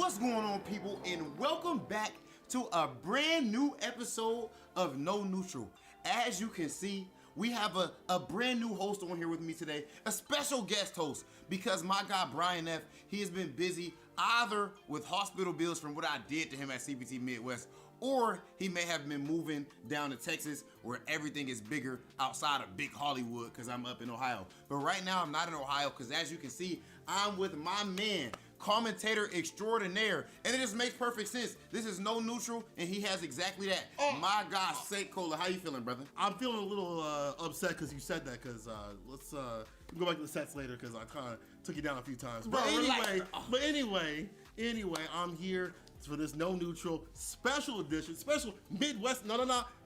What's going on, people, and welcome back to a brand new episode of No Neutral. As you can see, we have a brand new host on here with me today, a special guest host, because my guy Brian F., he has been busy either with hospital bills from what I did to him at CPT Midwest, or he may have been moving down to Texas where everything is bigger outside of big Hollywood because I'm up in Ohio. But right now I'm not in Ohio because, as you can see, I'm with my man, commentator extraordinaire, and it just makes perfect sense. This is No Neutral, and he has exactly that. My guy, St. Cola, how you feeling, brother? I'm feeling a little upset because you said that, because let's go back to the sets later because I kind of took you down a few times. But anyway, I'm here for this No Neutral special edition, special Midwest,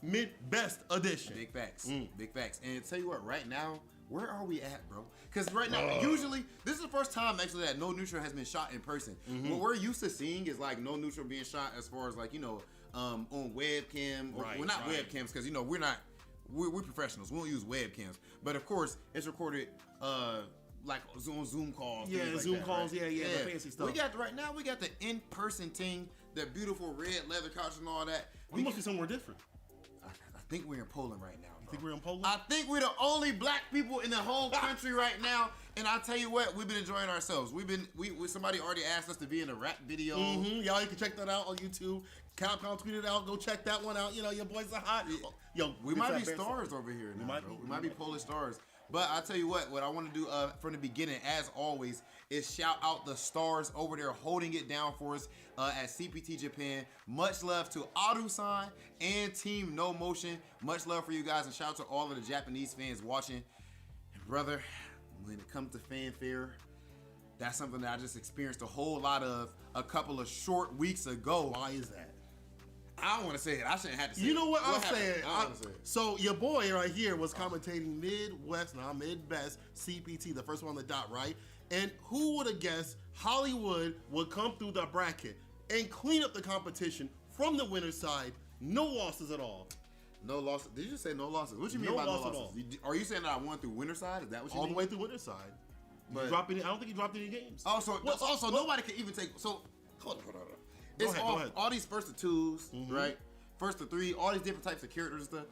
Mid-Best edition. Big facts, big facts. And tell you what, right now, where are we at, bro? Because right now, usually, this is the first time actually that No Neutral has been shot in person. What we're used to seeing is like No Neutral being shot as far as like, on webcam. Not webcams, because we're professionals. We don't use webcams. But of course, it's recorded like Zoom calls. Yeah, like Zoom that, calls. Right? Yeah, the fancy stuff. We got the in-person thing, the beautiful red leather couch and all that. We must be somewhere different. I think we're in Poland right now. Bro. You think we're in Poland? I think we're the only black people in the whole country right now. And I'll tell you what, we've been enjoying ourselves. Somebody already asked us to be in a rap video. Y'all, you can check that out on YouTube. Capcom tweeted out. Go check that one out. Your boys are hot. Yo, we might be stars over here now, bro. We might be Polish stars. But I'll tell you what I want to do from the beginning, as always, is shout out the stars over there holding it down for us at CPT Japan. Much love to Aru-san and Team No Motion. Much love for you guys, and shout out to all of the Japanese fans watching. And brother, when it comes to fanfare, that's something that I just experienced a whole lot of a couple of short weeks ago. Why is that? I don't want to say it. I shouldn't have to say it. You know what I'm saying? I don't want to say it. So your boy right here was commentating Midwest, Mid-Best CPT, the first one on the dot, right? And who would have guessed Hollywood would come through the bracket and clean up the competition from the winner's side? No losses at all. No losses. Did you just say no losses? What do you mean by no losses? Are you saying that I won through winner's side? Is that what you mean? All the way through winner's side. I don't think you dropped any games. Also, nobody can even take. So hold on. Go ahead. All these first to twos, right? First to three, all these different types of characters and stuff.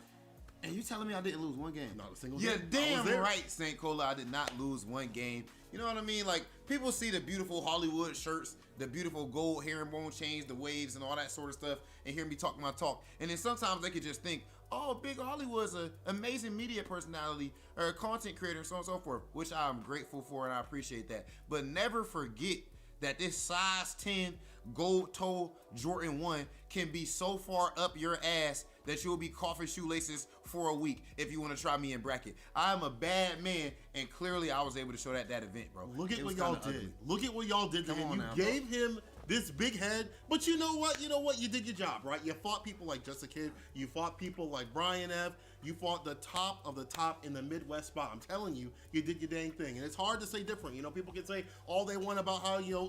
And you telling me I didn't lose one game? Not a single game. You're damn right, St. Cola. I did not lose one game. You know what I mean? Like, people see the beautiful Hollywood shirts, the beautiful gold herringbone chains, the waves, and all that sort of stuff, and hear me talk my talk. And then sometimes they could just think, oh, Big Hollywood's an amazing media personality or a content creator, and so on and so forth, which I'm grateful for and I appreciate that. But never forget that this size 10 gold toe Jordan 1 can be so far up your ass that you'll be coughing shoelaces for a week if you want to try me in bracket. I'm a bad man, and clearly I was able to show that event, bro. Look at what y'all did. Look at what y'all did to him. You gave him this big head, but you know what? You did your job, right? You fought people like Just a Kid. You fought people like Brian F. You fought the top of the top in the Midwest spot. I'm telling you, you did your dang thing. And it's hard to say different. People can say all they want about how, you're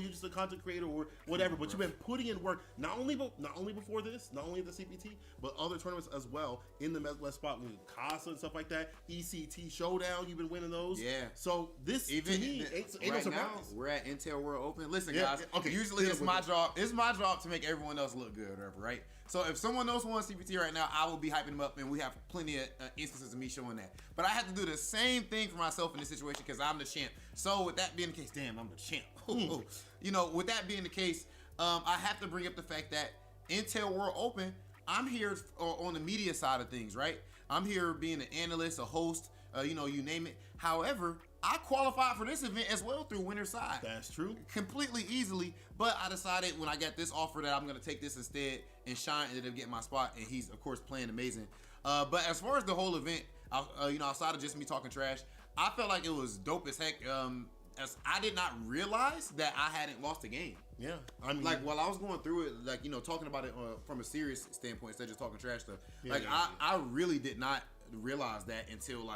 just a content creator or whatever, but you've been putting in work, not only before this, not only at the CPT, but other tournaments as well in the Midwest spot, with CASA and stuff like that. ECT Showdown, you've been winning those. Yeah. So this, to me, ain't no surprise. Now, we're at Intel World Open. Listen, guys, usually it's my job. It's my job to make everyone else look good, or whatever, right? So if someone else wants CPT right now, I will be hyping them up, and we have plenty of instances of me showing that. But I have to do the same thing for myself in this situation because I'm the champ. So with that being the case, damn, I'm the champ. With that being the case, I have to bring up the fact that Intel World Open, I'm here on the media side of things, right? I'm here being an analyst, a host, you name it. However, I qualified for this event as well through winner's side. That's true. Completely easily, but I decided when I got this offer that I'm going to take this instead, and Shine ended up getting my spot, and he's, of course, playing amazing. But as far as the whole event, outside of just me talking trash, I felt like it was dope as heck. As I did not realize that I hadn't lost a game. Yeah, I mean, like while I was going through it, talking about it from a serious standpoint instead of just talking trash stuff. I really did not realize that until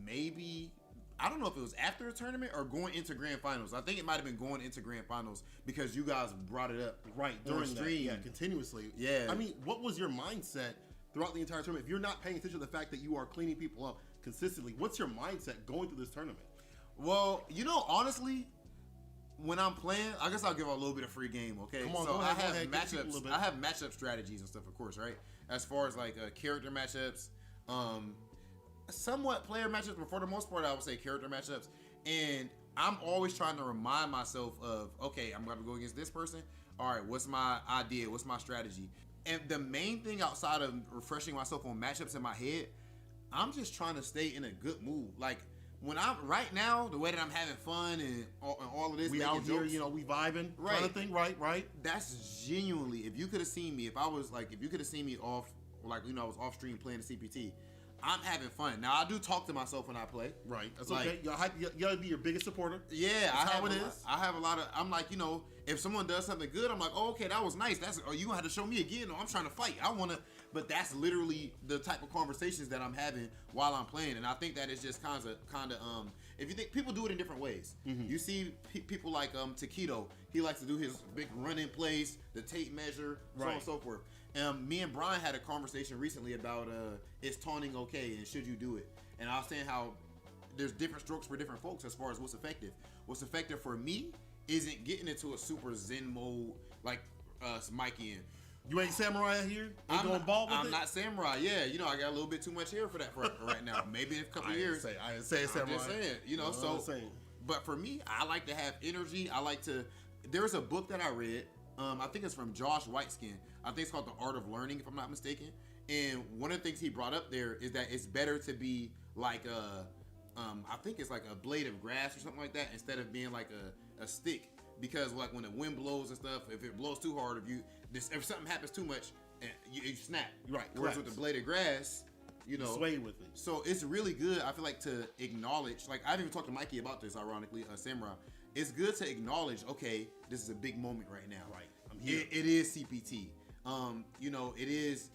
maybe, I don't know if it was after the tournament or going into grand finals. I think it might have been going into grand finals because you guys brought it up right during stream, continuously. Yeah, I mean, what was your mindset throughout the entire tournament? If you're not paying attention to the fact that you are cleaning people up consistently, what's your mindset going through this tournament? Well, honestly, when I'm playing, I guess I'll give a little bit of free game, okay? Come on, so go ahead, I have matchups. I have matchup strategies and stuff, of course, right? As far as like character matchups, somewhat player matchups, but for the most part, I would say character matchups. And I'm always trying to remind myself of, okay, I'm going to go against this person. All right, what's my idea? What's my strategy? And the main thing outside of refreshing myself on matchups in my head, I'm just trying to stay in a good mood. Like, when I'm right now, the way that I'm having fun and all of this, we out here, jokes, we vibing, right? Kind of thing, right. That's genuinely. If you could have seen me, if you could have seen me off, like I was off stream playing the CPT, I'm having fun. Now I do talk to myself when I play. Right, that's okay. You gotta be your biggest supporter. Yeah, that's how it is. I have a lot of. I'm like, if someone does something good, I'm like, oh, okay, that was nice. You gonna have to show me again. No, I'm trying to fight. I wanna. But that's literally the type of conversations that I'm having while I'm playing, and I think that is just kind of. If you think people do it in different ways, you see people like Taquito. He likes to do his big run in place, the tape measure, so on and so forth. Me and Brian had a conversation recently about is taunting okay and should you do it? And I was saying how there's different strokes for different folks as far as what's effective. What's effective for me isn't getting into a super zen mode like Mikey in. You ain't samurai out here? Ain't going ball with it? I'm not samurai. Yeah, I got a little bit too much hair for that right now. Maybe in a couple years. I didn't say samurai. I'm just saying, But for me, I like to have energy. I like to. There's a book that I read. I think it's from Josh Whiteskin. I think it's called The Art of Learning, if I'm not mistaken. And one of the things he brought up there is that it's better to be like I think it's like a blade of grass or something like that instead of being like a stick. Because like when the wind blows and stuff, if it blows too hard, if something happens too much, you snap. Right. Whereas with the blade of grass, sway with it. So it's really good. I feel like to acknowledge. Like I've even talked to Mikey about this. Ironically, Samurai. It's good to acknowledge. Okay, this is a big moment right now. Right. I'm here. It is CPT. It is.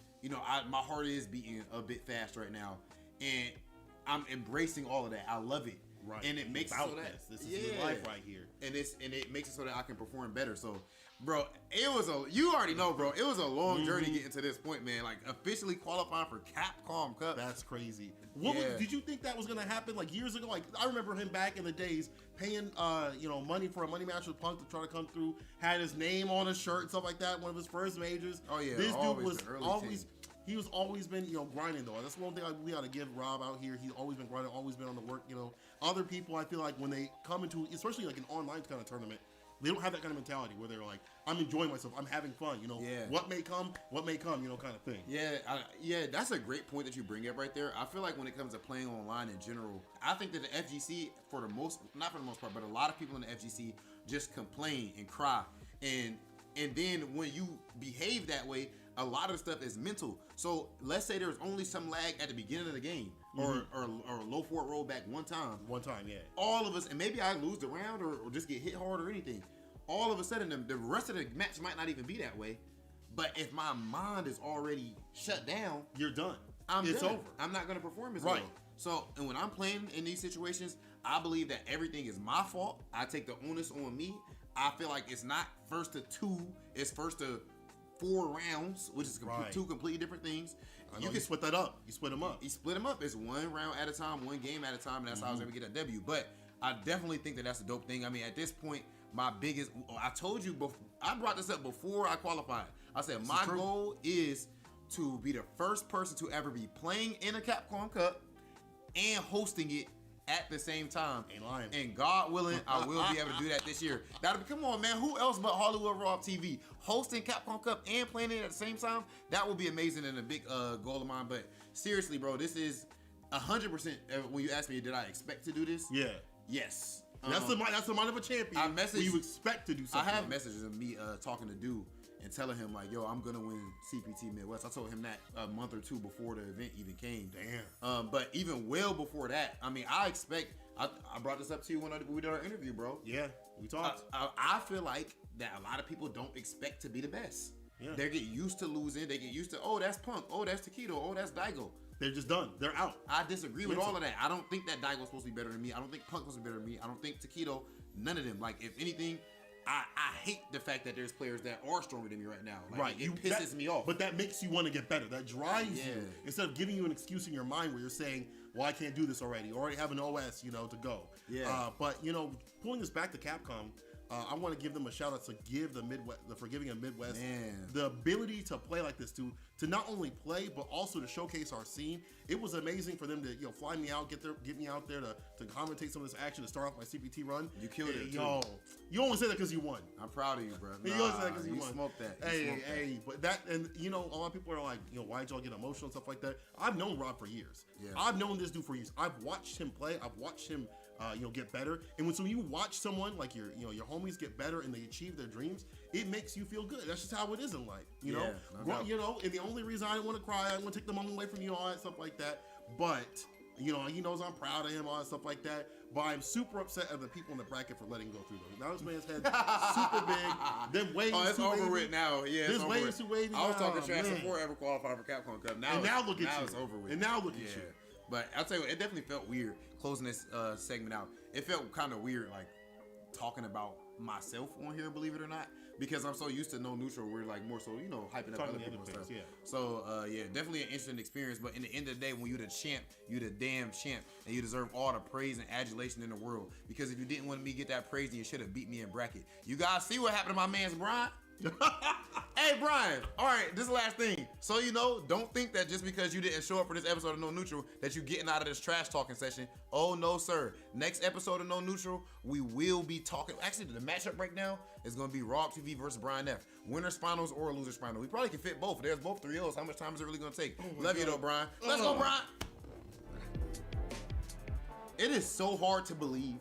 My heart is beating a bit fast right now, and I'm embracing all of that. I love it. Right. And it makes it so that this is your life right here. And it makes it so that I can perform better. So, bro, you already know, bro. It was a long journey getting to this point, man. Like officially qualifying for Capcom Cup. That's crazy. Did you think that was gonna happen like years ago? Like I remember him back in the days paying money for a money match with Punk to try to come through. Had his name on his shirt and stuff like that. One of his first majors. Oh yeah. This dude was always. He was always been, grinding though. That's one thing we got to give Rob out here. He's always been grinding, always been on the work. Other people, I feel like when they come into, especially like an online kind of tournament, they don't have that kind of mentality where they're like, I'm enjoying myself, I'm having fun. What may come, kind of thing. Yeah, that's a great point that you bring up right there. I feel like when it comes to playing online in general, I think that the FGC, not for the most part, but a lot of people in the FGC just complain and cry, and then when you behave that way, a lot of the stuff is mental. So let's say there's only some lag at the beginning of the game, or low forward roll back one time. Yeah. All of us, and maybe I lose the round or just get hit hard or anything. All of a sudden, the rest of the match might not even be that way. But if my mind is already shut down, you're done. It's over. I'm not going to perform as well. So, and when I'm playing in these situations, I believe that everything is my fault. I take the onus on me. I feel like it's not first to 2, it's first to 4 rounds, which is two completely different things. You can split that up. You split them up. You split them up. It's 1 round at a time, 1 game at a time, and that's how I was able to get that W. But I definitely think that that's a dope thing. I mean, at this point, I told you before, I brought this up before I qualified. I said my goal is to be the first person to ever be playing in a Capcom Cup and hosting it at the same time. Ain't lying. And God willing, I will be able to do that this year. Come on, man. Who else but Hollywood Raw TV hosting Capcom Cup and playing it at the same time? That would be amazing and a big goal of mine. But seriously, bro, this is 100%. When you ask me, did I expect to do this? Yeah. Yes. That's the mind of a champion. You expect to do something. I have messages of me talking to Dude and telling him like, yo, I'm gonna win CPT Midwest. I told him that a month or 2 before the event even came. Damn. But even well before that, I mean, I brought this up to you when we did our interview, bro. Yeah, we talked. I feel like that a lot of people don't expect to be the best. Yeah. They get used to losing. They get used to, oh, that's Punk. Oh, that's Taquito. Oh, that's Daigo. They're just done. They're out. I disagree with all of that. I don't think that Daigo's supposed to be better than me. I don't think Punk was better than me. I don't think Taquito, none of them. Like, if anything, I hate the fact that there's players that are stronger than me right now. Like, it pisses me off. But that makes you want to get better. That drives you. Instead of giving you an excuse in your mind where you're saying, well, I can't do this already. You already have an OS, to go. Yeah. But, pulling this back to Capcom, I want to give them a shout out to give the Midwest, the Forgiving of Midwest, Man. the ability to play like this, to not only play but also to showcase our scene. It was amazing for them to fly me out, get me out there to commentate some of this action, to start off my CPT run. You killed it, too. Yo, you only say that because you won. I'm proud of you, bro. You only say that because you won. Smoked that. Hey, but that, and a lot of people are like, why'd y'all get emotional and stuff like that? I've known Rob for years. Yeah. I've known this dude for years. I've watched him play. I've watched him, get better. And when you watch someone like your homies get better and they achieve their dreams, it makes you feel good. That's just how it is in life, you know. And the only reason I didn't want to cry, I didn't want to take the moment away from you, all that stuff like that. But he knows I'm proud of him, all that stuff like that. But I'm super upset at the people in the bracket for letting him go through those. Now this man's head super big. Then Wade. Oh, it's over with now. Yeah, this Wade is too wavy. I was talking trash before I ever qualified for Capcom Cup. Now look at you. Now it's over with. And now look at you. But I'll tell you what, it definitely felt weird closing this segment out. It felt kind of weird, like talking about myself on here, believe it or not, because I'm so used to No Neutral. We're like more so, hyping up other people and stuff. Yeah. So definitely an interesting experience. But in the end of the day, when you're the champ, you're the damn champ, and you deserve all the praise and adulation in the world. Because if you didn't want me to get that praise, then you should have beat me in bracket. You guys see what happened to my man's Brian? Hey Brian, all right, this is the last thing. So don't think that just because you didn't show up for this episode of No Neutral that you getting out of this trash talking session. Oh no, sir. Next episode of No Neutral, we will be talking. Actually, the matchup right now is going to be Rob TV versus Brian F. Winners finals or losers final. We probably can fit both. There's both 3-0s. How much time is it really going to take? Love you though, Brian. Let's go, Brian. It is so hard to believe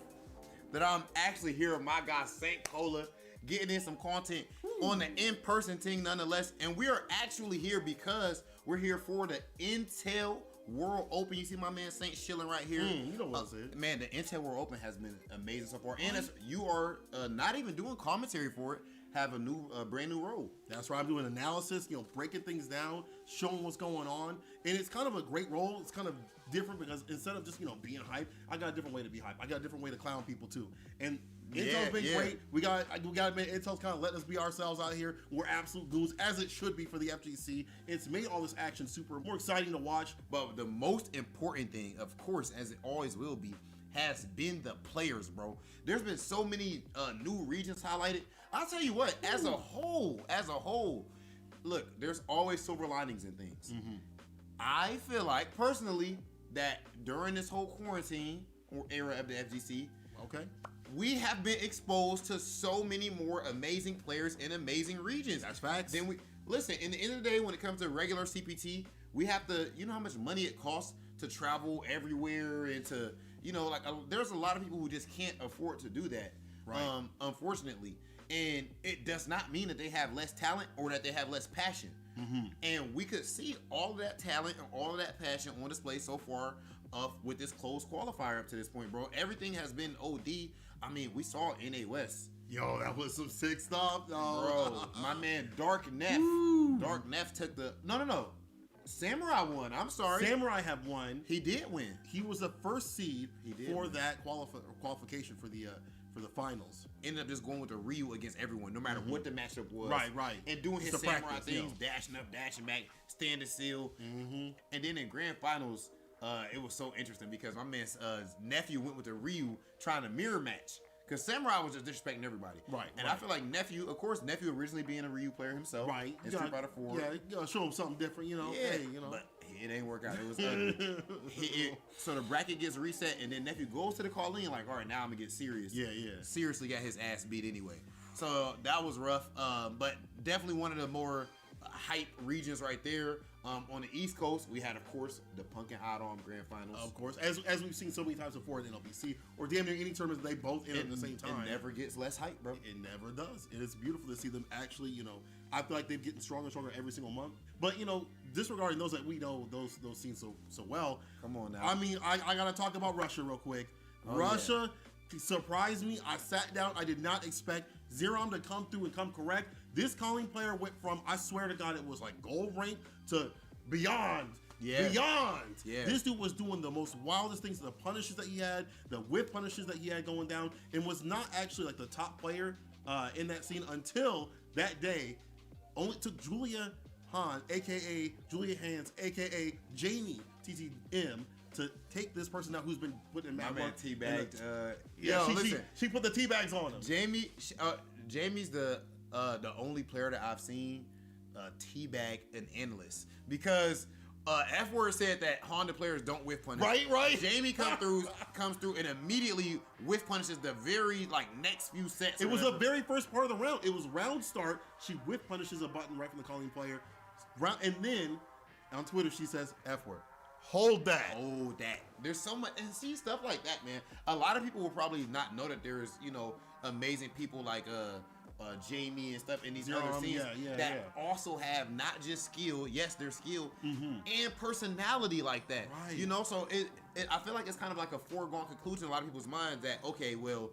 that I'm actually here with my guy Saint Cola, getting in some content on the in-person thing nonetheless. And we are actually here because we're here for the Intel World Open. You see my man Saint chilling right here. You know what I said. Man, the Intel World Open has been amazing so far. And you are not even doing commentary for it, have a brand new role. That's right. I'm doing analysis, breaking things down, showing what's going on. And it's kind of a great role. It's kind of different because instead of just, being hype, I got a different way to be hype. I got a different way to clown people too. And Intel's been great. We got to admit, Intel's kind of letting us be ourselves out here. We're absolute goons, as it should be for the FGC. It's made all this action super more exciting to watch. But the most important thing, of course, as it always will be, has been the players, bro. There's been so many new regions highlighted. I'll tell you what, as a whole, look, there's always silver linings in things. I feel like, personally, that during this whole quarantine era of the FGC, we have been exposed to so many more amazing players in amazing regions. That's facts. Then listen, in the end of the day, when it comes to regular CPT, we have to, how much money it costs to travel everywhere and to, there's a lot of people who just can't afford to do that. Right. Unfortunately. And it does not mean that they have less talent or that they have less passion. And we could see all of that talent and all of that passion on display so far with this closed qualifier up to this point, bro. Everything has been OD. I mean, we saw NA West. Yo, that was some sick stuff, bro. My man Dark Neff. Dark Neff took the no. Samurai won. I'm sorry. Samurai have won. He did win. He was the first seed for that qualification for the finals. Ended up just going with the Ryu against everyone, no matter what the matchup was. Right. And doing his samurai things, dashing up, dashing back, standing still. And then in grand finals, it was so interesting because my man's nephew went with the Ryu trying to mirror match. Because Samurai was just disrespecting everybody. And I feel like Nephew originally being a Ryu player himself. Right. In Street Fighter 4. Yeah, you gotta show him something different, Yeah, hey, but it ain't work out. It was ugly. So the bracket gets reset, and then Nephew goes to the call-in like, all right, now I'm going to get serious. Yeah. Seriously got his ass beat anyway. So that was rough, but definitely one of the more hype regions right there. On the East Coast, we had, of course, the Punkin' Hot On Grand Finals. Of course, as we've seen so many times before in NLBC, or damn near any tournaments, they both end at the same time. It never gets less hype, bro. It never does. And it's beautiful to see them actually, I feel like they're getting stronger and stronger every single month. But, disregarding those that we know, those scenes so well. Come on now. I mean, I got to talk about Russia real quick. Russia surprised me. I sat down. I did not expect Zerom to come through and come correct. This calling player went from, I swear to God, it was like gold rank to beyond. Beyond. Yeah. This dude was doing the most wildest things, the punishes that he had, the whip punishes that he had going down, and was not actually like the top player in that scene until that day. Only took Julia Han, aka Julia Hands, aka Jamie TTM, to take this person out who's been put in mad work. Teabagged. She put the tea bags on him. Jamie's the only player that I've seen teabag an analyst, because F-Word said that Honda players don't whiff punish. Right. Jamie comes through and immediately whiff punishes the very next few sets. It was the very first part of the round. It was round start. She whiff punishes a button right from the calling player. And then on Twitter she says F-Word. Hold that. There's so much, and see, stuff like that, man. A lot of people will probably not know that there's amazing people like Jamie and stuff in these other scenes that also have not just skill, yes, they're skill, and personality like that. Right. So I feel like it's kind of like a foregone conclusion in a lot of people's minds that, okay, well,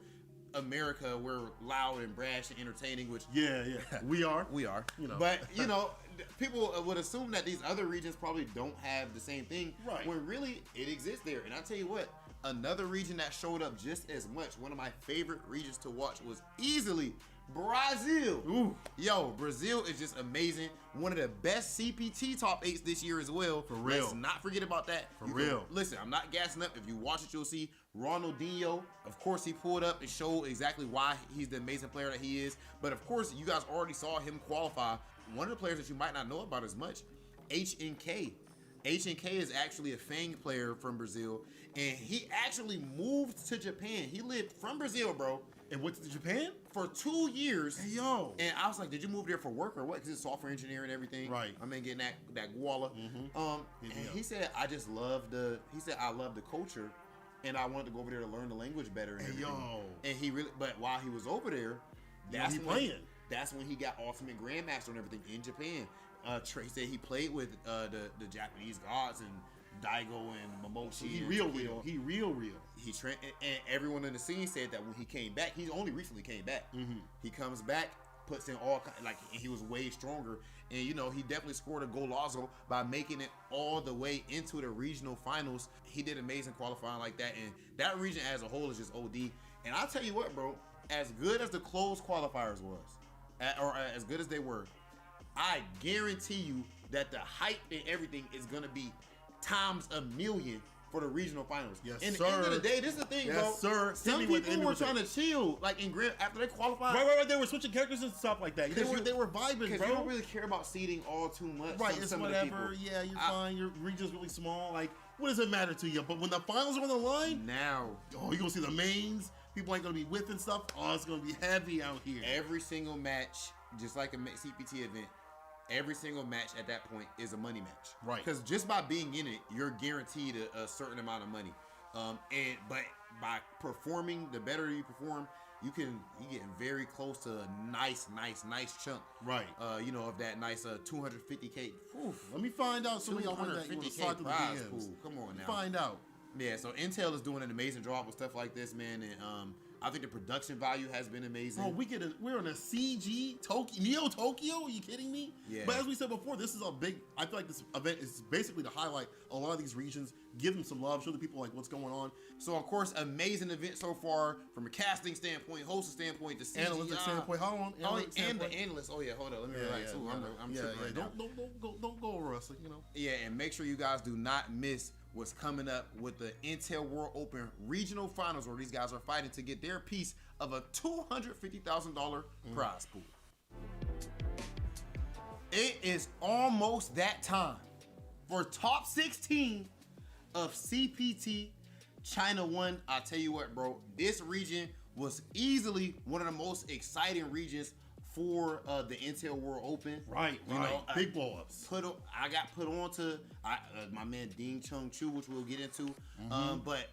America, we're loud and brash and entertaining, which we are. But people would assume that these other regions probably don't have the same thing, right? When really it exists there. And I tell you what, another region that showed up just as much, one of my favorite regions to watch, was easily Brazil. Ooh. Yo, Brazil is just amazing. One of the best CPT top 8s this year as well. For real. Let's not forget about that. Listen, I'm not gassing up. If you watch it, you'll see Ronaldinho. Of course, he pulled up and showed exactly why he's the amazing player that he is. But of course, you guys already saw him qualify. One of the players that you might not know about as much, HNK. HNK is actually a Fang player from Brazil, and he actually moved to Japan. He lived from Brazil, bro. And went to Japan? For 2 years. Hey, yo. And I was like, did you move there for work or what? Because it's software engineer and everything. Right. I mean, getting that guala. And he said, I love the culture, and I wanted to go over there to learn the language better. And everything. And he really, but while he was over there, that's when he got Ultimate Grandmaster and everything in Japan. Trey said he played with the Japanese gods and Daigo and Momoshi. He real. And everyone in the scene said that when he came back, he only recently came back. He comes back, puts in all and he was way stronger. And he definitely scored a golazo by making it all the way into the regional finals. He did amazing qualifying like that, and that region as a whole is just OD. And I'll tell you what, bro, as good as the closed qualifiers was, or as good as they were, I guarantee you that the hype and everything is gonna be times a million for the regional finals. Yes, and sir. At the end of the day, this is the thing, bro. Sir. Some people were trying to chill, after they qualified. Right. They were switching characters and stuff like that. They were vibing, bro. Because you don't really care about seeding all too much. Right, it's whatever. Yeah, you're fine. Your region's really small. What does it matter to you? But when the finals are on the line, now, you're gonna see the mains. People ain't gonna be whiffing stuff. Oh, it's gonna be heavy out here. Every single match, just like a CPT event, every single match at that point is a money match. Right. Because just by being in it, you're guaranteed a certain amount of money. But by performing, the better you perform, you get very close to a nice chunk. Right. Of that nice 250K. Oof. Let me find out some of y'all want to slide through the DMs. Cool. Come on now. Find out. Yeah, so Intel is doing an amazing job with stuff like this, man, and I think the production value has been amazing. Bro, we're on a CG Neo Tokyo. Are you kidding me? Yeah. But as we said before, this is a big. I feel like this event is basically to highlight a lot of these regions, give them some love, show the people what's going on. So of course, amazing event so far from a casting standpoint, hosting standpoint, the CGI, analytic standpoint. Hold on, and the analysts. Oh yeah, hold on, let me relax. I'm tripping right now. Don't go over us, Yeah, and make sure you guys do not miss what's coming up with the Intel World Open Regional Finals, where these guys are fighting to get their piece of a $250,000 prize pool. It is almost that time for top 16 of CPT China 1. I tell you what, bro, this region was easily one of the most exciting regions for the Intel World Open. Right. Big blow-ups. I got put on to my man Ding Chung Chu, which we'll get into. But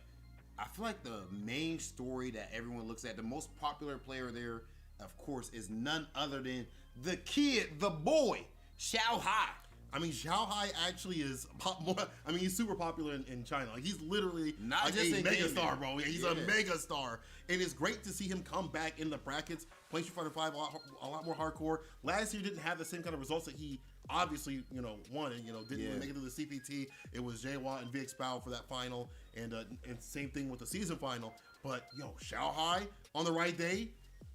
I feel like the main story that everyone looks at, the most popular player there, of course, is none other than the kid, the boy, Xiao Hai. I mean, Xiao Hai actually is he's super popular in China. He's literally not just a mega star, bro. He's a mega star, and it's great to see him come back in the brackets, playing Street Fighter V a lot more hardcore. Last year didn't have the same kind of results that he obviously won, and didn't really make it to the CPT. It was Jaywa and VX Bao for that final, and same thing with the season final. But Xiao Hai on the right day,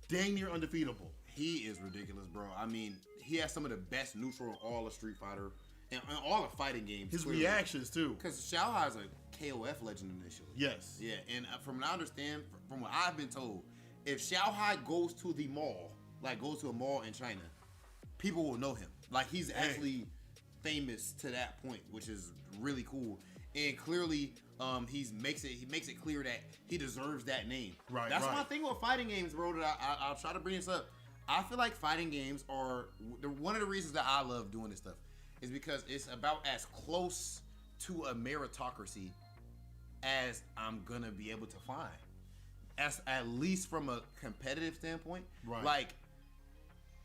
dang near undefeatable. He is ridiculous, bro. I mean, he has some of the best neutral in all of Street Fighter. in all the fighting games. His reactions too. Because Xiaohai is a KOF legend initially. Yes. Yeah, and from what I understand, from what I've been told, if Xiaohai goes to the mall, like goes to a mall in China, people will know him. Like he's actually famous to that point, which is really cool. And clearly, he makes it clear that he deserves that name. Right. That's my thing with fighting games, bro. That I'll try to bring this up. I feel like fighting games are one of the reasons that I love doing this stuff is because it's about as close to a meritocracy as I'm gonna be able to find. As at least from a competitive standpoint, right? Like,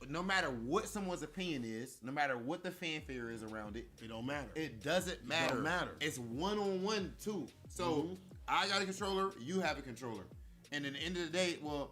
no matter what someone's opinion is, no matter what the fanfare is around it, it don't matter. It doesn't matter. It don't matter. It's one-on-one too. So I got a controller, you have a controller, and at the end of the day, well,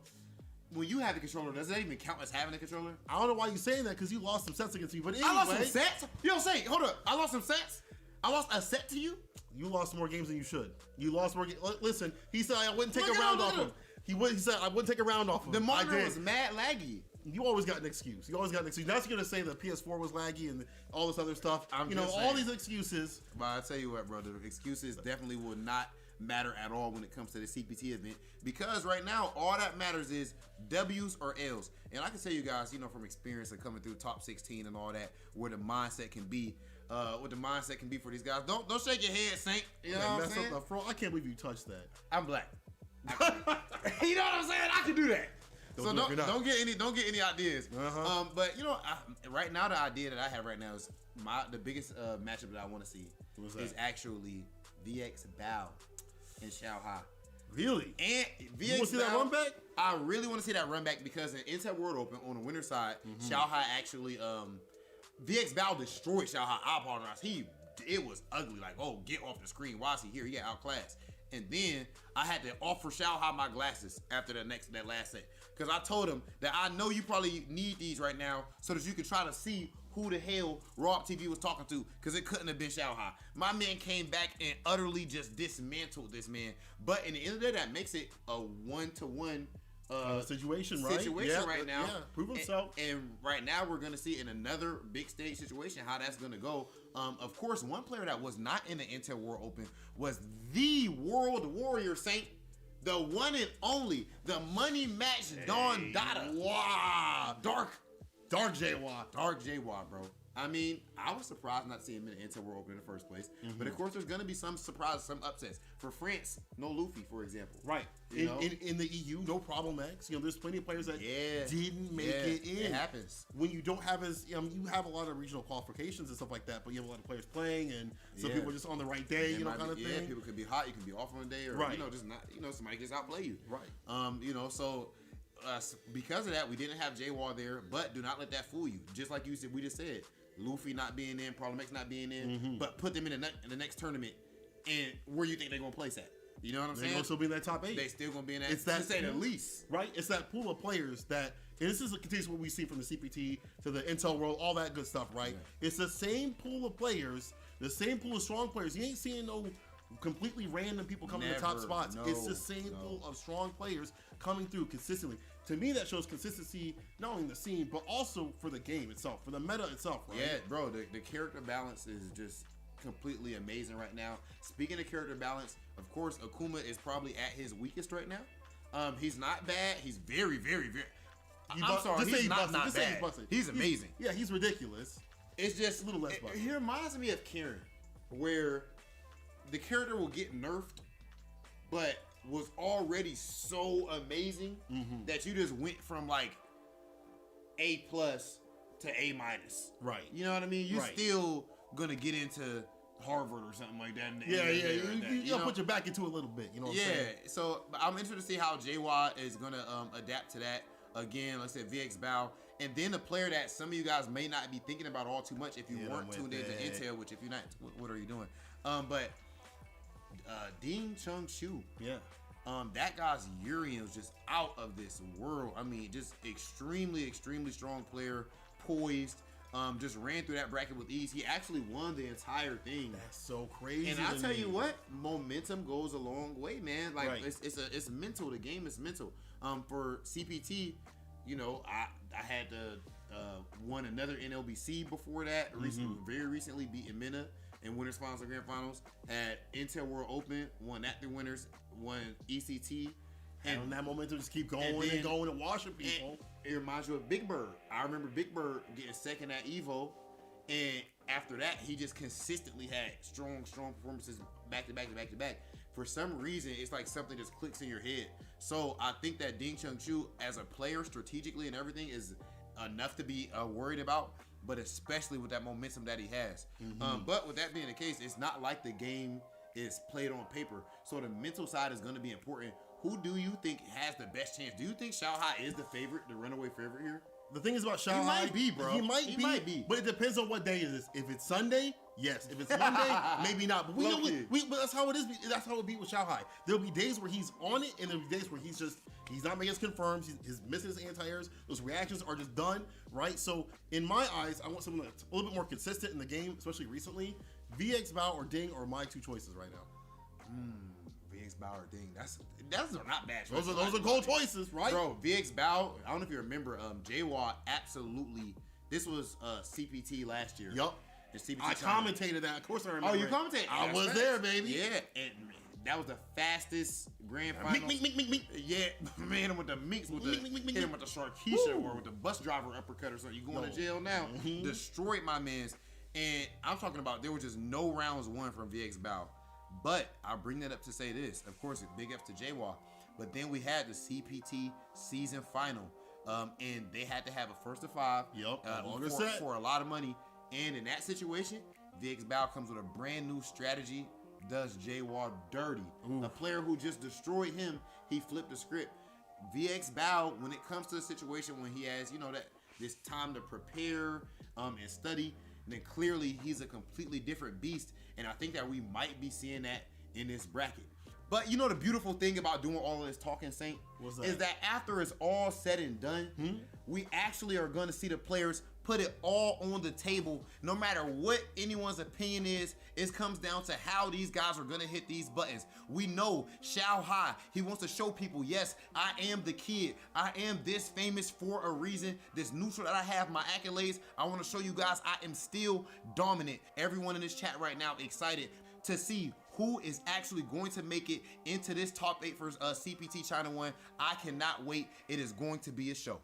when you have a controller, does that even count as having a controller? I don't know why you're saying that because you lost some sets against me. But anyway, I lost some sets. You don't say. Hold up. I lost some sets. I lost a set to you. You lost more games than you should. You lost more games. Listen, he said I wouldn't take a round off him. He said I wouldn't take a round off him. The monitor was mad laggy. You always got an excuse. You always got an excuse. That's going to say the PS4 was laggy and all this other stuff. All these excuses. But I tell you what, brother, the excuses definitely will not matter at all when it comes to the CPT event, because right now all that matters is W's or L's. And I can tell you guys, from experience of coming through top 16 and all that, where the mindset can be, for these guys. Don't shake your head, Saint. You know what I'm saying? I can't believe you touched that. I'm black. You know what I'm saying? I can do that. Don't get any ideas. But right now the idea that I have right now is the biggest matchup that I want to see is actually VX Bao and Xiaohai. Really? And VX you want to see that run back? I really want to see that run back because in Intel World Open on the winner's side, Xiaohai actually VX Bao destroyed Xiaohai. I apologize. It was ugly. Like, oh, get off the screen. Why is he here? He got outclassed. And then I had to offer Xiaohai my glasses after that last set. Because I told him that I know you probably need these right now so that you can try to see who the hell Rob TV was talking to, because it couldn't have been Xiaohai. My man came back and utterly just dismantled this man. But in the end of the day, that makes it a one-to-one situation, right? Right now. Yeah, prove himself. And right now, we're going to see in another big stage situation how that's going to go. Of course, one player that was not in the Intel World Open was the World Warrior, Saint. The one and only, the money match Don Dada. Wow. Dark JY, bro. I mean, I was surprised not to see him in the Intel World Open in the first place. But of course, there's going to be some surprises, some upsets. For France, no Luffy, for example. Right. In the EU, no problem, X. There's plenty of players that didn't make it in. It happens. When you don't have you have a lot of regional qualifications and stuff like that, but you have a lot of players playing, and some people are just on the right day, kind of thing. Yeah, people can be hot, you can be off on a day, or just not, somebody just outplay you. Right. So because of that, we didn't have J-Wall there, but do not let that fool you. Just like we just said, Luffy not being in, Problem X not being in, but put them in the next tournament, and where you think they're gonna place at? You know what I'm saying? They're gonna still be in that top 8. They still gonna be in that. It's that, to say the least, right? It's that pool of players that, and this is continues what we see from the CPT to the Intel World, all that good stuff, right? Yeah. It's the same pool of players, the same pool of strong players. You ain't seeing no completely random people coming in the top spots. It's the same pool of strong players coming through consistently. To me, that shows consistency, not only in the scene, but also for the game itself, for the meta itself, right? Yeah, bro, the character balance is just completely amazing right now. Speaking of character balance, of course, Akuma is probably at his weakest right now. He's not bad. He's very, very, very... I'm sorry, he's not bad. He's amazing. He's ridiculous. It's just... a little less busted. He reminds me of Karen, where the character will get nerfed, but was already so amazing that you just went from like A+ to A-. Right. You know what I mean? You're still gonna get into Harvard or something like that. You'll put your back into it a little bit. You know what I'm saying? Yeah. So I'm interested to see how JY is gonna adapt to that. Again, like I said, VX Bao. And then a player that some of you guys may not be thinking about all too much if you weren't tuned into Intel, which if you're not, what are you doing? But Ding Chung Shu. Yeah. That guy's Urian was just out of this world. I mean, just extremely, extremely strong player, poised. Just ran through that bracket with ease. He actually won the entire thing. That's so crazy. And I tell you what, momentum goes a long way, man. Like it's mental. The game is mental. For CPT, I had to won another NLBC before that. Very recently beat Mina in winners finals and grand finals. Had Intel World Open, won that through winners, won ECT. And that momentum just keep going and going and washing people. It reminds you of Big Bird. I remember Big Bird getting second at Evo, and after that, he just consistently had strong performances back to back. For some reason, it's like something just clicks in your head. So I think that Ding Chung Chu, as a player, strategically and everything, is enough to be worried about, but especially with that momentum that he has. But with that being the case, it's not like the game is played on paper. So the mental side is going to be important. Who do you think has the best chance? Do you think Xiao Hai is the favorite, the runaway favorite here? The thing is about Xiao Hai, he might be, bro. He might be, but it depends on what day it is. If it's Sunday, yes. If it's Monday, maybe not. But we know but that's how it is. That's how it be with Xiao Hai. There'll be days where he's on it, and there'll be days where he's not making his confirms. He's missing his anti-airs. Those reactions are just done, right? So in my eyes, I want someone that's a little bit more consistent in the game, especially recently. VX Bao or Ding are my two choices right now. VX Bao or Ding. Those are not bad choices. Those are gold choices, right? Bro, VX Bao, I don't know if you remember, J-Wa absolutely, this was CPT last year. Yup. I commentated that. Of course I remember. Oh, you commentated? I was there, baby. Yeah, and that was the fastest grand final. Mink. Yeah, man, with the minks, hit him with the Sharkeisha or with the bus driver uppercut or something. You going to jail now. Destroyed my mans. And I'm talking about there were just no rounds won from VX Bao. But I'll bring that up to say this. Of course, big F to J-Wa. But then we had the CPT season final. And they had to have a first of 5 for a lot of money. And in that situation, VX Bao comes with a brand new strategy, does J-Wa dirty. A player who just destroyed him, he flipped the script. VX Bao, when it comes to a situation when he has, this time to prepare and study, then clearly he's a completely different beast. And I think that we might be seeing that in this bracket. But the beautiful thing about doing all of this talking, Saint, is that after it's all said and done, we actually are going to see the players put it all on the table. No matter what anyone's opinion is, it comes down to how these guys are going to hit these buttons. We know Xiao Hai, he wants to show people, yes, I am the kid. I am this famous for a reason. This neutral that I have, my accolades, I want to show you guys I am still dominant. Everyone in this chat right now excited to see who is actually going to make it into this top 8 for CPT China 1. I cannot wait. It is going to be a show.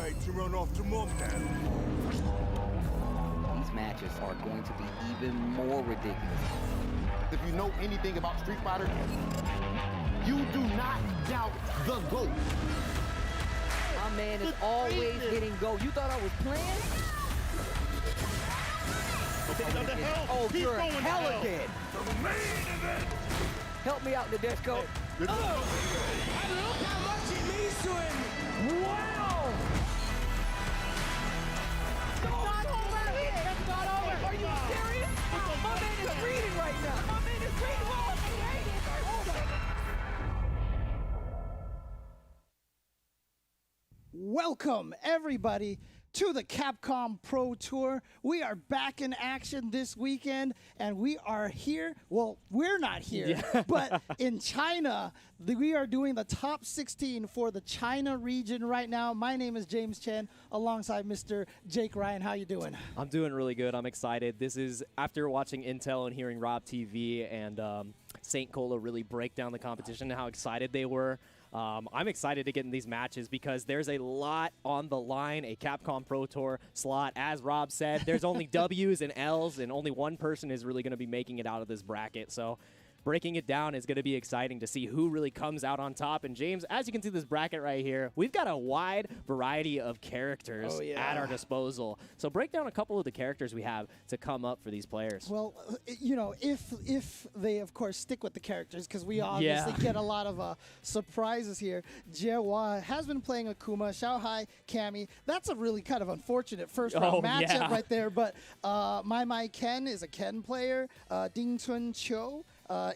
mate to run off to mom now. These matches are going to be even more ridiculous. If you know anything about Street Fighter, you do not doubt the GOAT. My man is always hitting go. You thought I was playing? Oh, you're hella dead. Help me out, Nadeshko. Look how much it means to him. Wow. That's not over. Are you serious? My man is reading right now. My man is reading. Welcome, everybody, to the Capcom Pro Tour. We are back in action this weekend, and we are here. Well, we're not here, but in China, we are doing the top 16 for the China region right now. My name is James Chen, alongside Mr. Jake Ryan. How you doing? I'm doing really good. I'm excited. This is after watching Intel and hearing Rob TV and Saint Cola really break down the competition and how excited they were. I'm excited to get in these matches because there's a lot on the line, a Capcom Pro Tour slot. As Rob said, there's only W's and L's, and only one person is really going to be making it out of this bracket. So breaking it down is going to be exciting to see who really comes out on top. And James, as you can see this bracket right here, we've got a wide variety of characters at our disposal. So break down a couple of the characters we have to come up for these players. Well, you know, if they, of course, stick with the characters, because we obviously get a lot of surprises here. Jiehua has been playing Akuma, Xiaohai, Cammy. That's a really kind of unfortunate first-round matchup right there. But Mai Ken is a Ken player. Ding Chun Cho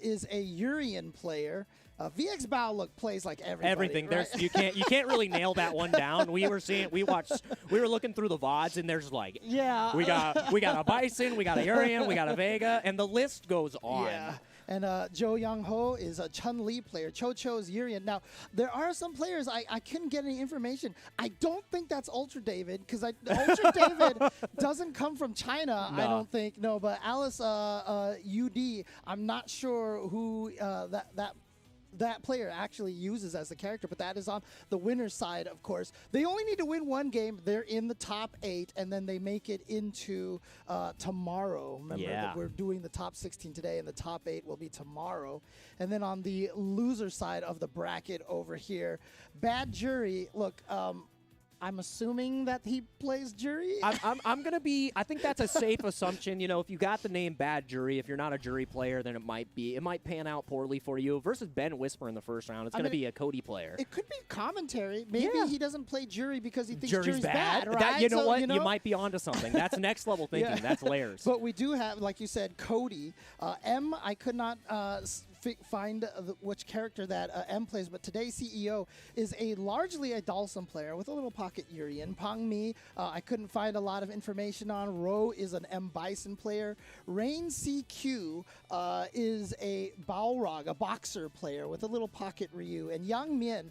is a Urian player. VX Bao plays like everybody. Right? You can't really nail that one down. We were looking through the VODs, and there's like we got a Bison, we got a Urian, we got a Vega, and the list goes on. Yeah. And Zhou Yang-ho is a Chun-Li player. Cho is Urian. Now, there are some players I couldn't get any information. I don't think that's Ultra David, because Ultra David doesn't come from China, I don't think. No, but Alice UD, I'm not sure who that player actually uses as a character, but that is on the winner's side, of course. They only need to win one game. They're in the top 8, and then they make it into tomorrow. Remember that we're doing the top 16 today, and the top 8 will be tomorrow. And then on the loser side of the bracket over here, Bad Jury, look, I'm assuming that he plays Jury. I'm going to be, I think that's a safe assumption. You know, if you got the name Bad Jury, if you're not a Jury player, then it might pan out poorly for you. Versus Ben Whisper in the first round, it's going to be a Cody player. It could be commentary. Maybe he doesn't play Jury because he thinks Jury's bad, right? That, you know what? You might be onto something. That's next level thinking. That's layers. But we do have, like you said, Cody. M, I could not find which character that M plays, but today's CEO is largely a Dalsum player with a little pocket Urian. Pang Mi, I couldn't find a lot of information on. Ro is an M Bison player. Rain CQ is a Balrog, a boxer player with a little pocket Ryu. And Yang Mian,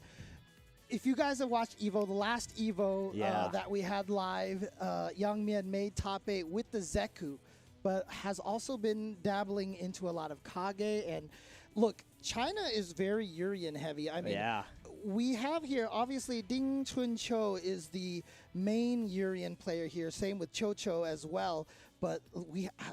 if you guys have watched EVO, the last EVO that we had live, Yang Mian made top 8 with the Zeku, but has also been dabbling into a lot of Kage. And look, China is very Urian heavy. I mean, we have here, obviously, Ding Chun Cho is the main Urian player here. Same with Cho as well. But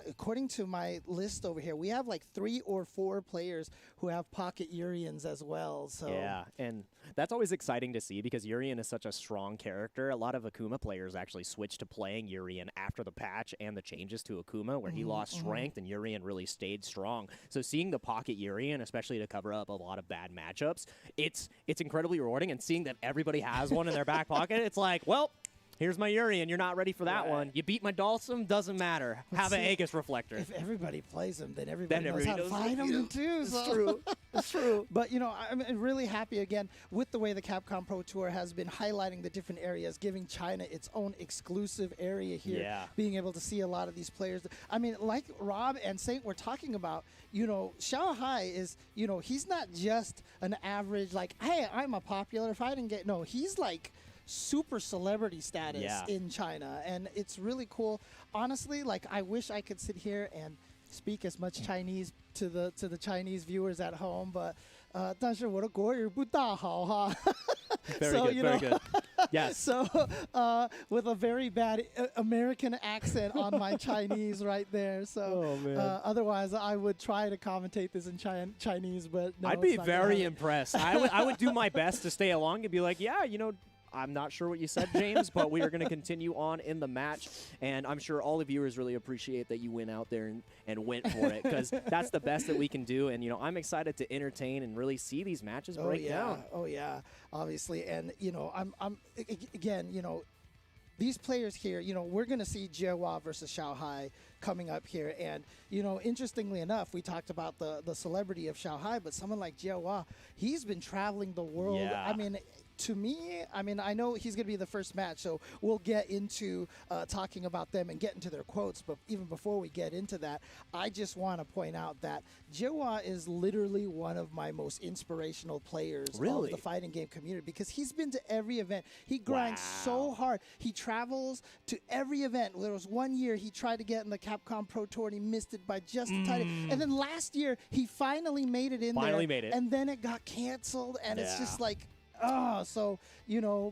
according to my list over here, we have like 3 or 4 players who have pocket Urians as well. So yeah, and that's always exciting to see because Urian is such a strong character. A lot of Akuma players actually switched to playing Urian after the patch and the changes to Akuma, where he lost strength and Urian really stayed strong. So seeing the pocket Urian, especially to cover up a lot of bad matchups, it's incredibly rewarding. And seeing that everybody has one in their back pocket, it's like, well, here's my Urian. You're not ready for that one. You beat my Dalsum, doesn't matter. Have an Aegis Reflector. If everybody plays him, then everybody knows how to fight him too. It's true. It's true. But, you know, I'm really happy, again, with the way the Capcom Pro Tour has been highlighting the different areas, giving China its own exclusive area here, being able to see a lot of these players. I mean, like Rob and Saint were talking about, you know, Xiaohai is, you know, he's not just an average, like, hey, I'm a popular fighting game. No, he's like super celebrity status in China, and it's really cool. Honestly, like, I wish I could sit here and speak as much Chinese to the Chinese viewers at home, but 但是我的国语不大好哈。Very So, good, you very know, good. Yes. So, with a very bad American accent on my Chinese right there. So, Oh, man. Otherwise, I would try to commentate this in Chinese, but no, I'd be it's not gonna very happen. impressed. I would do my best to stay along and be like, yeah, I'm not sure what you said, James, but we are going to continue on in the match. And I'm sure all the viewers really appreciate that you went out there and went for it, because that's the best that we can do. And, I'm excited to entertain and really see these matches break down. Oh, yeah, obviously. And, again, these players here, we're going to see Jiehua versus Xiaohai coming up here. And, interestingly enough, we talked about the celebrity of Xiaohai, but someone like Jiehua, he's been traveling the world. Yeah. I mean, to me, I know he's going to be the first match, so we'll get into talking about them and get into their quotes. But even before we get into that, I just want to point out that Jiehua is literally one of my most inspirational players of the fighting game community, because he's been to every event. He grinds so hard. He travels to every event. There was one year he tried to get in the Capcom Pro Tour and he missed it by just a tiny. And then last year he finally made it in there. Finally made it. And then it got canceled, and it's just like, so,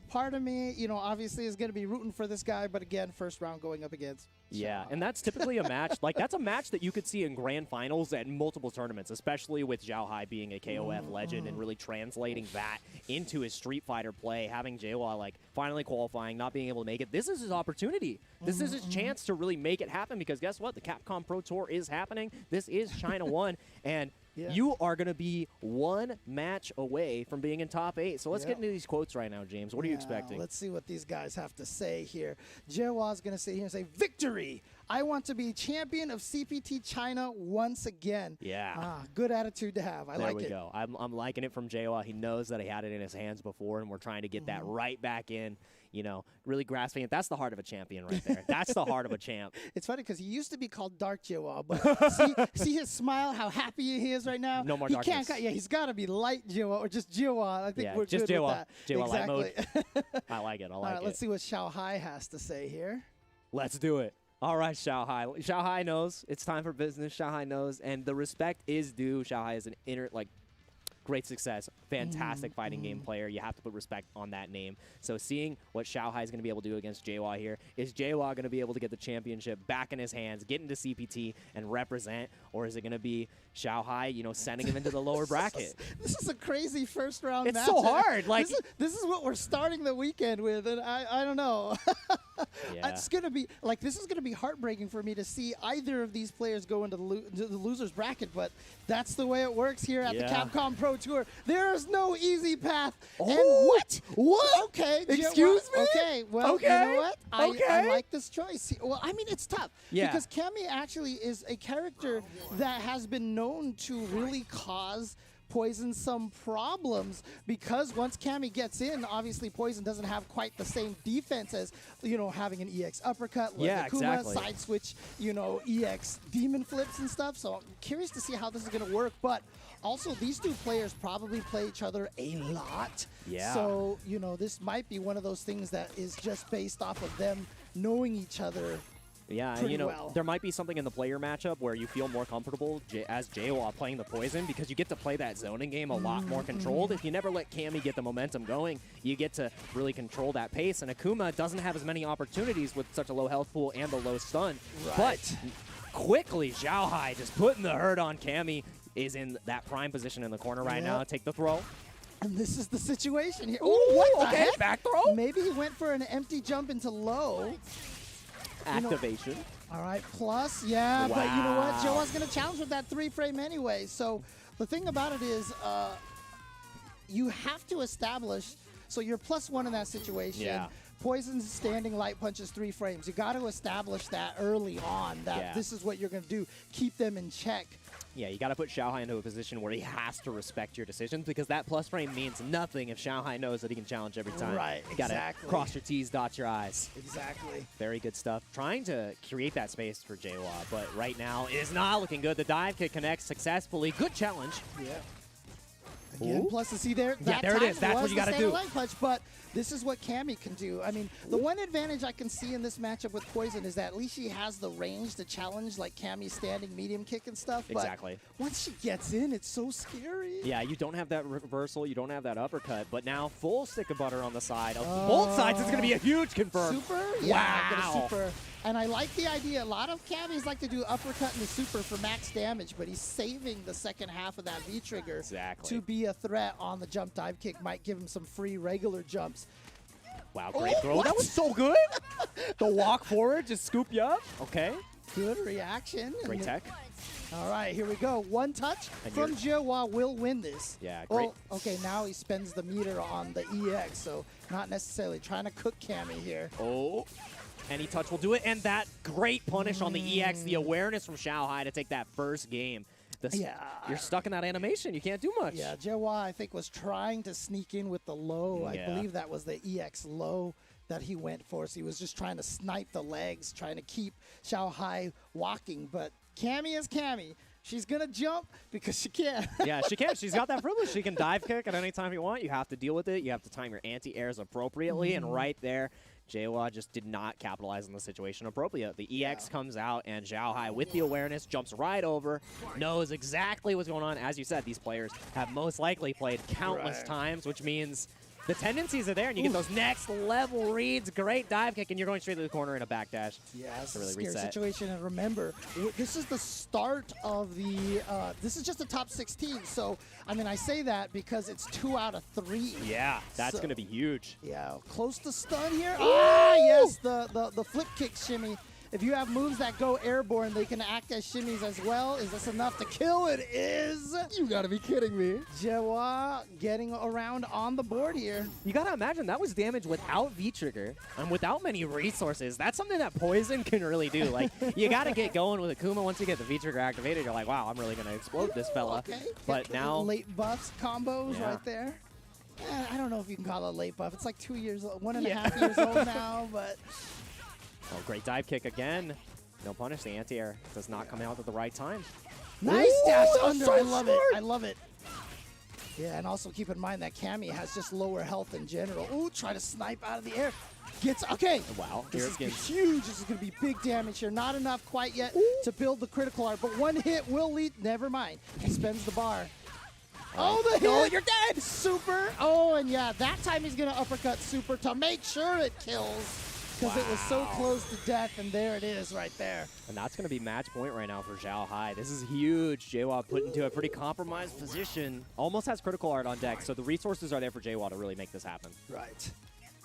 part of me, obviously is going to be rooting for this guy, but again, first round going up against. Yeah, and that's typically a match, that's a match that you could see in grand finals at multiple tournaments, especially with Xiaohai being a KOF legend and really translating that into his Street Fighter play, having Jiehua, finally qualifying, not being able to make it. This is his opportunity. This is his chance to really make it happen, because guess what? The Capcom Pro Tour is happening. This is China 1, and you are going to be one match away from being in top 8. So let's get into these quotes right now, James. What are you expecting? Let's see what these guys have to say here. Jiehua's going to sit here and say, "Victory! I want to be champion of CPT China once again." Yeah. Good attitude to have. I like it. There we go. I'm liking it from Jiehua. He knows that he had it in his hands before, and we're trying to get that right back in. Really grasping it. That's the heart of a champion right there. That's the heart of a champ. It's funny because he used to be called Dark Jiehua, but see his smile, how happy he is right now? No more darkness. darkness. He's got to be Light Jiehua or just Jiehua. I think we're just good Jiehua. with that. Jiehua light mode. Exactly. I like it. I All like right, it. let's see what Xiaohai has to say here. Let's do it. All right, Xiaohai. Xiaohai knows. It's time for business. Xiaohai knows. And the respect is due. Xiaohai is an great success, fantastic fighting game player. You have to put respect on that name. So seeing what Xiaohai is going to be able to do against Jiehua here, is Jiehua going to be able to get the championship back in his hands, get into CPT and represent, or is it going to be Xiaohai, sending him into the lower bracket? This is a crazy first round match. It's so hard. This is what we're starting the weekend with, and I don't know. Yeah. It's gonna be this is gonna be heartbreaking for me to see either of these players go into the losers bracket, but that's the way it works here at the Capcom Pro Tour. There is no easy path. Oh, and what? Okay. Excuse me? Okay. Well, Okay. you know what? I Okay. like this choice. Well, I mean, it's tough. Yeah. Because Cammy actually is a character that has been known to really cause Poison some problems, because once Cammy gets in, obviously Poison doesn't have quite the same defense as, having an EX uppercut, Yeah, Akuma, exactly. side switch, EX demon flips and stuff. So I'm curious to see how this is going to work. But also, these two players probably play each other a lot. Yeah. So, this might be one of those things that is just based off of them knowing each other. Yeah, pretty and well. there might be something in the player matchup where you feel more comfortable as Jiehua playing the Poison, because you get to play that zoning game a lot more controlled. If you never let Cammy get the momentum going, you get to really control that pace. And Akuma doesn't have as many opportunities with such a low health pool and the low stun. Right. But quickly, Xiaohai just putting the hurt on Cammy, is in that prime position in the corner right now. Take the throw. And this is the situation here. Ooh, what the okay, heck? back throw. Maybe he went for an empty jump into low. Activation. All right, plus, but you know what? Wow. Joa's going to challenge with that 3-frame anyway. So the thing about it is you have to establish, so you're +1 in that situation. Yeah. Poison's standing light punches 3 frames. You got to establish that early on, that this is what you're going to do. Keep them in check. Yeah, you got to put Xiaohai into a position where he has to respect your decisions, because that plus frame means nothing if Xiaohai knows that he can challenge every time. Right, You got to exactly. cross your T's, dot your I's. Exactly. Very good stuff. Trying to create that space for Jiehua, but right now it is not looking good. The dive kick connects successfully. Good challenge. Yeah. Again, Ooh. plus to see there, Yeah, that there it time is. That's what was you the gotta standing do. leg punch, but this is what Cammy can do. I mean, the one advantage I can see in this matchup with Poison is that at least she has the range to challenge like Cammy's standing medium kick and stuff. But Exactly. once she gets in, it's so scary. Yeah, you don't have that reversal, you don't have that uppercut, but now full stick of butter on the side. Of both sides is going to be a huge confirm. Super? Yeah, Wow. get a super. And I like the idea. A lot of Cammys like to do uppercut and the super for max damage, but he's saving the second half of that V-trigger Exactly. to be a threat on the jump dive kick. Might give him some free regular jumps. Wow, great throw. what? That was so good. The walk forward, just scoop you up. Okay, Good reaction. great And tech. All right, here we go. One touch And from you're- Jihwa will win this. Yeah, great. Oh, okay, now he spends the meter on the EX, so not necessarily trying to cook Cammy here. Oh, any touch will do it. And that great punish on the EX, the awareness from Xiaohai to take that first game. Yeah. You're stuck in that animation. You can't do much. Yeah, Jihwa, I think, was trying to sneak in with the low. Yeah. I believe that was the EX low that he went for. So he was just trying to snipe the legs, trying to keep Xiaohai walking. But Cammy is Cammy. She's going to jump because she can. Yeah, she can. She's got that privilege. She can dive kick at any time you want. You have to deal with it. You have to time your anti-airs appropriately. And right there, Jihwa just did not capitalize on the situation appropriately. The EX comes out, and Xiaohai, with the awareness, jumps right over, knows exactly what's going on. As you said, these players have most likely played countless times, which means the tendencies are there, and you get those next level reads. Great dive kick, and you're going straight to the corner in a backdash. Yeah, it's to a really scary reset. situation. And remember, this is the start of the, this is just the top 16. So, I mean, I say that because it's 2 out of 3. Yeah, that's So- going to be huge. Yeah, close to stun here. Ah, yes, the flip kick shimmy. If you have moves that go airborne, they can act as shimmies as well. Is this enough to kill? It is. You gotta be kidding me. Jihwa getting around on the board here. You gotta imagine that was damage without V-Trigger and without many resources. That's something that Poison can really do. Like, you gotta get going with Akuma. Once you get the V-Trigger activated, you're like, wow, I'm really gonna explode this fella. Okay. But Get now, late buffs combos Yeah. right there. I don't know if you can call it a late buff. It's like 2 years old, 1.5 years old now, but oh, great dive kick again. No punish. The anti-air does not come out at the right time. nice Ooh, dash that's under. so I love smart. it. I love it. Yeah, and also keep in mind that Cammy has just lower health in general. Ooh, try to snipe out of the air. Gets, okay. Wow, This here is it gets. huge. This is going to be big damage here. Not enough quite yet to build the critical art, but one hit will lead. Never mind. He spends the bar. Oh, the hit! No, you're dead! Super. Oh, and yeah, that time he's going to uppercut super to make sure it kills. Because it was so close to death, and there it is right there. And that's going to be match point right now for Xiaohai. This is huge. Jihwa put into a pretty compromised position. Almost has critical art on deck, so the resources are there for Jihwa to really make this happen. Right.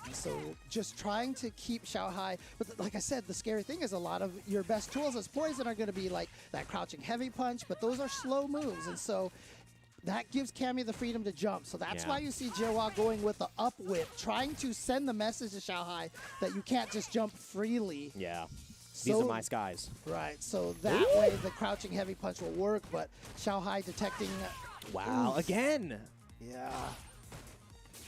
And so just trying to keep Xiaohai. But like I said, the scary thing is a lot of your best tools as Poison are going to be like that crouching heavy punch, but those are slow moves. And so that gives Cammy the freedom to jump. So that's Yeah. why you see Jihwa going with the up whip, trying to send the message to Xiaohai that you can't just jump freely. Yeah. These So- are my skies. Right, so that way the crouching heavy punch will work, but Xiaohai detecting... Wow, again. Yeah.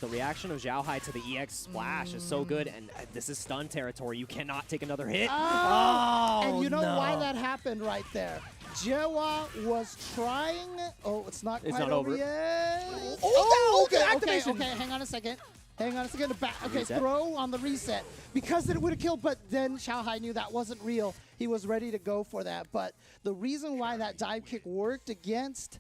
The reaction of Xiaohai to the EX splash is so good, and this is stun territory. You cannot take another hit. Oh, And you know no. why that happened right there? Jihwa was trying... Oh, it's not It's quite not over. yet. Oh, okay, okay, activation. okay, hang on a second. Hang on a second. Okay, Reset. throw on the reset. Because it would have killed, but then Xiaohai knew that wasn't real. He was ready to go for that. But the reason why that dive kick worked against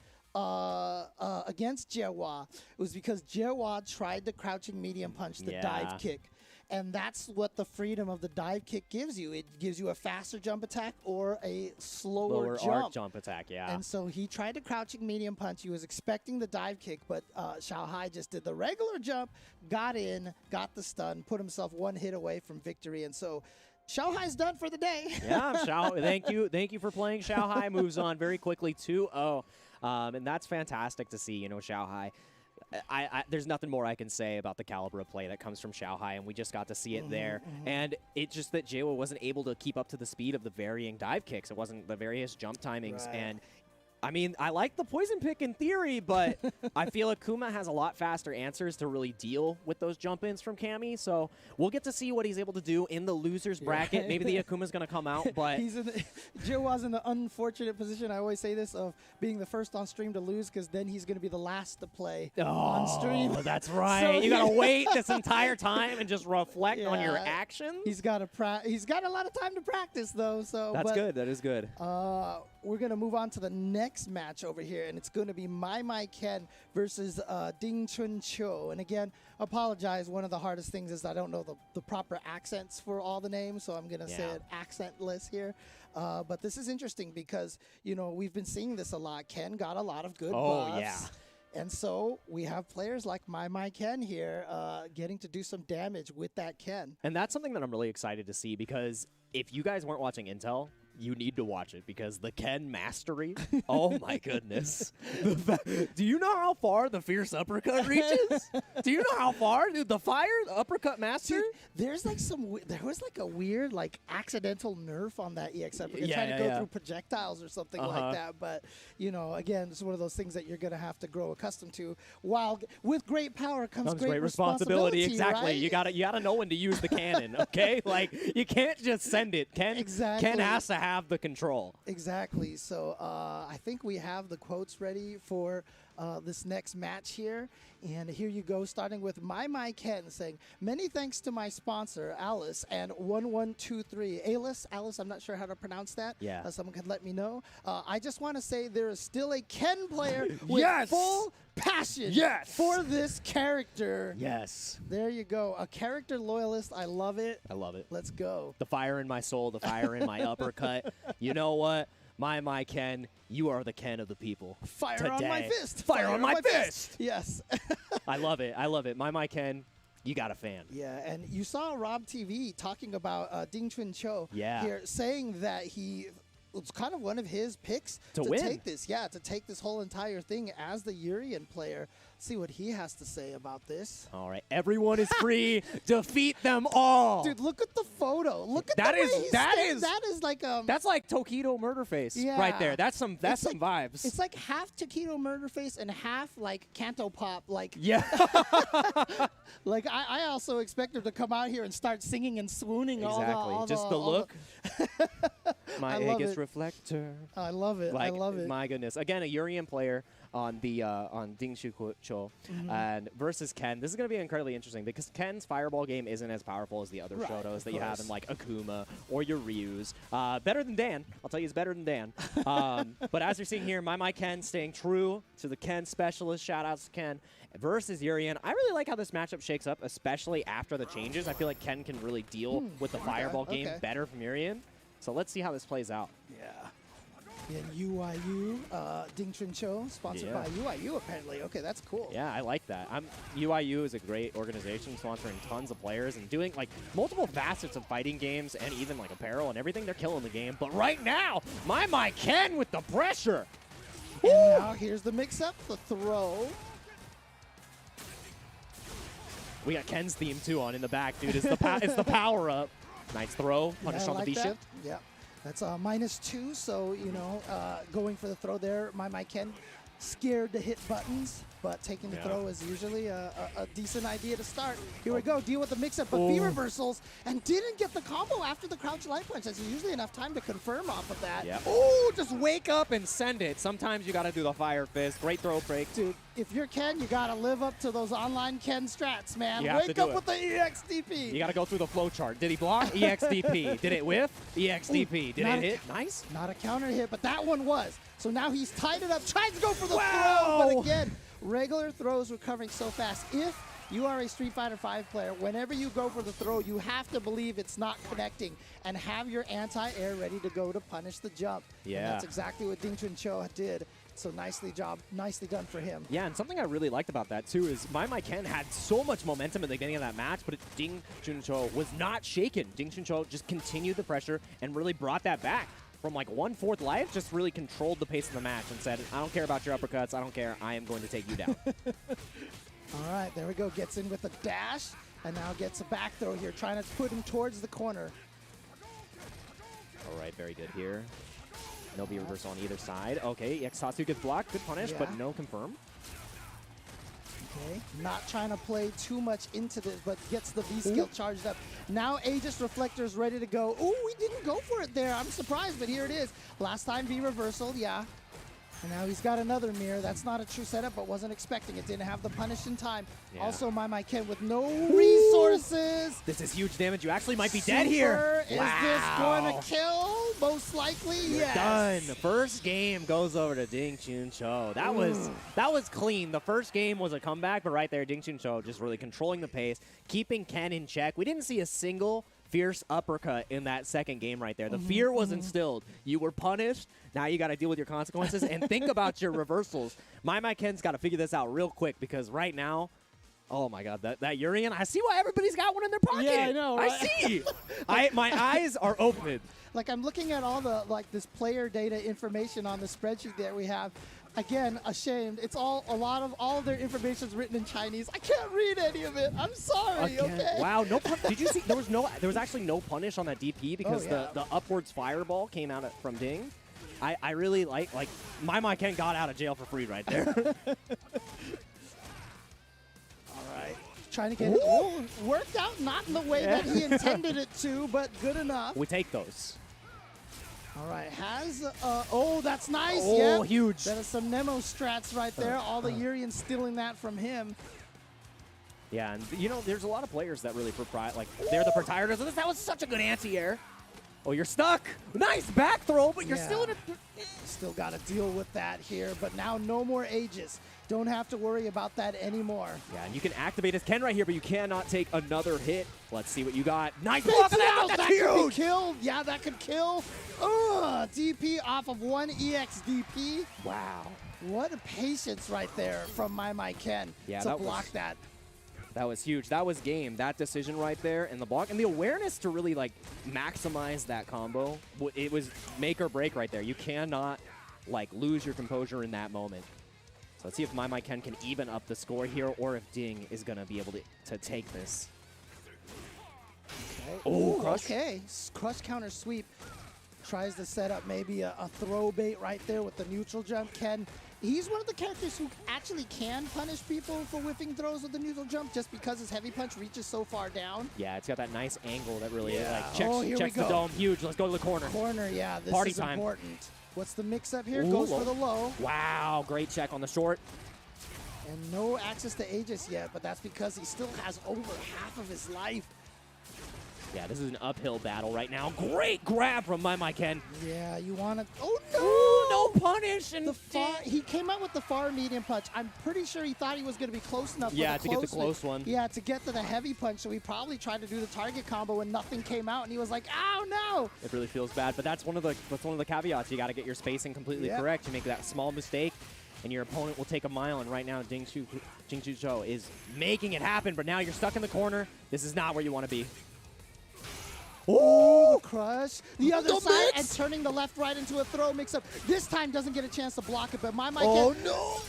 Jihwa was because Jihwa tried the crouching medium punch, the Yeah. dive kick. And that's what the freedom of the dive kick gives you. It gives you a faster jump attack or a slower Lower jump. arc jump attack, yeah. And so he tried the crouching medium punch. He was expecting the dive kick, but Xiaohai just did the regular jump, got in, got the stun, put himself one hit away from victory. And so Xiaohai's done for the day. Yeah, thank you for playing. Xiaohai moves on very quickly 2-0. And that's fantastic to see, you know, Xiaohai. There's nothing more I can say about the caliber of play that comes from Xiaohai, and we just got to see it there. And it's just that Jihwa wasn't able to keep up to the speed of the varying dive kicks. It wasn't the various jump timings. Right. And I mean, I like the poison pick in theory, but I feel Akuma has a lot faster answers to really deal with those jump-ins from Cammy. So we'll get to see what he's able to do in the loser's bracket. Maybe the Akuma's going to come out, but Joe was in the unfortunate position, I always say this, of being the first on stream to lose, because then he's going to be the last to play on stream. That's right. So you got to wait this entire time and just reflect on your actions. He's got a lot of time to practice, though. So that's good. That is good. We're going to move on to the next match over here, and it's going to be My Ken versus Ding Chun Cho. And again, apologize. One of the hardest things is I don't know the proper accents for all the names, so I'm going to say it accentless here. But this is interesting because, you know, we've been seeing this a lot. Ken got a lot of good buffs. Yeah. And so we have players like My Ken here getting to do some damage with that Ken. And that's something that I'm really excited to see, because if you guys weren't watching Intel, you need to watch it, because the Ken mastery, oh my goodness. Do you know how far the fierce uppercut reaches? Do you know how far? Dude, the uppercut master? Dude, there's like there was like a weird like accidental nerf on that EX uppercut, trying to go through projectiles or something like that. But, you know, again, it's one of those things that you're going to have to grow accustomed to. While with great power comes great responsibility. Exactly. Right? You gotta know when to use the cannon, okay? Like, you can't just send it. Ken has to have the control. Exactly. So I think we have the quotes ready for this next match here. And here you go, starting with My Ken saying, "Many thanks to my sponsor, Alice, and 1123. Alice, I'm not sure how to pronounce that. Yeah. Someone could let me know. I just want to say there is still a Ken player with full passion for this character." Yes. There you go. A character loyalist. I love it. I love it. Let's go. The fire in my soul, the fire in my uppercut. You know what? My Ken, you are the Ken of the people. Fire today. on my fist. Fire on my fist. Yes. I love it. I love it. My Ken, you got a fan. Yeah, and you saw Rob TV talking about Ding Chun Cho here, saying that it's kind of one of his picks to win. take this. Yeah, to take this whole entire thing as the Urian player. See what he has to say about this. All right, everyone is free. Defeat them all. Dude, look at the photo. Look at that the way is he that stands. is that is like that's like Tokido Murderface right there. That's some vibes. It's like half Taquito Murderface and half like Canto Pop. Like like I also expect her to come out here and start singing and swooning. Exactly. Just the look. My Aegis reflector. I love it. Like, I love it. My goodness. Again, a Urian player on the on Ding Chun Cho and versus Ken. This is going to be incredibly interesting because Ken's fireball game isn't as powerful as the other Shotos that you have in like Akuma or your Ryus. Better than Dan. I'll tell you, it's better than Dan. But as you're seeing here, My Ken staying true to the Ken specialist. Shout outs to Ken versus Urian. I really like how this matchup shakes up, especially after the changes. I feel like Ken can really deal with the fireball game better from Urian. So let's see how this plays out. Yeah. And UIU, Ding Chun Cho, sponsored by UIU apparently. Okay, that's cool. Yeah, I like that. UIU is a great organization sponsoring tons of players and doing like multiple facets of fighting games and even like apparel and everything. They're killing the game. But right now, My Ken with the pressure. And now here's the mix-up, the throw. We got Ken's theme too on in the back, dude. It's the power up. Nice throw. Punish on the B shift. Yeah. That's -2, so, you know, going for the throw there. My Ken scared to hit buttons, but taking the throw is usually a decent idea to start. Here we go, deal with the mix-up, but B reversals, and didn't get the combo after the crouch light punch. That's usually enough time to confirm off of that. Yeah. Oh, just wake up and send it. Sometimes you got to do the fire fist. Great throw break. Dude, if you're Ken, you got to live up to those online Ken strats, man. Wake up with the EXDP. You got to go through the flow chart. Did he block? EXDP. Did it whiff? EXDP. Did it hit? Nice. Not a counter hit, but that one was. So now he's tied it up, tries to go for the throw, but again, regular throws recovering so fast. If you are a Street Fighter V player, whenever you go for the throw, you have to believe it's not connecting and have your anti-air ready to go to punish the jump. Yeah. And that's exactly what Ding Chun Cho did. So nicely done for him. Yeah, and something I really liked about that too is My Ken had so much momentum at the beginning of that match, but Ding Chun Cho was not shaken. Ding Chun Cho just continued the pressure and really brought that back. From like 1/4 life, just really controlled the pace of the match and said, I don't care about your uppercuts, I don't care, I am going to take you down. All right, there we go. Gets in with a dash, and now gets a back throw here, trying to put him towards the corner. All right, very good here. No V reversal on either side. Okay, Satsu gets blocked. Good punish, Yeah. but no confirm. Okay, not trying to play too much into this, but gets the V skill charged up. Now Aegis Reflector's ready to go. Ooh, we didn't go for it there. I'm surprised, but here it is. Last time V reversal, yeah. And now he's got another mirror. That's not a true setup, but wasn't expecting it. Didn't have the punish in time. Yeah. Also, my Ken with no resources. This is huge damage. You actually might be dead here. Is this going to kill? Most likely, yes. Done. First game goes over to Ding Chun Cho. That was clean. The first game was a comeback, but right there, Ding Chun Cho just really controlling the pace, keeping Ken in check. We didn't see a single fierce uppercut in that second game right there. The fear was instilled. You were punished. Now you got to deal with your consequences and think about your reversals. My Ken's got to figure this out real quick because right now, oh my God, that Urian, I see why everybody's got one in their pocket. Yeah, I know, right? I see. My eyes are open. Like, I'm looking at all the, like, this player data information on the spreadsheet that we have. Again, ashamed. It's all all of their information is written in Chinese. I can't read any of it. I'm sorry. Again. Okay. Wow. No. Did you see? There was actually no punish on that DP because yeah. the upwards fireball came out from Ding. I really like my Ken got out of jail for free right there. All right. Trying to get it. Ooh, worked out not in the way that he intended it to, but good enough. We take those. All right, has, oh, that's nice. Oh, Yep. huge. That is some Nemo strats right there. All the Urians stealing that from him. Yeah, and you know, there's a lot of players that really they're the proprietors of this. That was such a good anti-air. Oh, you're stuck. Nice back throw, but you're still in a... Still got to deal with that here, but now no more Aegis. Don't have to worry about that anymore. Yeah, and you can activate his Ken right here, but you cannot take another hit. Let's see what you got. Nice block of that. That's that could be huge. killed. Yeah, that could kill. DP off of one EXDP. Wow. What a patience right there from my Ken to block that. That was huge. That was game. That decision right there and the block and the awareness to really like maximize that combo. It was make or break right there. You cannot like lose your composure in that moment. So let's see if my Ken can even up the score here or if Ding is going to be able to take this. Okay. Oh, crush. Okay. Crush counter sweep. Tries to set up maybe a throw bait right there with the neutral jump. He's one of the characters who actually can punish people for whiffing throws with the neutral jump just because his heavy punch reaches so far down. Yeah, it's got that nice angle that really here checks we the dome. Huge. Let's go to the corner. Corner, yeah. This Party is time. important. What's the mix-up here? Ooh, Goes low. for the low. Wow, great check on the short. And no access to Aegis yet, but that's because he still has over half of his life. Yeah, this is an uphill battle right now. Great grab from my Ken. Yeah, you want to... Oh, no! Ooh, no punish. And he came out with the far medium punch. I'm pretty sure he thought he was going to be close enough. Yeah, for the to get the close one. Yeah, to get to the heavy punch. So he probably tried to do the target combo and nothing came out. And he was like, "Oh no!" It really feels bad, but that's one of the caveats. You got to get your spacing completely correct. You make that small mistake, and your opponent will take a mile. And right now, Ding Chun Cho is making it happen. But now you're stuck in the corner. This is not where you want to be. Oh, crush. The other side and turning the left-right into a throw mix-up. This time doesn't get a chance to block it, but my no.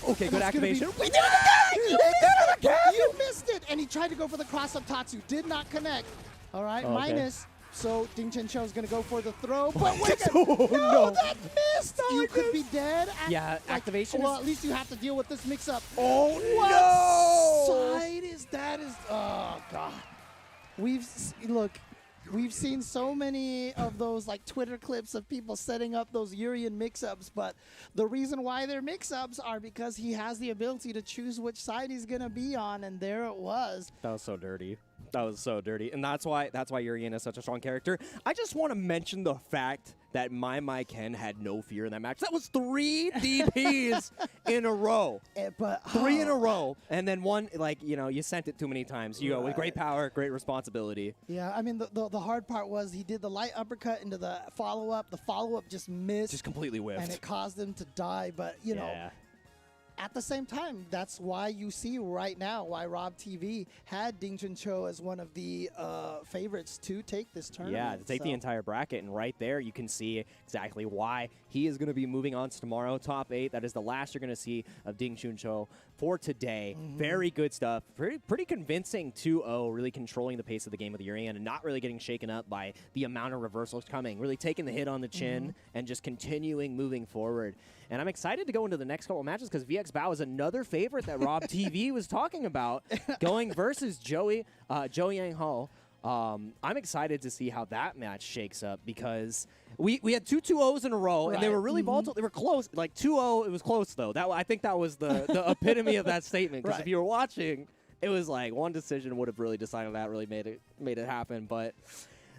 Okay, good activation. We did it again! You missed it! And he tried to go for the cross-up Tatsu. Did not connect. All right, minus. So Ding Chun Cho is going to go for the throw. But wait no, that missed! You could be dead. Yeah, activation. Well, at least you have to deal with this mix-up. Oh, What side is that? Oh, God. We've seen so many of those like Twitter clips of people setting up those Urian mix-ups, but the reason why they're mix-ups are because he has the ability to choose which side he's gonna be on, and there it was. That was so dirty. That was so dirty, and that's why Urian is such a strong character. I just want to mention the fact that my Ken had no fear in that match. That was 3 DPs in a row. But 3 in a row, and then one, like, you know, you sent it too many times. You go with great power, great responsibility. Yeah, I mean, the hard part was he did the light uppercut into the follow-up. The follow-up just missed. Just completely whiffed. And it caused him to die, but, you know. at the same time, that's why you see right now why Rob TV had Ding Juncho as one of the favorites to take this tournament. Yeah, to take the entire bracket, and right there you can see exactly why he is going to be moving on to tomorrow, top 8. That is the last you're going to see of Ding Juncho for today. Very good stuff. Pretty convincing 2-0, really controlling the pace of the game with Urian and not really getting shaken up by the amount of reversals coming, really taking the hit on the chin and just continuing moving forward. And I'm excited to go into the next couple of matches because VX Bao is another favorite that Rob TV was talking about, going versus Joe Yang Ho. I'm excited to see how that match shakes up because we had 2 2-0s in a row, and they were really volatile. They were close. Like 2-0, it was close, though. I think that was the epitome of that statement because if you were watching, it was like one decision would have really decided that, really made it happen. But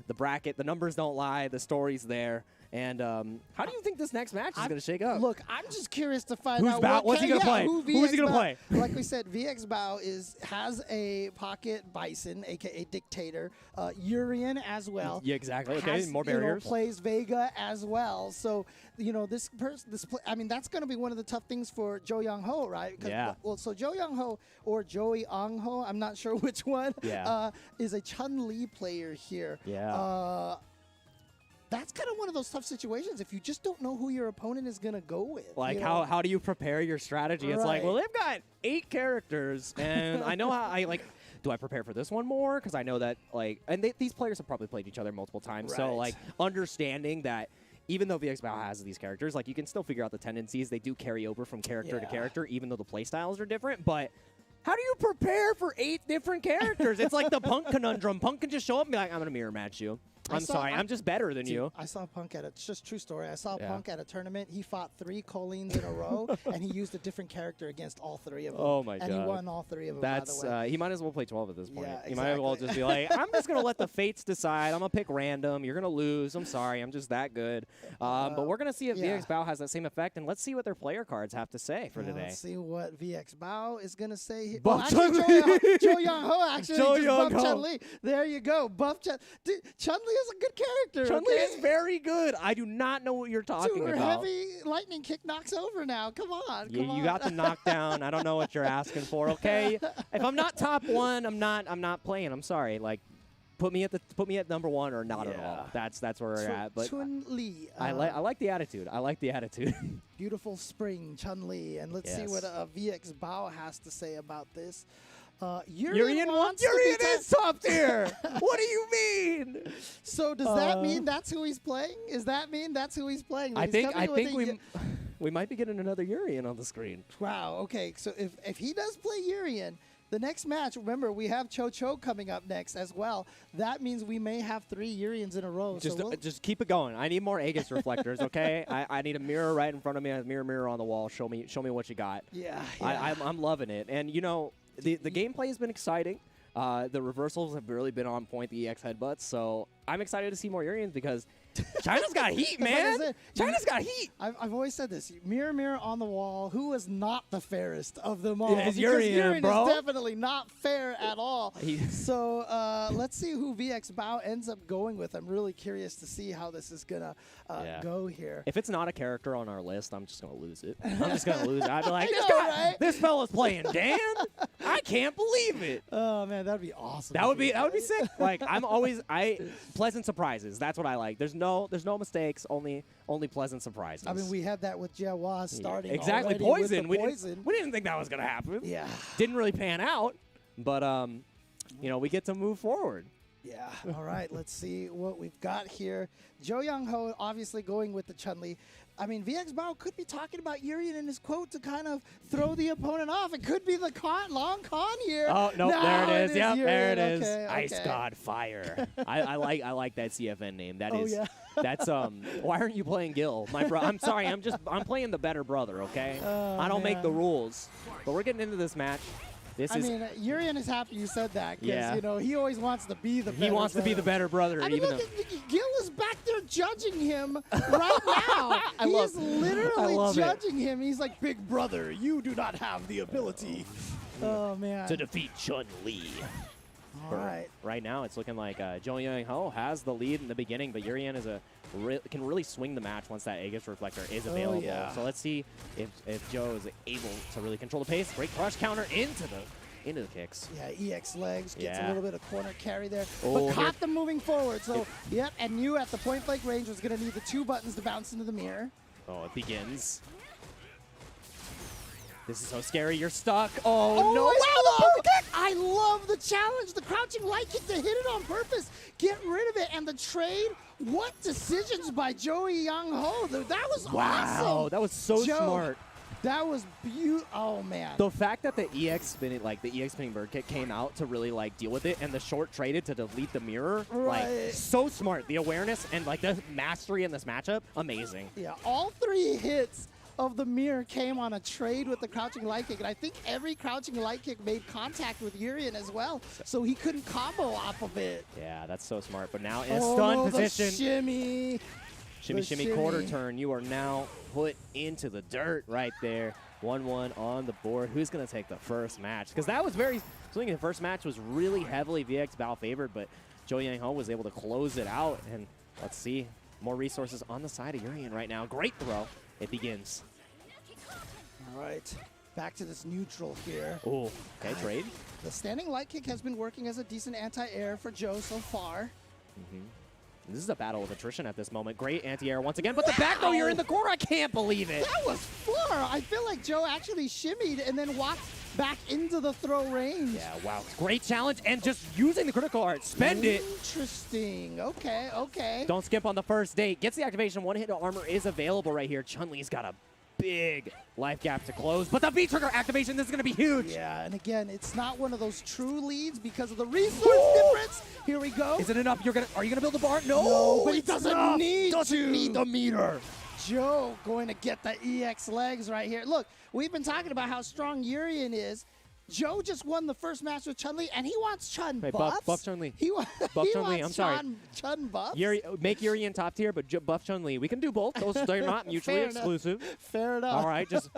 the bracket, the numbers don't lie. The story's there. And how do you think this next match is going to shake up? Look, I'm just curious to find out what's he going to play. Who is he going to play? Like we said, VX Bao has a pocket Bison, aka Dictator, Urian as well. Yeah, exactly. Okay, more barriers. Plays Vega as well. So this that's going to be one of the tough things for Joe Yang Ho, right? Yeah. Well, so Joe Yang Ho or Joey Ang Ho, I'm not sure which one. Yeah. Is a Chun-Li player here. Yeah. That's kind of one of those tough situations if you just don't know who your opponent is going to go with. Like, how do you prepare your strategy? It's like, well, they've got 8 characters, and I know how do I prepare for this one more? Because I know that, these players have probably played each other multiple times. So, understanding that even though VX Bao has these characters, you can still figure out the tendencies. They do carry over from character to character, even though the play styles are different. But how do you prepare for 8 different characters? It's like the Punk conundrum. Punk can just show up and be like, I'm going to mirror match you. I'm just better than you. I saw Punk it's just true story. I saw Punk at a tournament. He fought 3 Collines in a row, and he used a different character against all 3 of them. Oh, my God. And he won all 3 of them, That's, by the way. he might as well play 12 at this point. Yeah, He might as well just be like, I'm just going to let the fates decide. I'm going to pick random. You're going to lose. I'm sorry. I'm just that good. But we're going to see if VX Bao has that same effect, and let's see what their player cards have to say for today. Let's see what VX Bao is going to say here. Buff Joe Yang Ho actually Joe just Yang buffed Ho. Chun-Li. There you go. Buff Chun-Li. Chun-Li is a good character. Chun-Li is very good. I do not know what you're talking Super about. heavy lightning kick knocks over now. Come on. You got the knockdown. I don't know what you're asking for. Okay, if I'm not top 1, I'm not playing. I'm sorry. Put me at number 1 or not at all. That's where we're at. But Chun-Li. I like the attitude. I like the attitude. Beautiful spring Chun-Li, and let's see what VX Bao has to say about this. Urian is top tier. What do you mean? So does that mean that's who he's playing? Does that mean that's who he's playing? I think we might be getting another Urian on the screen. Wow. Okay. So if he does play Urian, the next match, remember, we have Cho coming up next as well. That means we may have 3 Urians in a row. Just keep it going. I need more Aegis reflectors, okay? I need a mirror right in front of me, a mirror on the wall. Show me what you got. Yeah. I'm loving it. And, the gameplay has been exciting. The reversals have really been on point, the EX headbutts. So I'm excited to see more Urians because China's got heat, man. China's got heat. I've always said this. Mirror on the wall. Who is not the fairest of them all? It's Urian, bro. Is definitely not fair at all. So let's see who VX Bao ends up going with. I'm really curious to see how this is going to go here. If it's not a character on our list, I'm just going to lose it. I'm just going to lose it. I'd be like, this fella's playing Dan? I can't believe it. Oh, man, that'd be awesome. That would be sick. Pleasant surprises. That's what I like. There's no mistakes, only pleasant surprises. I mean, we had that with Jiawaz starting exactly. Poison. We didn't think that was going to happen. Yeah. Didn't really pan out, but we get to move forward. Yeah. All right. Let's see what we've got here. Joe Yang Ho obviously going with the Chun-Li. I mean, VX Bao could be talking about Urian in his quote to kind of throw the opponent off. It could be the long con here. Oh, no, there it is. Yep, there it is. Okay. Ice God Fire. I like that CFN name. Yeah. That's why aren't you playing Gil? I'm sorry. I'm playing the better brother, okay? I don't make the rules. But we're getting into this match. Urian is happy you said that because, he always wants to be the better brother. He wants to be the better brother. Look, Gil is back there judging him right now. He is literally judging him. He's like, big brother, you do not have the ability. Oh, man. To defeat Chun-Li. All right. Right now, it's looking like Jo Young-ho has the lead in the beginning, but Urian is can really swing the match once that Aegis Reflector is available. Yeah. So let's see if Joe is able to really control the pace. Great crush counter into the kicks. Yeah, EX legs gets a Yeah. little bit of corner carry there, Oh, but caught them moving forward. So, yep, and knew at the point blank range was going to need the 2 buttons to bounce into the mirror. Oh, it begins. This is so scary. You're stuck. Oh, no. I love the challenge, the crouching light kick to hit it on purpose, get rid of it, and the trade. What decisions by Joey Young-ho. That was awesome. That was so Joe, smart. That was beautiful. Oh, man. The fact that the EX spinning bird kick came out to really like deal with it, and the short traded to delete the mirror, like so smart. The awareness and like the mastery in this matchup, amazing. Yeah, all 3 hits of the mirror came on a trade with the crouching light kick, and I think every crouching light kick made contact with Urian as well, so he couldn't combo off of it. Yeah, that's so smart. But now in a stun position. The shimmy. Shimmy, quarter turn. You are now put into the dirt right there. 1-1 on the board. Who's going to take the first match? Because that was the first match was really heavily VX Bao favored, but Jo Young-ho was able to close it out. And let's see. More resources on the side of Urian right now. Great throw. It begins. All right. Back to this neutral here. Oh, okay, trade. The standing light kick has been working as a decent anti-air for Joe so far. This is a battle of attrition at this moment. Great anti-air once again, but the back throw, you're in the corner. I can't believe it. That was far. I feel like Joe actually shimmied and then walked back into the throw range. Yeah, wow. Great challenge, and just using the critical art. Spend it. Interesting. Okay, okay. Don't skip on the first date. Gets the activation. 1 hit armor is available right here. Chun-Li's got a big life gap to close, but the V-trigger activation, this is going to be huge. Yeah, and again, it's not one of those true leads because of the resource difference. Here we go. Is it enough? Are you gonna build a bar? No, but he doesn't enough. need Doesn't need the meter. Joe going to get the EX legs right here. Look, we've been talking about how strong Urian is. Joe just won the first match with Chun-Li, and he wants Chun Wait, buffs. buff Chun-Li. He Buff Chun-Li, I'm sorry. Chun buffs. Make Urian top tier, but buff Chun-Li. We can do both. They're not mutually exclusive. Fair enough. All right, just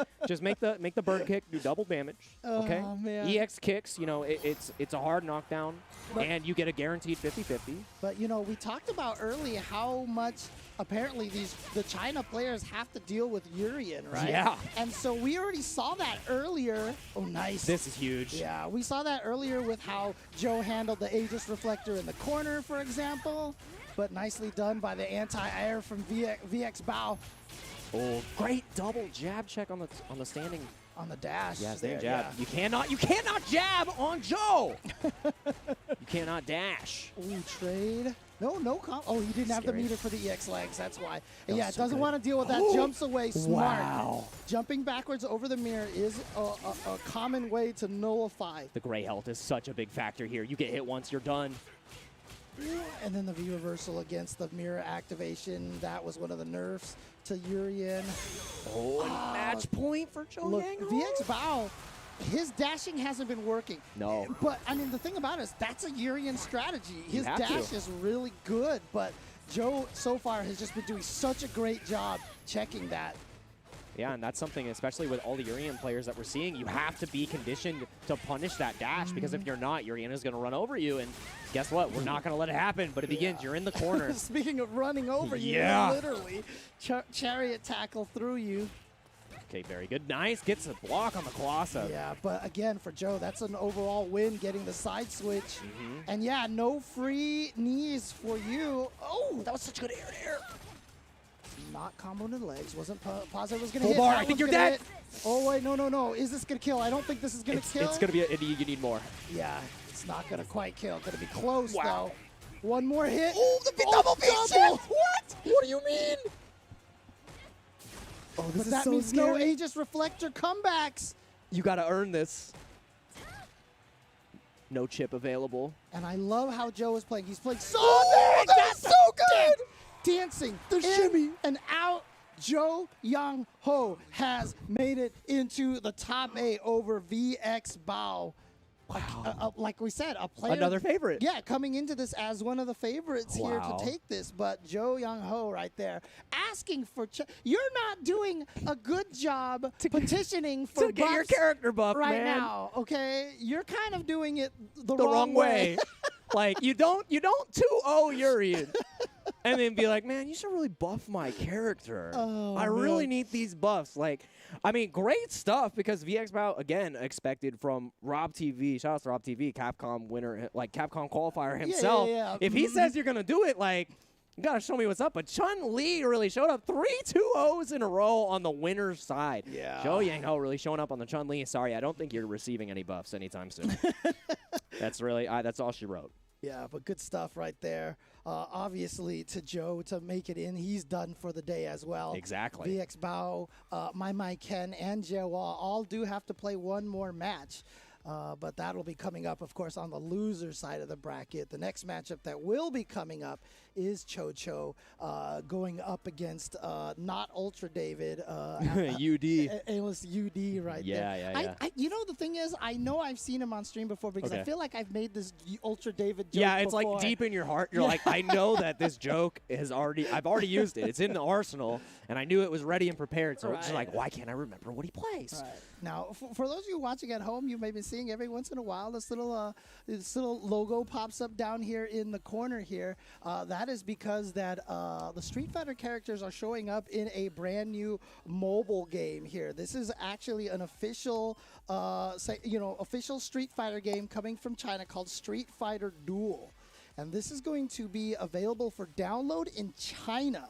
make the bird kick do double damage. Okay. Oh, man. EX kicks, it's a hard knockdown, and you get a guaranteed 50-50. But we talked about earlier how much apparently the China players have to deal with Urian, right? Yeah. And so we already saw that earlier. Oh, nice. This is huge. Yeah, we saw that earlier with how Joe handled the Aegis Reflector in the corner, for example. But nicely done by the anti-air from VX Bao. Oh, great double jab check on the standing. On the dash. Yeah, standing there, jab. yeah. You cannot jab on Joe. You cannot dash. Ooh, trade. No comp. Oh, he didn't have the meter for the EX legs. That's why. And yeah, so doesn't good. want to deal with that. Jumps away. Smart. Wow. Jumping backwards over the mirror is a common way to nullify. The gray health is such a big factor here. You get hit once, you're done. And then the V reversal against the mirror activation. That was one of the nerfs to Urian. Oh, match point for Joe Look, Yang. VX Bao, his dashing hasn't been working. No. But, I mean, the thing about it is that's a Urian strategy. His have dash to. is really good, but Joe so far has just been doing such a great job checking that. Yeah, and that's something, especially with all the Urian players that we're seeing, you have to be conditioned to punish that dash, because if you're not, Urian is going to run over you, and guess what? We're not going to let it happen, but it begins. You're in the corner. Speaking of running over you, Yeah. literally, chariot tackle through you. Okay, very good. Nice. Gets a block on the Colossus. Yeah, but again, for Joe, that's an overall win, getting the side switch. And yeah, no free knees for you. Oh, that was such good air. Not comboed in legs. Wasn't positive was going to hit. bar, That I think was you're gonna dead. hit. Oh, wait, no. Is this going to kill? I don't think this is going to kill. It's going to be you need more. Yeah, it's not going to quite kill. Going to be close, Wow. though. One more hit. Oh, the double V-shift! What? What do you mean? Oh, this But is that so means scary. no Aegis Reflector comebacks. You got to earn this. No chip available. And I love how Joe is playing. He's playing so that's so good! Dancing The in shimmy. and out. Joe Young-ho has made it into the top 8 over VX Bao. like we said, a player. Another favorite. Yeah, coming into this as one of the favorites here Wow. to take this. But Joe Young-ho right there asking for... You're not doing a good job petitioning for to get your buffs character buff, right man. now, okay? You're kind of doing it the wrong way. Like, you don't 2-0 Urian and then be like, man, you should really buff my character. Oh, I really need these buffs. Like, I mean, great stuff because VXBow, again, expected from Rob TV, shout out to Rob TV, Capcom winner, like Capcom qualifier himself. Yeah. If he says you're going to do it, like, you got to show me what's up. But Chun-Li really showed up 3 2-0s in a row on the winner's side. Yeah. Joe Yang-Ho really showing up on the Chun-Li. Sorry, I don't think you're receiving any buffs anytime soon. That's really, that's all she wrote. Yeah, but good stuff right there. Obviously, to Joe to make it in, he's done for the day as well. Exactly. VXBow, My Ken, and Jawa all do have to play one more match. But that'll be coming up, of course, on the loser side of the bracket. The next matchup that will be coming up is Cho going up against not Ultra David. UD. It was UD right there. Yeah. You know, the thing is, I know I've seen him on stream before because I feel like I've made this Ultra David joke Yeah, it's before. like deep in your heart. You're like, I know that this joke I've already used it. It's in the arsenal, and I knew it was ready and prepared. So it's just like, why can't I remember what he plays? Right. Now, for those of you watching at home, you may be seeing every once in a while this little logo pops up down here in the corner here. That is because that the Street Fighter characters are showing up in a brand new mobile game here. This is actually an official, official Street Fighter game coming from China called Street Fighter Duel, and this is going to be available for download in China.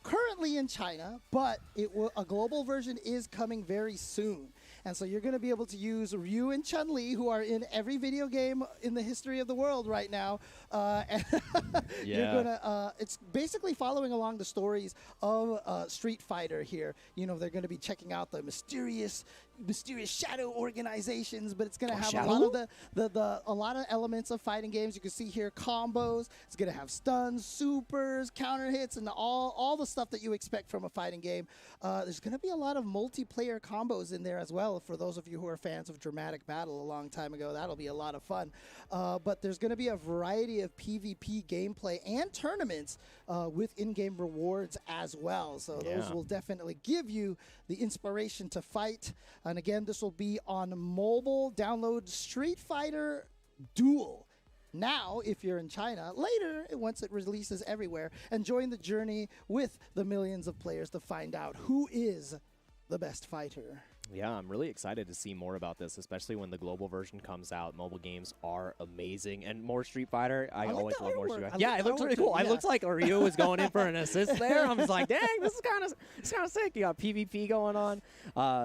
Currently in China, but a global version is coming very soon. And so you're going to be able to use Ryu and Chun-Li, who are in every video game in the history of the world right now. And you're going to, it's basically following along the stories of Street Fighter here. You know, they're going to be checking out the mysterious shadow organizations, but it's going to have a lot of a lot of elements of fighting games. You can see here combos. It's going to have stuns, supers, counter hits, and all the stuff that you expect from a fighting game. There's going to be a lot of multiplayer combos in there as well. For those of you who are fans of Dramatic Battle a long time ago, that'll be a lot of fun. But there's going to be a variety of PvP gameplay and tournaments with in-game rewards as well. So those will definitely give you the inspiration to fight. And again, this will be on mobile. Download Street Fighter Duel now if you're in China. Later, once it releases everywhere, and join the journey with the millions of players to find out who is the best fighter. Yeah, I'm really excited to see more about this, especially when the global version comes out. Mobile games are amazing. And more Street Fighter. I always love more Street Fighter. Yeah, it looks really cool. It looks like Ryu is going in for an assist there. I'm just like, dang, this is kind of sick. You got PvP going on.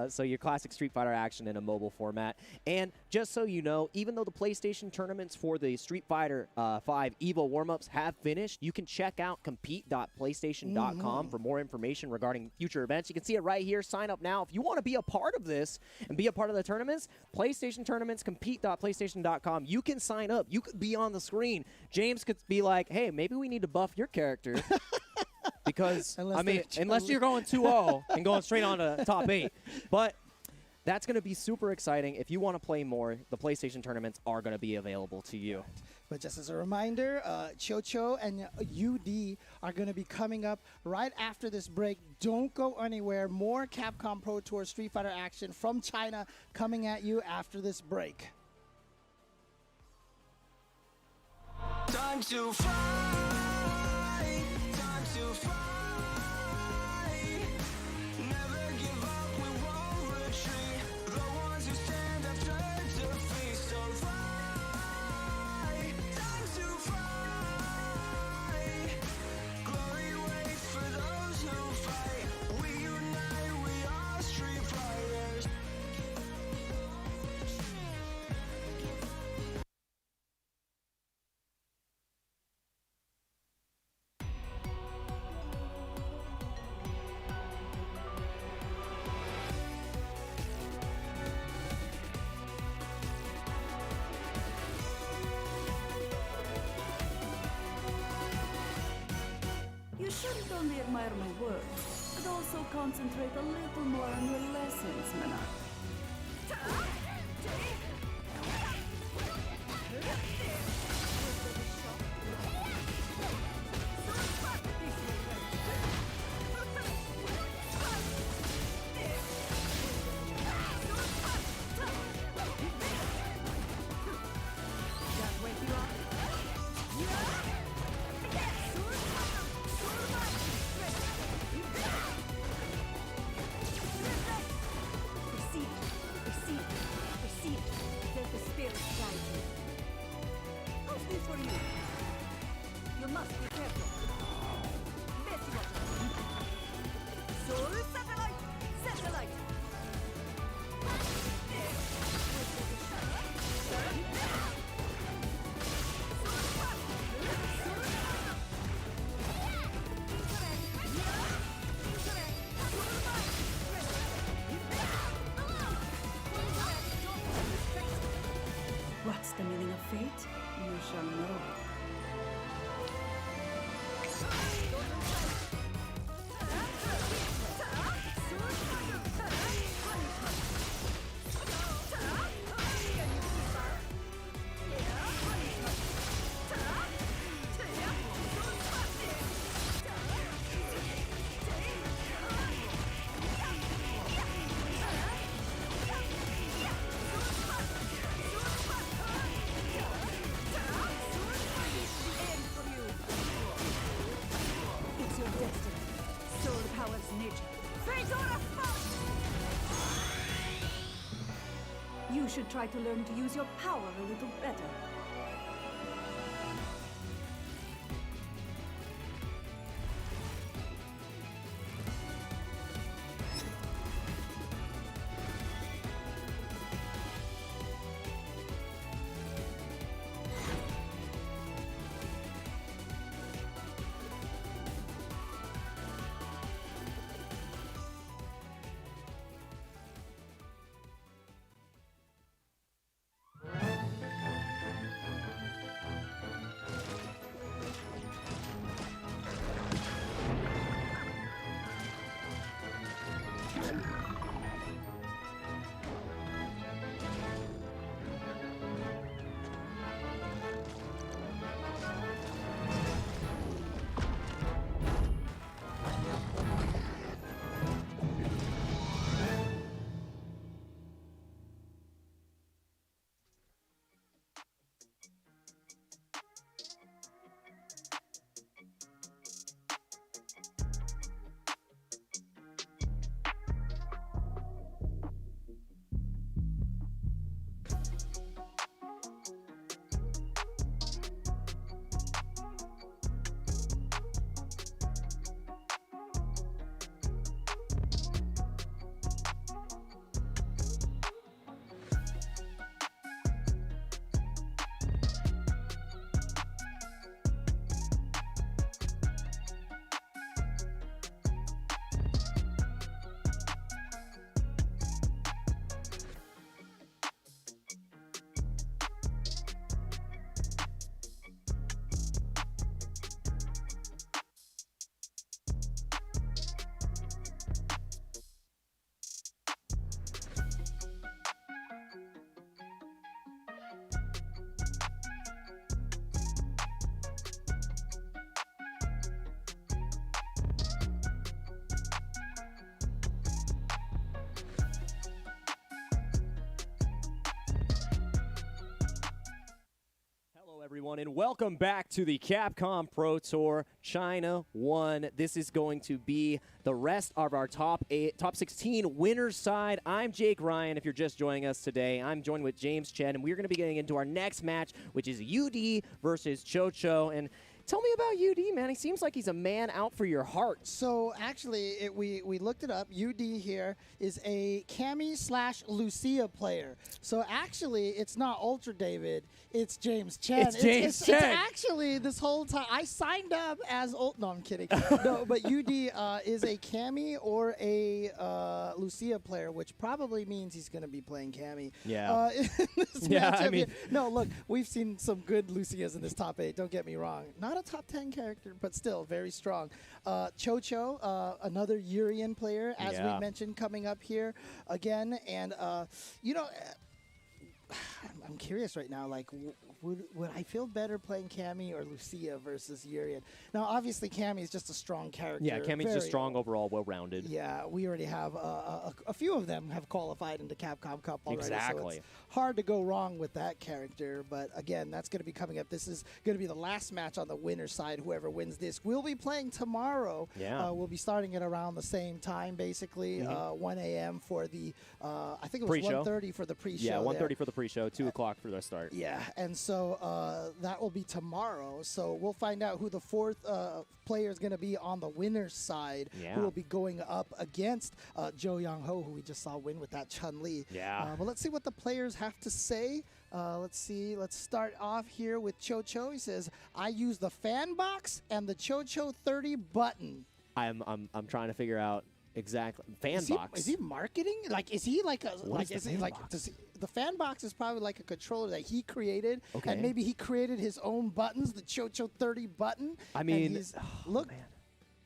So your classic Street Fighter action in a mobile format. And just so you know, even though the PlayStation tournaments for the Street Fighter 5 EVO warm-ups have finished, you can check out compete.playstation.com for more information regarding future events. You can see it right here. Sign up now. If you want to be a part of this and be a part of the tournaments, PlayStation tournaments, compete.playstation.com. You can sign up. You could be on the screen. James could be like, hey, maybe we need to buff your character. Because, unless you're going 2-0 and going straight on to top 8. But that's going to be super exciting. If you want to play more, the PlayStation tournaments are going to be available to you. But just as a reminder, Cho and UD are going to be coming up right after this break. Don't go anywhere. More Capcom Pro Tour Street Fighter action from China coming at you after this break. Time to fight. Time to fight. Never give up. We won't retreat. The ones who stand have turned to feast. So fight. Time to fight. Glory waits for those who fight. We unite. We are Street Fighters. You shouldn't only admire my work, but also concentrate a little more on your lessons, Mana. for you. You must be careful. Messi water. Soul satellite. Satellite. What's the meaning of fate? You shall know. It's your destiny. Soul powers nature. Fate or a foe! You should try to learn to use your power a little better. Everyone, and welcome back to the Capcom Pro Tour China 1. This is going to be the rest of our top 16 winners side. I'm Jake Ryan. If you're just joining us today, I'm joined with James Chen, and we're going to be getting into our next match, which is UD versus Chocho. And tell me about UD, man. He seems like he's a man out for your heart. So actually, we looked it up. UD here is a Cammy / Lucia player. So actually, it's not Ultra David. It's James Chen. It's James Chen. It's actually this whole time I signed up as no, I'm kidding. No, but UD is a Cammy or a Lucia player, which probably means he's going to be playing Cammy. Yeah. In this Yeah, matchup I mean- here. No, look, we've seen some good Lucias in this top 8. Don't get me wrong. Not a top 10 character, but still very strong. Chocho, another Urian player, as Yeah. we mentioned, coming up here again. And, you know, I'm curious right now, like, would I feel better playing Cammy or Lucia versus Urian? Now, obviously, Cammy is just a strong character. Yeah, Cammy's just very- strong overall, well-rounded. Yeah, we already have a few of them have qualified into Capcom Cup already. So Exactly. it's hard to go wrong with that character. But again, that's going to be coming up. This is going to be the last match on the winner's side. Whoever wins this, we'll be playing tomorrow. Yeah. We'll be starting at around the same time, basically, 1 a.m. for the, I think it was Pre-show. 1:30 for the pre-show. Yeah, 1:30 there. for the pre-show, 2 o'clock for the start. Yeah, and so that will be tomorrow. So we'll find out who the fourth player is going to be on the winner's side, Yeah. who will be going up against Jo Young-ho, who we just saw win with that Chun-Li. Yeah. But let's see what the players have to say. Let's see. Let's start off here with Cho. He says, "I use the fan box and the Cho 30 button." I'm trying to figure out exactly fan box. Is he marketing? Like, is he like a What is the Is he fan like? box? Does he, the fan box is probably like a controller that he created, Okay. and maybe he created his own buttons, the Cho 30 button. I and mean, he's- oh, look, man.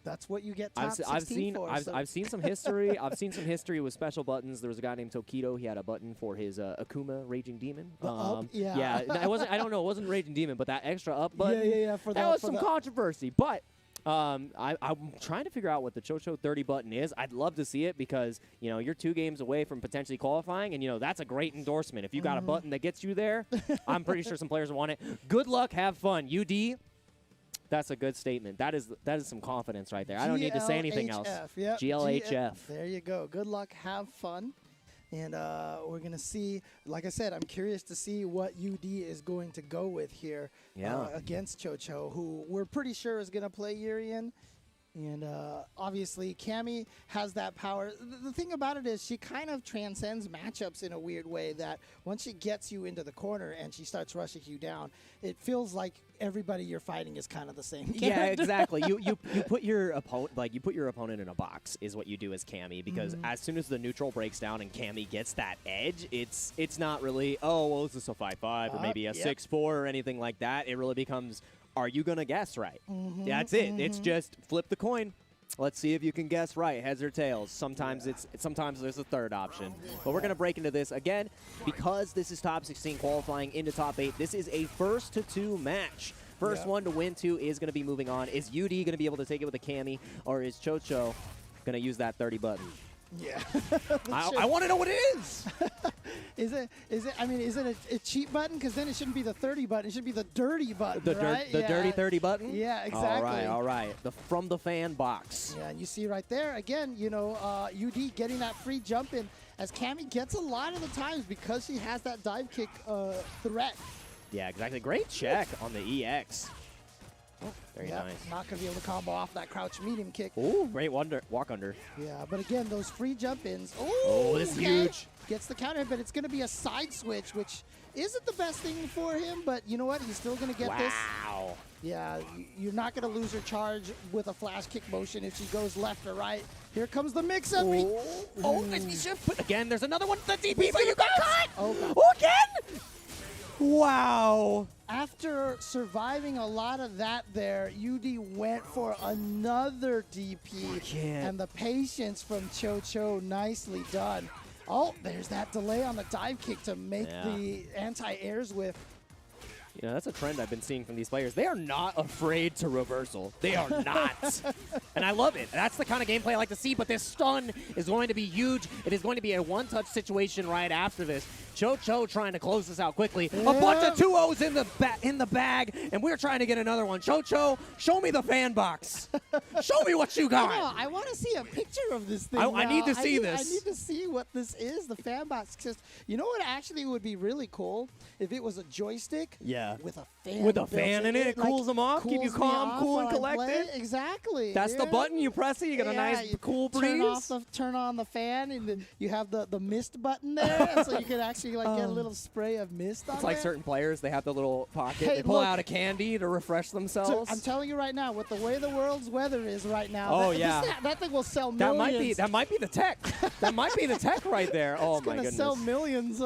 that's what you get top I've 16 seen for. so- I've seen some history. I've seen some history with special buttons. There was a guy named Tokido. He had a button for his Akuma Raging Demon. The up? Yeah. Yeah. It wasn't. I don't know. It wasn't Raging Demon, but that extra up button. Yeah. For That the, was for some the, controversy, but I'm trying to figure out what the Cho 30 button is. I'd love to see it because, you know, you're 2 games away from potentially qualifying, and, you know, that's a great endorsement. If you got a button that gets you there, I'm pretty sure some players want it. Good luck, have fun. UD, that's a good statement. That is some confidence right there. I don't need to say anything else. Yep, GLHF. There you go. Good luck. Have fun. And we're going to see, like I said, I'm curious to see what UD is going to go with here against Cho, who we're pretty sure is going to play Urian. And obviously, Cammy has that power. The thing about it is she kind of transcends matchups in a weird way that once she gets you into the corner and she starts rushing you down, it feels like everybody you're fighting is kind of the same character. Yeah, exactly. You put your opponent in a box is what you do as Cammy, because as soon as the neutral breaks down and Cammy gets that edge, it's not really, oh, well, is this a 5-5 or maybe a 6-4 or anything like that. It really becomes, are you going to guess right? That's it. It's just flip the coin. Let's see if you can guess right, heads or tails. Sometimes sometimes there's a third option. But we're going to break into this again because this is top 16 qualifying into top 8. This is a first to 2 match. First one to win 2 is going to be moving on. Is UD going to be able to take it with a Cammy, or is Cho going to use that 30 button? Yeah. I want to know what it is. Is it? I mean, is it a cheat button? Because then it shouldn't be the 30 button. It should be the dirty button, right? The dirty 30 button? Yeah, exactly. All right. From the fan box. Yeah, and you see right there, again, you know, UD getting that free jump in as Cammy gets a lot of the times because she has that dive kick threat. Yeah, exactly. Great check on the EX. Very nice. Not going to be able to combo off that crouch medium kick. Ooh, great walk under. Yeah, but again, those free jump ins. Oh, this is huge. Gets the counter, but it's going to be a side switch, which isn't the best thing for him, but you know what? He's still going to get this. Wow. Yeah, you're not going to lose her charge with a flash kick motion if she goes left or right. Here comes the mix-up. Nice shift. But again, there's another one to the DP, but you got caught. Oh, God. Oh, again? Wow. After surviving a lot of that there, UD went for another DP. And the patience from Cho, nicely done. Oh, there's that delay on the dive kick to make the anti-airs whiff. You know, that's a trend I've been seeing from these players. They are not afraid to reversal. They are not. And I love it. That's the kind of gameplay I like to see, but this stun is going to be huge. It is going to be a one-touch situation right after this. Cho trying to close this out quickly. A bunch of 2-0s in the bag, and we're trying to get another one. Cho, show me the fan box. Show me what you got. I want to see a picture of this thing. I need to see this. I need to see what this is, the fan box. Just, you know what actually would be really cool? If it was a joystick with a fan. With a fan in it. It cools them off, keep you calm, cool, and collected. Exactly. That's the button. You press it, you get a nice, cool breeze. Turn on the fan, and then you have the mist button there, and so you can actually get a little spray of mist on It's like there. certain players, they have the little pocket. Hey, they pull look. out a candy to refresh themselves. I'm telling you right now, with the way the world's weather is right now, that thing will sell millions. That might be the tech. That might be the tech right there. Oh, my goodness. It's going to sell millions.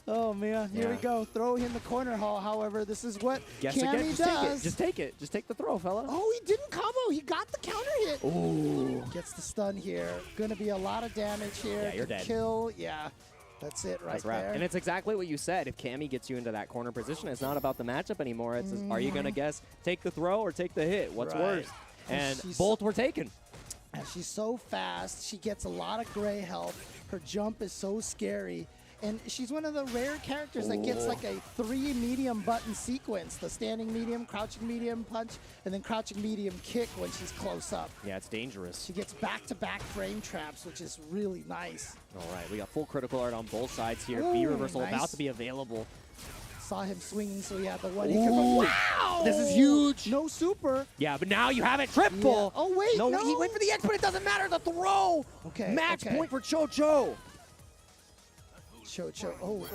Oh, man. Here we go. Throw in the corner hall. However, this is what Cammy does. Just take it. Just take the throw, fella. Oh, he didn't combo. He got the counter hit. Ooh. Gets the stun here. Going to be a lot of damage here. Yeah, you're dead. Kill. Yeah. That's it right there. And it's exactly what you said. If Cammy gets you into that corner position, it's not about the matchup anymore. It's are you going to guess take the throw or take the hit? What's worse? And both were taken. And she's so fast. She gets a lot of gray health. Her jump is so scary. And she's one of the rare characters that gets like a 3 medium button sequence. The standing medium, crouching medium punch, and then crouching medium kick when she's close up. Yeah, it's dangerous. She gets back-to-back frame traps, which is really nice. All right, we got full critical art on both sides here. B reversal about to be available saw him swinging, so he had the one. He could go, wow! This is huge. No super. Yeah, but now you have it triple. Yeah. Oh, wait, no. He went for the X, but it doesn't matter. The throw. Okay. Match okay. point for Cho-Cho. Cho-Cho. Oh.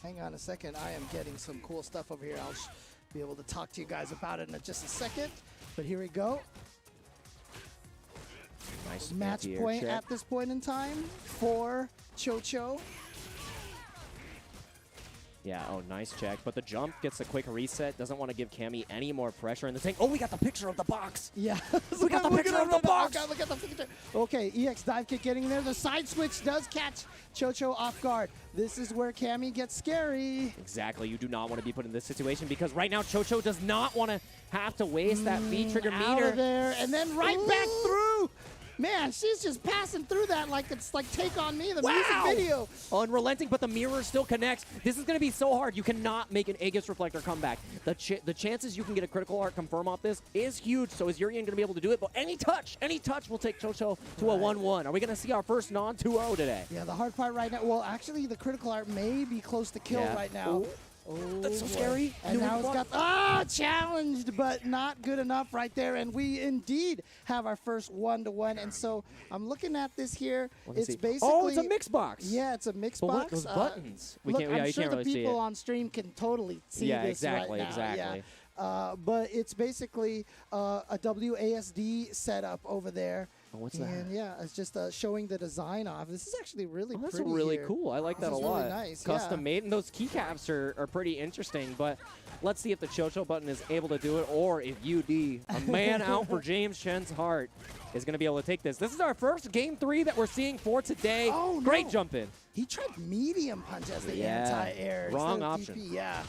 Hang on a second. I am getting some cool stuff over here. I'll be able to talk to you guys about it in just a second. But here we go. Nice Match anti-air point check. at this point in time for Cho-Cho. Yeah, oh, nice check. But the jump gets a quick reset. Doesn't want to give Cammy any more pressure in the tank. Oh, we got the picture of the box. Yeah. We got the picture of the box. Look at the picture. Okay, EX dive kick getting there. The side switch does catch Cho-Cho off guard. This is where Cammy gets scary. Exactly. You do not want to be put in this situation because right now Cho-Cho does not want to have to waste that V-trigger Out meter. of there, and then right back through. Man, she's just passing through that like it's like Take On Me, the music video. Unrelenting, but the mirror still connects. This is going to be so hard. You cannot make an Aegis Reflector come back. The chances you can get a critical art confirm off this is huge. So is Urian going to be able to do it? But any touch will take Cho-Cho to a 1-1. Are we going to see our first non-2-0 today? Yeah, the hard part right now. Well, actually, the critical art may be close to kill right now. Ooh. Oh, That's so boy. scary. And New now it's block. got challenged, but not good enough right there. And we indeed have our first 1-1. And so I'm looking at this here. Let's It's see. basically Oh, it's a mix box. Yeah, it's a mix But box. look, those buttons. Look, yeah, I'm you sure can't the really see people it. on stream can totally see Yeah, this exactly, right now. exactly. Yeah. But it's basically a WASD setup over there. Oh, what's and that? yeah, it's just showing the design off. This is actually really That's pretty really here. cool. I like This that a is lot. really nice, Custom yeah. made, and those keycaps are pretty interesting. But let's see if the Cho-Cho button is able to do it, or if UD, a man out for James Chen's heart, is going to be able to take this. This is our first game 3 that we're seeing for today. Oh, Great no. jump in. He tried medium punch as the Yeah. anti-air. Wrong instead of option. DP, yeah.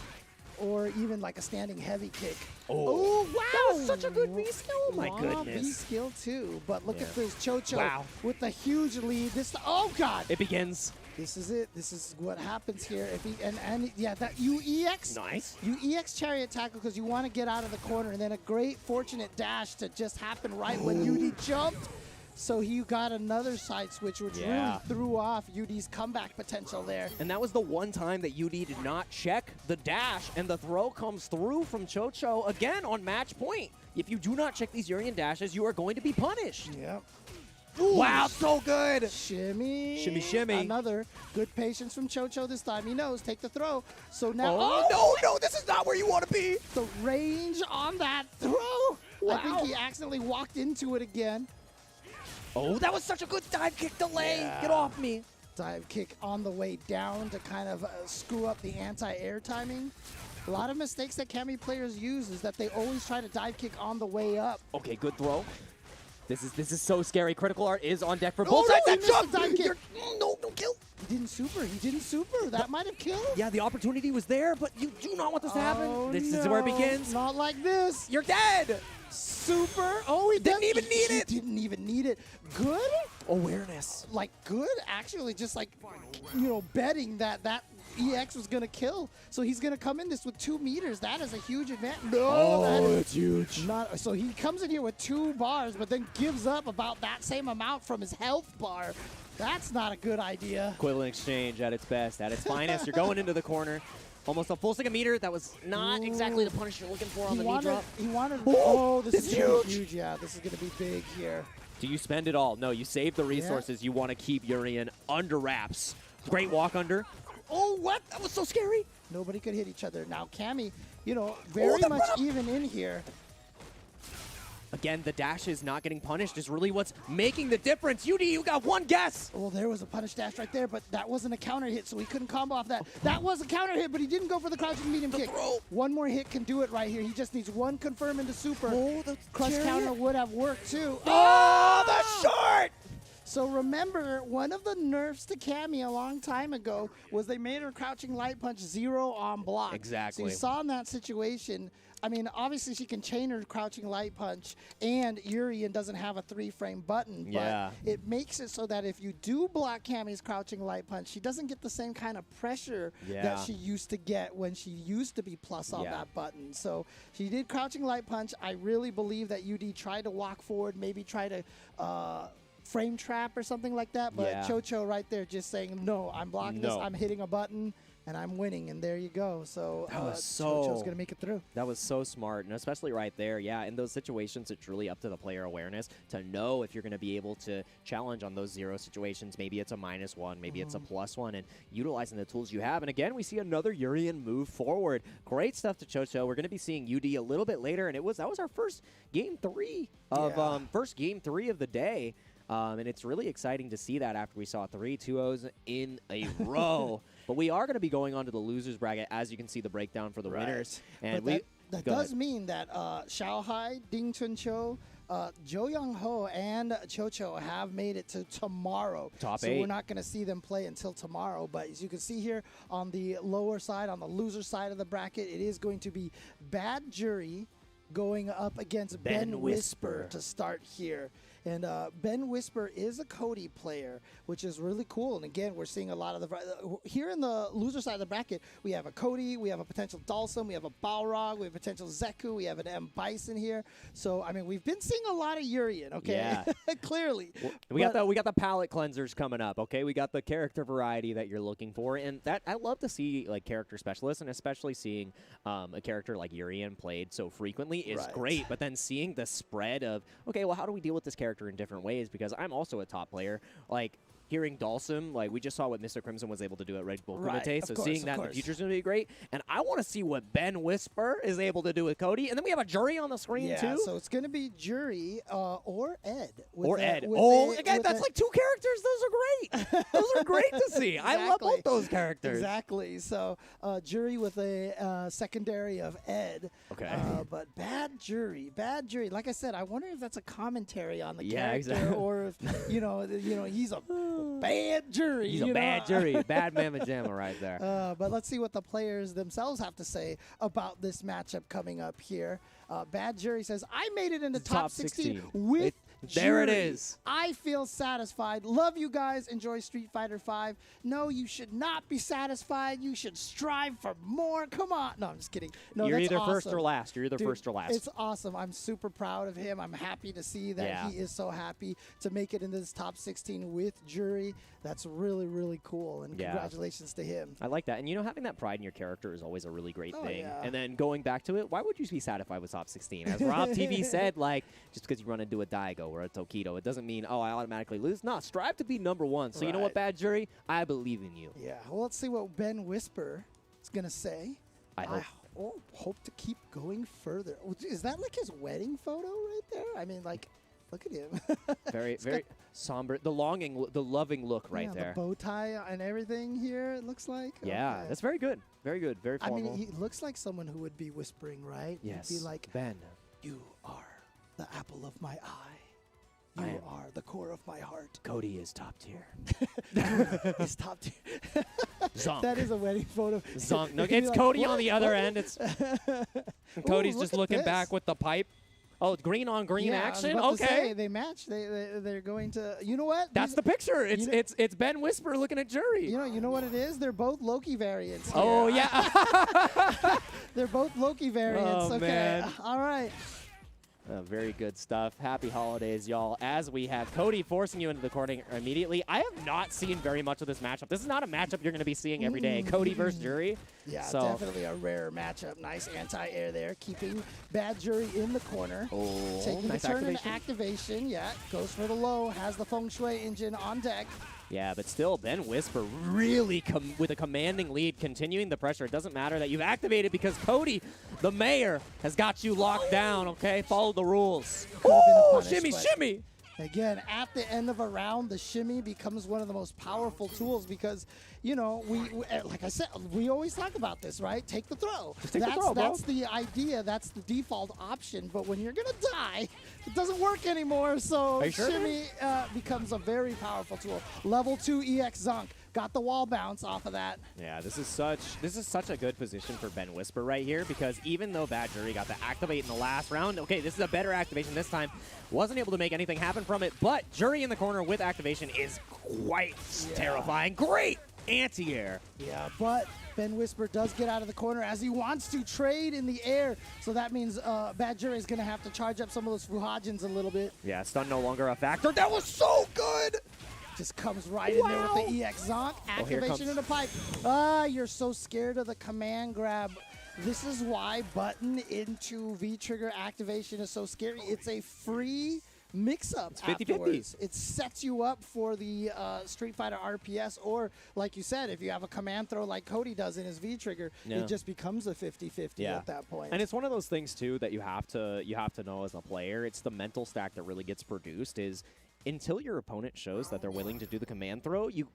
Or even like a standing heavy kick. Oh. wow! That was such a good V-skill. Oh, my Raw goodness. V-skill too. But look Yeah. at this Cho-Cho Wow. with the huge lead. Oh God! It begins. This is it. This is what happens here. If he and yeah, that UEX. Nice. UEX chariot tackle because you want to get out of the corner, and then a great fortunate dash to just happen right when UD jumped. So he got another side switch, which Yeah. really threw off UD's comeback potential there. And that was the one time that UD did not check the dash, and the throw comes through from Cho-Cho again on match point. If you do not check these Urian dashes, you are going to be punished. Yep. Wow, so good. Shimmy. Shimmy, shimmy. Another good patience from Cho-Cho this time. He knows. Take the throw. So now. Oh, no, this is not where you want to be. The range on that throw. I Wow. think he accidentally walked into it again. Oh, that was such a good dive kick delay. Yeah. Get off me. Dive kick on the way down to kind of screw up the anti-air timing. A lot of mistakes that Cammy players use is that they always try to dive kick on the way up. Okay, good throw. This is so scary. Critical art is on deck for Oh, both no, sides. he That missed jump. the dive kick. No kill. He didn't super. He didn't super. That might have killed. Yeah, the opportunity was there, but you do not want this to Oh, happen. This is where it no, begins. Not like this. You're dead. Super. Oh, he Didn't even need he it. Didn't even need it. Good. Awareness. Like good. Actually, just like betting that EX was gonna kill. So he's gonna come in this with 2 meters. That is a huge advantage. No, that is huge. not. So he comes in here with 2 bars, but then gives up about that same amount from his health bar. That's not a good idea. Equivalent exchange at its best, at its finest. You're going into the corner. Almost a full second meter. That was not exactly the punish you're looking for on the knee drop. He wanted. Oh, this this is is gonna be huge. huge. Yeah, this is gonna be big here. Do you spend it all? No, you save the resources. You want to keep Urian under wraps. Great walk under. Oh, what? That was so scary. Nobody could hit each other. Now Cammy, very the much run-up. even in here. Again, the dash is not getting punished is really what's making the difference. UD, you got one guess. Well, there was a punish dash right there, but that wasn't a counter hit, so he couldn't combo off that. That was a counter hit, but he didn't go for the crouching medium kick. throw. One more hit can do it right here. He just needs one confirm into super. Oh, the Crush chariot. counter would have worked too. Oh, the short. So remember, one of the nerfs to Cammy a long time ago was they made her crouching light punch 0 on block. Exactly. So you saw in that situation, I mean, obviously she can chain her crouching light punch, and Urian doesn't have a 3-frame button. Yeah. But it makes it so that if you do block Cammy's crouching light punch, she doesn't get the same kind of pressure Yeah. that she used to get when she used to be plus on Yeah. that button. So she did crouching light punch. I really believe that UD tried to walk forward, maybe try to frame trap or something like that. But Yeah. Cho-Cho right there just saying, no, I'm blocking this. No. I'm hitting a button. and I'm winning, and there you go. So That was Chocho's going to make it through. That was so smart, and especially right there, yeah, in those situations, it's really up to the player awareness to know if you're going to be able to challenge on those 0 situations. Maybe it's a -1, maybe it's a +1, and utilizing the tools you have. And again, we see another Urian move forward. Great stuff to Chocho. We're going to be seeing UD a little bit later, and that was our first game 3 of the day. And it's really exciting to see that after we saw 3 2-0s in a row. But we are going to be going on to the losers bracket, as you can see the breakdown for the winners. And but that does mean that Xiaohai, Ding Chuncho, Jo Young Ho, and Chocho have made it to tomorrow. Top so 8. We're not going to see them play until tomorrow. But as you can see here on the lower side, on the loser side of the bracket, it is going to be Bad Jury going up against Ben Whisper to start here. And Ben Whisper is a Cody player, which is really cool. And again, we're seeing a lot of the here in the loser side of the bracket. We have a Cody, we have a potential Dalsum, we have a Balrog, we have a potential Zeku, we have an M Bison here. So I mean, we've been seeing a lot of Urian. Okay, Yeah. clearly. We got the palette cleansers coming up. Okay, we got the character variety that you're looking for, and that I love to see like character specialists, and especially seeing a character like Urian played so frequently is great. But then seeing the spread of okay, well, how do we deal with this character in different ways, because I'm also a top player. Like hearing Dalsum, like we just saw what Mr. Crimson was able to do at Red Bull Kumite, so seeing that in the future is going to be great. And I want to see what Ben Whisper is able to do with Cody. And then we have a Jury on the screen too. So it's going to be Jury or Ed. Again, that's like 2 characters. Those are great. Those are great to see. I love both those characters. Exactly. So Jury with a secondary of Ed. Okay. But Bad Jury. Like I said, I wonder if that's a commentary on the character, exactly. or if he's a bad jury. He's a bad jury. Bad mamma jamma right there. But let's see what the players themselves have to say about this matchup coming up here. Bad Jury says, I made it into top 16 with There it Jury. is. I feel satisfied. Love you guys. Enjoy Street Fighter V. No, you should not be satisfied. You should strive for more. Come on. No, I'm just kidding. No, You're that's either awesome. first or last. You're either Dude, first or last. It's awesome. I'm super proud of him. I'm happy to see that he is so happy to make it into this top 16 with Jury. That's really, really cool. And congratulations to him. I like that. And, having that pride in your character is always a really great thing. Yeah. And then going back to it, why would you be satisfied with top 16? As Rob TV said, like, just because you run into a Daigo or a Tokido, it doesn't mean, I automatically lose. No, strive to be number 1. So you know what, Bad Jury? I believe in you. Yeah. Well, let's see what Ben Whisper is going to say. I hope to keep going further. Is that like his wedding photo right there? I mean, like, look at him. Very somber. The loving look right there. The bow tie and everything here, it looks like. Yeah, Okay. that's very good. Very good. Very formal. I mean, he looks like someone who would be whispering, right? Yes. He'd be like, Ben. You are the apple of my eye. You are the core of my heart. Cody is top tier. He's top tier. Zonk. That is a wedding photo. Zonk. No, You're it's like, Cody what? on the other end. It's Cody's Ooh, just look at looking this. back with the pipe. Oh, green on green action. I was about to Okay. say, they match. They're going to. You know what? That's the picture. It's Ben Whisper looking at Jury. You know what it is? They're both Loki variants. Here. Oh yeah. They're both Loki variants. Oh, okay. man. All right. Very good stuff. Happy holidays, y'all. As we have Cody forcing you into the corner immediately. I have not seen very much of this matchup. This is not a matchup you're going to be seeing every day. Cody versus Jury. Yeah, So- definitely a rare matchup. Nice anti-air there, keeping Bad Jury in the corner. Oh, Taking nice the turn into activation. activation. Yeah, goes for the low, has the Feng Shui engine on deck. Yeah, but still, Ben Whisper really with a commanding lead, continuing the pressure. It doesn't matter that you've activated because Cody, the mayor, has got you locked down, okay? Follow the rules. Could have been a Oh, punish, shimmy, but- shimmy. Again, at the end of a round, the shimmy becomes one of the most powerful tools because, we like I said, we always talk about this, right? Take the throw. Just take the throw, bro. That's the idea. That's the default option. But when you're going to die, it doesn't work anymore. So Are you sure? shimmy becomes a very powerful tool. Level 2 EX Zunk. Got the wall bounce off of that. Yeah, this is such a good position for Ben Whisper right here because even though Bad Jury got to activate in the last round, okay, this is a better activation this time. Wasn't able to make anything happen from it, but Jury in the corner with activation is quite terrifying. Great anti-air. Yeah, but Ben Whisper does get out of the corner as he wants to trade in the air. So that means Bad Jury is going to have to charge up some of those Fuhajins a little bit. Yeah, stun no longer a factor. That was so good. Just comes right in there with the EX Zonk. Activation in the pipe. You're so scared of the command grab. This is why button into V-trigger activation is so scary. It's a free mix-up afterwards. It sets you up for the Street Fighter RPS, or like you said, if you have a command throw like Cody does in his V-trigger, it just becomes a 50-50 at that point. And it's one of those things too that you have to know as a player. It's the mental stack that really gets produced is until your opponent shows that they're willing to do the command throw, you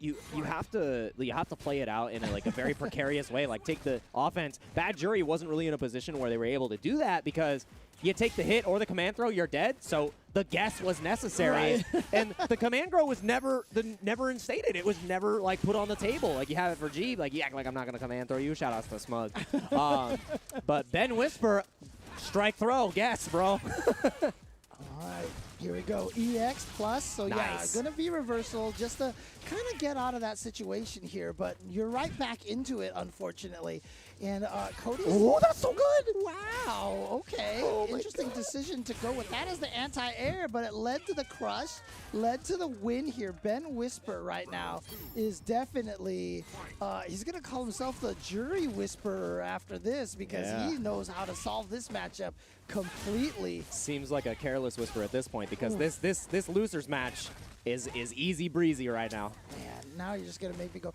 have to play it out in a very precarious way. Like take the offense. Bad Jury wasn't really in a position where they were able to do that because you take the hit or the command throw, you're dead. So the guess was necessary, and the command throw was never instated. It was never like put on the table. Like you have it for G, like you act like I'm not gonna command throw you. Shout outs to Smug. But Ben Whisper, strike throw, guess, bro. All right, here we go. EX plus. So nice. Yeah, gonna be reversal just to kind of get out of that situation here. But you're right back into it, unfortunately. And Cody's. Oh, that's so good! Wow. Okay. Oh Interesting decision to go with that as the anti-air, but it led to the crush, led to the win here. Ben Whisper right now is definitely. He's gonna call himself the Jury Whisperer after this because he knows how to solve this matchup completely. Seems like a careless whisper at this point because this losers match is easy breezy right now. Man, now you're just gonna make me go.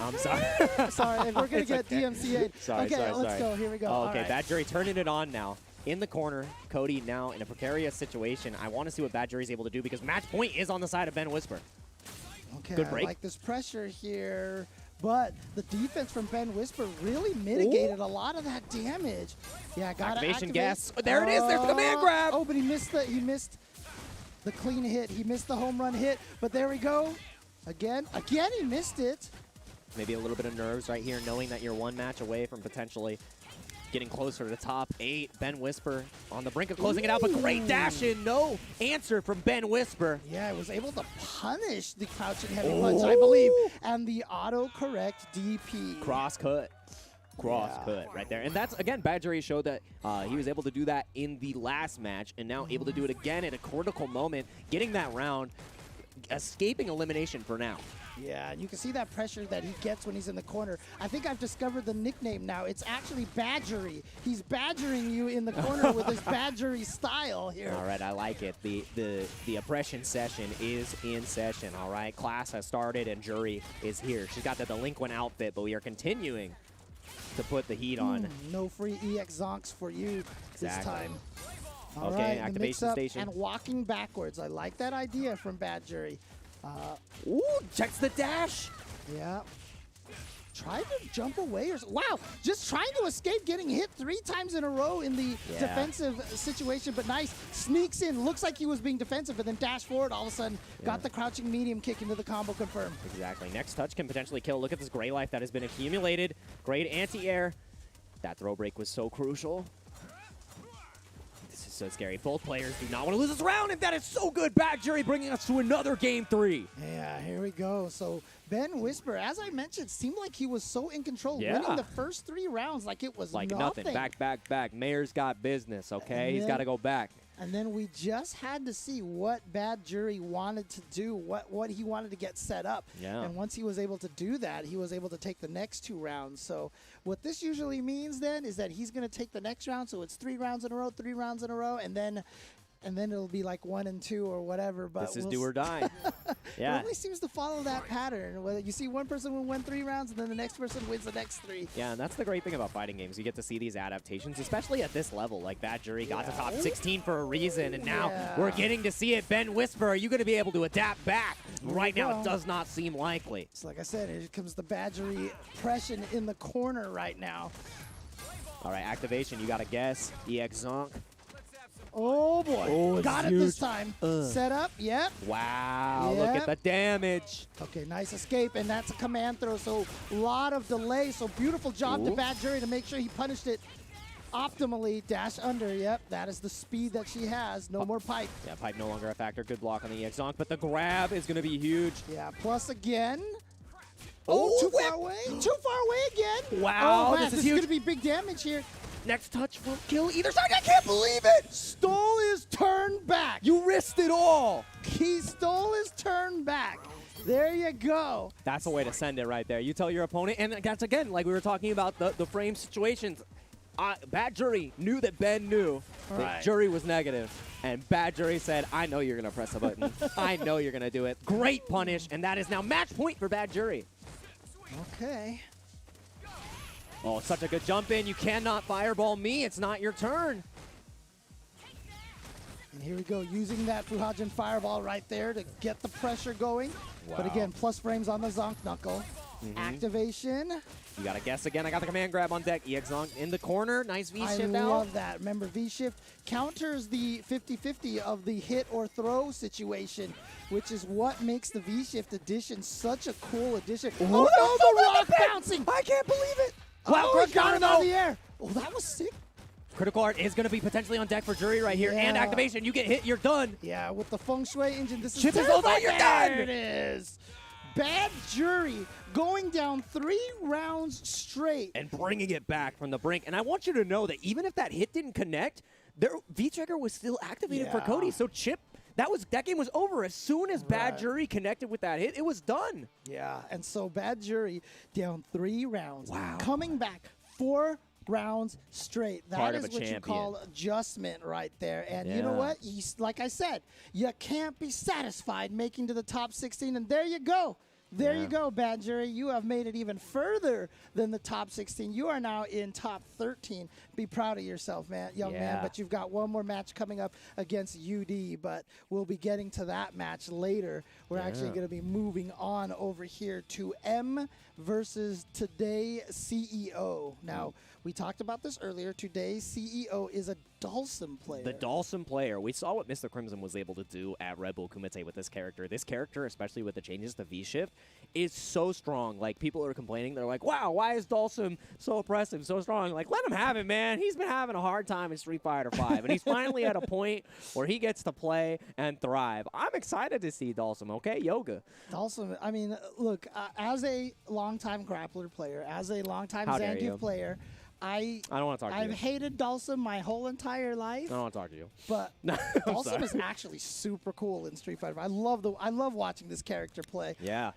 I'm sorry. Sorry, if we're gonna get DMCA'd. Sorry, okay, sorry. let's go. Here we go. Oh, okay, right. Bad Jury turning it on now. In the corner, Cody now in a precarious situation. I want to see what Bad Jury's able to do because match point is on the side of Ben Whisper. Okay, good break. I like this pressure here, but the defense from Ben Whisper really mitigated a lot of that damage. Yeah, got activation gas. Oh, there it is. There's the command grab. Oh, but he missed the clean hit. He missed the home run hit. But there we go. Again, he missed it. Maybe a little bit of nerves right here, knowing that you're one match away from potentially getting closer to the top 8. Ben Whisper on the brink of closing it out, but great dash in. No answer from Ben Whisper. Yeah, I was able to punish the crouching heavy punch, I believe, and the auto-correct DP. Cross-cut right there. And that's, again, Bad Jury showed that he was able to do that in the last match and now able to do it again at a critical moment, getting that round, escaping elimination for now. Yeah, and you can see that pressure that he gets when he's in the corner. I think I've discovered the nickname now. It's actually Badgery. He's badgering you in the corner with his Badgery style here. All right, I like it. The oppression session is in session, all right? Class has started and Jury is here. She's got the delinquent outfit, but we are continuing to put the heat on. No free EX Zonks for you this time. All okay, right, activation station. And walking backwards. I like that idea from Bad Jury. Ooh, checks the dash. Yeah. Tried to jump away or wow, just trying to escape getting hit 3 times in a row in the defensive situation, but nice. Sneaks in, looks like he was being defensive, but then dash forward, all of a sudden got the crouching medium kick into the combo confirm. Exactly. Next touch can potentially kill. Look at this gray life that has been accumulated. Great anti-air. That throw break was so crucial. This is so scary. Both players do not want to lose this round, and that is so good. Bad Jury bringing us to another game 3. Yeah, here we go. So Ben Whisper, as I mentioned, seemed like he was so in control, winning the first 3 rounds like it was nothing. Back. Mayor's got business, okay? He's got to go back. And then we just had to see what Bad Jury wanted to do, what he wanted to get set up. Yeah. And once he was able to do that, he was able to take the next 2 rounds. So what this usually means then is that he's going to take the next round. So it's 3 rounds in a row, and then it'll be like 1 and 2 or whatever. But this is do or die. Yeah. It always seems to follow that pattern. Whether you see one person win 3 rounds, and then the next person wins the next 3. Yeah, and that's the great thing about fighting games. You get to see these adaptations, especially at this level. Like Bad Jury got to top 16 for a reason, and now we're getting to see it. Ben Whisper, are you going to be able to adapt back? Right now, it does not seem likely. So like I said, here comes the Badgery oppression in the corner right now. All right, activation. You got to guess. EX Zonk. Oh, boy. Oh, got it this time. Set up. Yep. Wow. Look at the damage. Okay, nice escape, and that's a command throw, so a lot of delay. So beautiful job to Bad Jury to make sure he punished it optimally. Dash under. Yep, that is the speed that she has. No more pipe. Yeah, pipe no longer a factor. Good block on the EX Zonk, but the grab is going to be huge. Yeah, plus again. Oh, too far away. Too far away again. Wow, oh, man, this is going to be big damage here. Next touch will kill either side. I can't believe it! Stole his turn back. You risked it all. He stole his turn back. There you go. That's a way to send it right there. You tell your opponent, and that's again, like we were talking about the frame situations. Bad Jury knew that Ben knew that Jury was negative, and Bad Jury said, I know you're going to press a button. I know you're going to do it. Great punish, and that is now match point for Bad Jury. Okay. Oh, such a good jump in. You cannot fireball me. It's not your turn. And here we go, using that Fuhajin Fireball right there to get the pressure going. Wow. But again, plus frames on the Zonk Knuckle. Activation. You got to guess again. I got the command grab on deck. EX Zonk in the corner. Nice V-shift I out. love that. Remember, V-shift counters the 50-50 of the hit or throw situation, which is what makes the V-shift addition such a cool addition. Oh, no, the rock bouncing. I can't believe it. Wow, Crush he got counter it out of though. the air. Oh, that was sick. Critical Art is going to be potentially on deck for Jury right here. And Yeah. activation. You get hit, you're done. Yeah, with the Feng Shui engine, this Chip is is over, terrifying. you're done. There it is. Bad Jury going down 3 rounds straight. And bringing it back from the brink. And I want you to know that even if that hit didn't connect, their V-Trigger was still activated for Yeah. Cody. So Chip, that game was over. As soon as Bad Right. Jury connected with that hit, it was done. Yeah, and so Bad Jury down 3 rounds. Wow. Coming back 4 rounds straight. That Part of is a what you champion. call adjustment right there. And you know Yeah. what? Like I said, you can't be satisfied making to the top 16. And there you go. There you go, Bad Jury. You have made it even further than the top 16. You are now in top 13. Be proud of yourself, man, young man. Yeah. But you've got one more match coming up against UD, but we'll be getting to that match later. We're actually going to be moving on over here to M versus Today CEO. Now, we talked about this earlier. Today's CEO is a Dhalsim player. The Dhalsim player. We saw what Mr. Crimson was able to do at Red Bull Kumite with this character. This character, especially with the changes to V-Shift, is so strong. Like, people are complaining. They're like, wow, why is Dhalsim so oppressive, so strong? Like, let him have it, man. He's been having a hard time in Street Fighter V, and he's finally at a point where he gets to play and thrive. I'm excited to see Dhalsim, okay? Yoga. Dhalsim, I mean, look, as a longtime grappler player, as a longtime How dare you. Zangief player, I don't want to talk to I've you. hated Dhalsim my whole entire life. I don't want to talk to you. But I'm Dhalsim sorry. is actually super cool in Street Fighter. I love watching this character play. Yeah.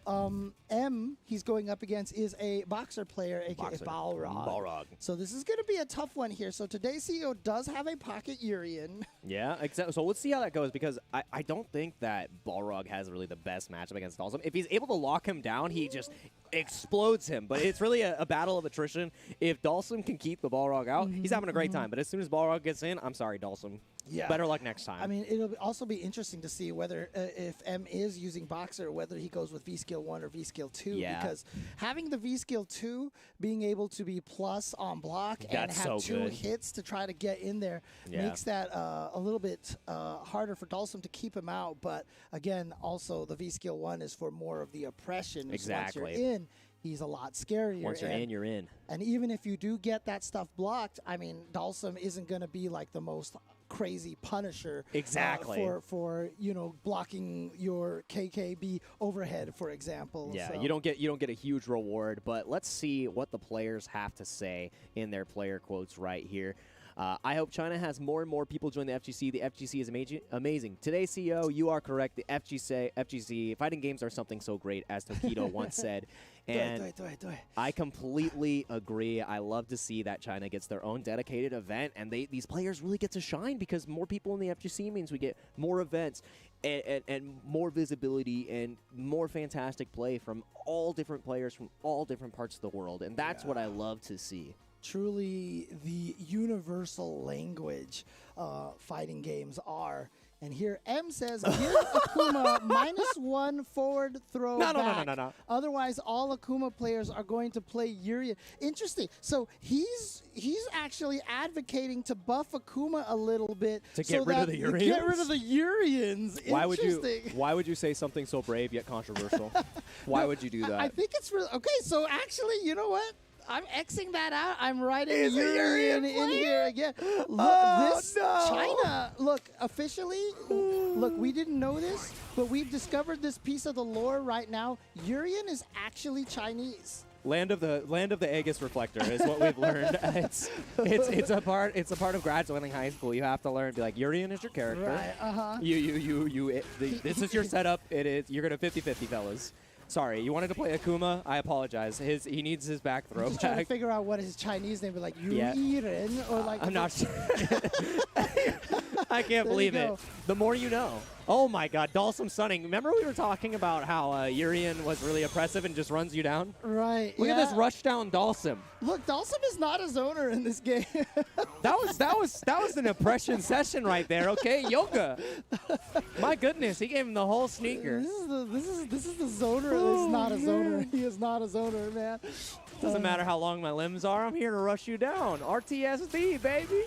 M he's going up against is a boxer player, aka Boxer. Balrog. Balrog. So this is going to be a tough one here. So today's CEO does have a pocket Urian. Yeah, exactly. So let's see how that goes, because I don't think that Balrog has really the best matchup against Dhalsim. If he's able to lock him down, he just explodes him. But it's really a battle of attrition. If Dhalsim can keep the Balrog out, he's having a great time. But as soon as Balrog gets in, I'm sorry, Dhalsim. Yeah. Better luck next time. I mean, it'll also be interesting to see whether if M is using Boxer, whether he goes with V-Skill 1 or V-Skill 2. Yeah. Because having the V-Skill 2, being able to be plus on block and That's have so 2 good. hits to try to get in there Yeah. makes that a little bit harder for Dhalsim to keep him out. But again, also the V-Skill 1 is for more of the oppression. So Exactly. once you're in, he's a lot scarier. Once you're in, you're in. And even if you do get that stuff blocked, I mean, Dhalsim isn't going to be like the most crazy punisher Exactly. for blocking your KKB overhead, for example. Yeah, So- you don't get a huge reward, but let's see what the players have to say in their player quotes right here. I hope China has more and more people join the FGC. The FGC is amazing. Today's CEO, you are correct. The FGC fighting games are something so great, as Tokido once said. And I completely agree. I love to see that China gets their own dedicated event, and these players really get to shine because more people in the FGC means we get more events and more visibility and more fantastic play from all different players from all different parts of the world, and that's what I love to see. Truly the universal language fighting games are. And here M says, give Akuma -1 forward throw back. No. Otherwise, all Akuma players are going to play Urian. Interesting. So he's actually advocating to buff Akuma a little bit. To get rid of the Urians? Get rid of the Urians. Interesting. Why would you say something so brave yet controversial? Why would you do that? I think it's really... Okay, so actually, you know what? I'm Xing that out. I'm writing Urian in here again. Look, China, look, officially, look, we didn't know this, but we've discovered this piece of the lore right now. Urian is actually Chinese. Land of the Aegis Reflector is what we've learned. It's a part of graduating high school. You have to learn to be like, Urian is your character. Right. This is your setup. You're gonna 50-50, fellas. Sorry, you wanted to play Akuma? I apologize. He needs his back throw. Just trying to figure out what his Chinese name is, like Yeah. Urian or like. I'm not sure. I can't There believe you it. go. The more you know. Oh my God, Dalsum stunning. Remember we were talking about how Urian was really oppressive and just runs you down? Right. Look at this rush down Dalsum. Look, Dalsum is not a zoner in this game. That was an oppression session right there. Okay, Yoga. My goodness, he gave him the whole sneaker. This is the zoner. This is not a zoner. He is not a zoner, man. Doesn't matter how long my limbs are. I'm here to rush you down. RTSD, baby.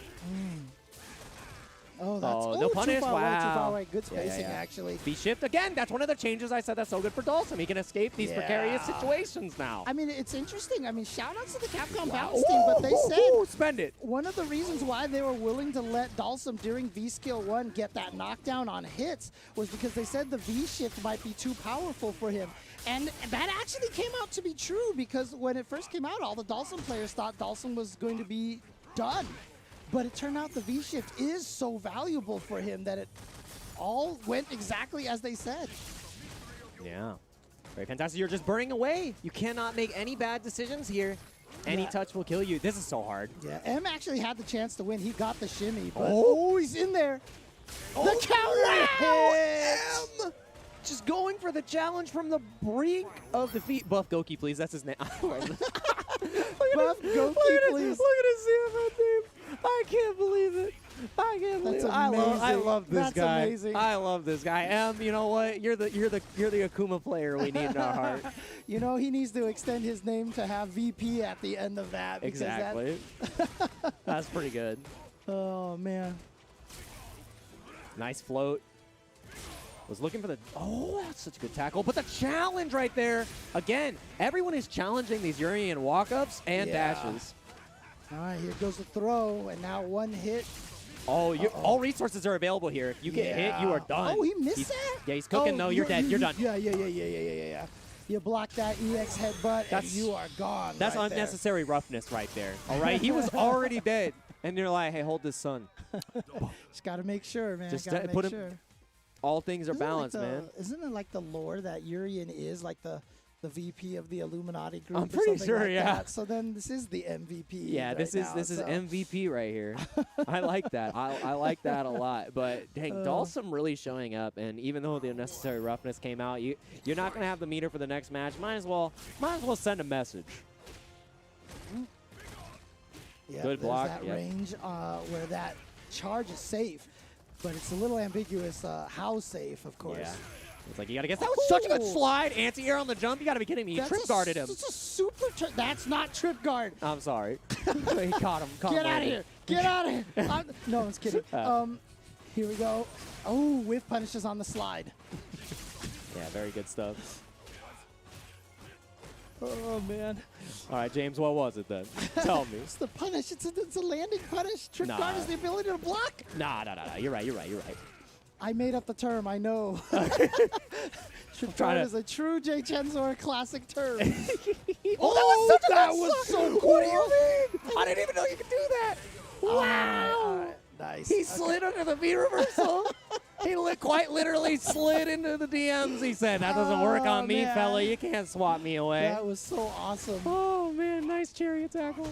Oh, that's no punish. Too far away, too far Wow. away. Good spacing, actually. V-shift again. That's one of the changes I said that's so good for Dalsum. He can escape these precarious situations now. I mean, it's interesting. I mean, shout outs to the Capcom Balance team, but they said spend it. one of the reasons why they were willing to let Dalsum during V-Skill 1 get that knockdown on hits was because they said the V-shift might be too powerful for him. And that actually came out to be true because when it first came out, all the Dalsum players thought Dalsum was going to be done. But it turned out the V-shift is so valuable for him that it all went exactly as they said. Yeah. Very fantastic. You're just burning away. You cannot make any bad decisions here. Any touch will kill you. This is so hard. Yeah, M actually had the chance to win. He got the shimmy, but he's in there. The counter hit! M! Just going for the challenge from the brink of defeat. Buff Goki, please. That's his name. Buff Goki, please. Look at his CFO name. I can't believe it. I can't believe it. I love this That's guy. amazing. I love this guy. You know what? You're the Akuma player we need in our heart. You know, he needs to extend his name to have VP at the end of that. Because Exactly. That's pretty good. Oh, man. Nice float. Was looking for the... Oh, that's such a good tackle. But the challenge right there. Again, everyone is challenging these Urian walk-ups and dashes. All right, here goes the throw, and now one hit. Oh, all resources are available here. If you get hit, you are done. Oh, he missed that? Yeah, he's cooking. No, you're dead. You're done. Yeah. You block that EX headbutt, and you are gone. That's right unnecessary roughness right there. All right? He was already dead. And you're like, hey, hold this son. Just got to make sure, man. Just gotta put make him... sure. All things are balanced, man. Isn't it like the lore that Urian is like the VP of the Illuminati group? I'm or pretty something sure, like yeah. That? So then this is the MVP. Yeah, right this is now, MVP right here. I like that. I like that a lot. But dang, Dalsum really showing up, and even though the unnecessary roughness came out, you're not gonna have the meter for the next match. Might as well send a message. Yeah, Good block. That range where that charge is safe, but it's a little ambiguous how safe, of course. Yeah. It's like you gotta guess. That was such a good slide. Anti-air on the jump. You gotta be kidding me. You trip guarded him. That's a super. That's not trip guard. I'm sorry. He caught him. Get out of here. Get out of here. No one's kidding. Here we go. Oh, whiff punishes on the slide. Yeah, very good stuff. Oh, man. All right, James, what was it then? Tell me. It's the punish. It's a landing punish. Trip guard is the ability to block. Nah. You're right. I made up the term. I know. Trip guard is a true Jay Chenzor classic term. That was so cool. What do you mean? I didn't even know you could do that. Wow. All right. Nice. He slid under the V reversal. He quite literally slid into the DMs. He said, that doesn't work on me, man. fella. You can't swat me away. That was so awesome. Oh, man. Nice chariot tackle.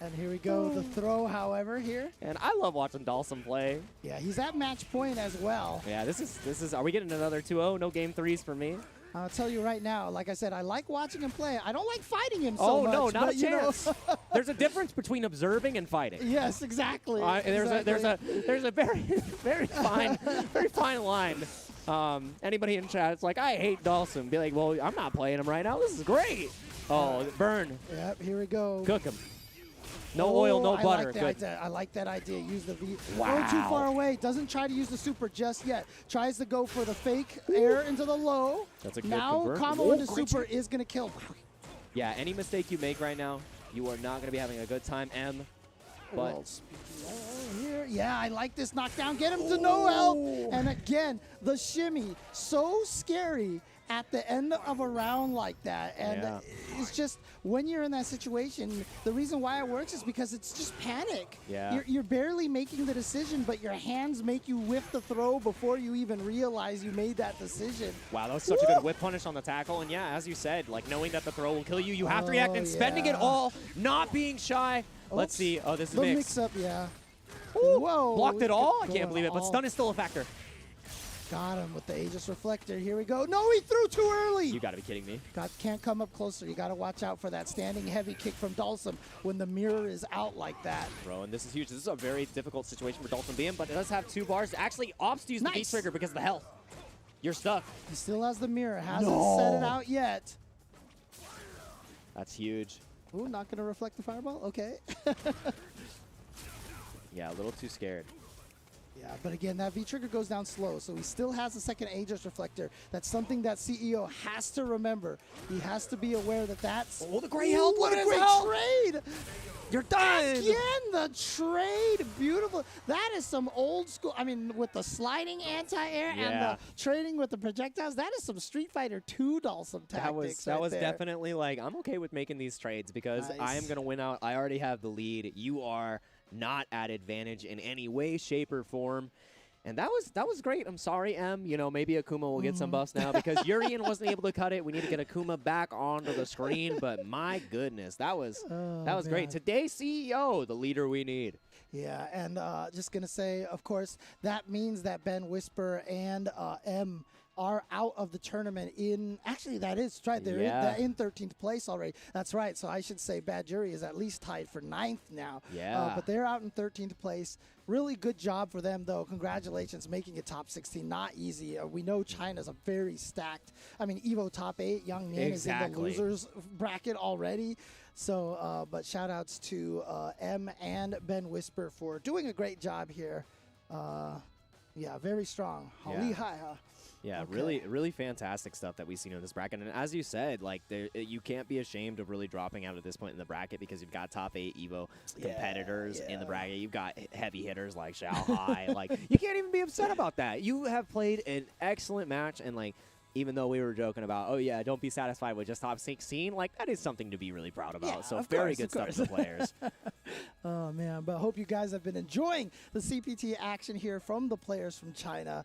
And here we go. The throw, however, here. And I love watching Dalsum play. Yeah, he's at match point as well. Yeah, this is. Are we getting another 2-0? No game threes for me. I'll tell you right now, like I said, I like watching him play. I don't like fighting him so much. Oh, no, not but, a chance. There's a difference between observing and fighting. Yes, exactly. There's a very fine line. Anybody in chat, it's like, I hate Dalsum. Be like, well, I'm not playing him right now. This is great. Oh, burn. Yep, here we go. Cook him. No oil, no butter. Good. I like that idea. Use the V. Wow. Going too far away. Doesn't try to use the super just yet. Tries to go for the fake air into the low. That's a good now convert. combo into super is going to kill. Yeah, any mistake you make right now, you are not going to be having a good time, M. But here, yeah, I like this knockdown. Get him to no help. And again, the shimmy, so scary. at the end of a round like that. And it's just, when you're in that situation, the reason why it works is because it's just panic. Yeah. You're barely making the decision, but your hands make you whiff the throw before you even realize you made that decision. Wow, that was such a good whip punish on the tackle. And yeah, as you said, like knowing that the throw will kill you, you have to react and spending it all, not being shy. Let's see. Oh, this is the mix. mix-up, yeah. Ooh, Whoa. blocked it all? I Going can't believe it, but all. stun is still a factor. Got him with the Aegis Reflector. Here we go. No, he threw too early. You got to be kidding me. Can't come up closer. You got to watch out for that standing heavy kick from Dhalsim when the mirror is out like that. Bro, and this is huge. This is a very difficult situation for Dhalsim being, but it does have 2 bars. Actually opts to use the V-trigger because of the health. You're stuck. He still has the mirror. Hasn't set it out yet. That's huge. Ooh, not going to reflect the fireball? Okay. Yeah, a little too scared. Yeah, but again, that V-trigger goes down slow, so he still has a second Aegis Reflector. That's something that CEO has to remember. He has to be aware that that's... Oh, the great help! What Look a at great his health! trade! You're done! Again, the trade! Beautiful. That is some old school... I mean, with the sliding anti-air and the trading with the projectiles, that is some Street Fighter 2 Dhalsim tactics. That was there. definitely like, I'm okay with making these trades because I am going to win out. I already have the lead. You are not at advantage in any way, shape, or form. And that was great. I'm sorry, M. You know, maybe Akuma will get some buffs now because Urian wasn't able to cut it. We need to get Akuma back onto the screen. But my goodness, that was great. Today's CEO, the leader we need. Yeah, and just going to say, of course, that means that Ben Whisper and M are out of the tournament in, actually that is right, they're in 13th place already. That's right, so I should say Bad Jury is at least tied for 9th now. Yeah. But they're out in 13th place. Really good job for them, though. Congratulations, making it top 16. Not easy. We know China's a very stacked, I mean, Evo top 8, Young Min is in the losers bracket already. So, but shout outs to M and Ben Whisper for doing a great job here. Yeah, very strong. Yeah, Okay. really fantastic stuff that we've seen in this bracket. And as you said, like you can't be ashamed of really dropping out at this point in the bracket because you've got top 8 Evo competitors in the bracket. You've got heavy hitters like Xiao Like, you can't even be upset about that. You have played an excellent match, and like, even though we were joking about, oh yeah, don't be satisfied with just top 16, like that is something to be really proud about. Yeah, so of very course, good stuff for the players. Oh man, but I hope you guys have been enjoying the CPT action here from the players from China.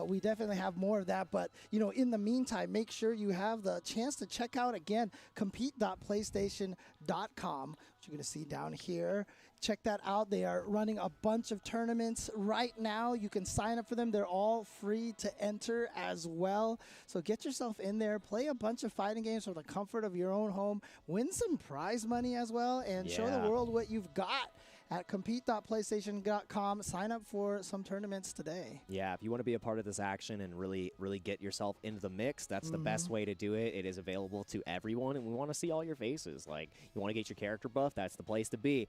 We definitely have more of that, but you know, in the meantime, make sure you have the chance to check out again compete.playstation.com, which you're going to see down here. Check that out. They are running a bunch of tournaments right now. You can sign up for them. They're all free to enter as well. So get yourself in there, play a bunch of fighting games from the comfort of your own home, win some prize money as well, and show the world what you've got at compete.playstation.com. Sign up for some tournaments today. Yeah, if you want to be a part of this action and really get yourself into the mix, that's the best way to do it. It is available to everyone, and we want to see all your faces. Like, you want to get your character buff, that's the place to be.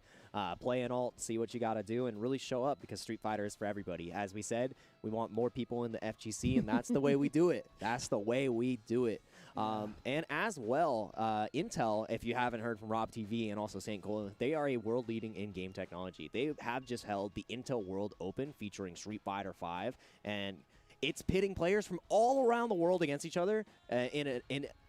Play an alt, see what you got to do, and really show up because Street Fighter is for everybody. As we said, we want more people in the FGC, and that's the way we do it. That's the way we do it. And as well, Intel, if you haven't heard from Rob TV and also St. Colin, they are a world leading in-game technology. They have just held the Intel World Open featuring Street Fighter V, and it's pitting players from all around the world against each other in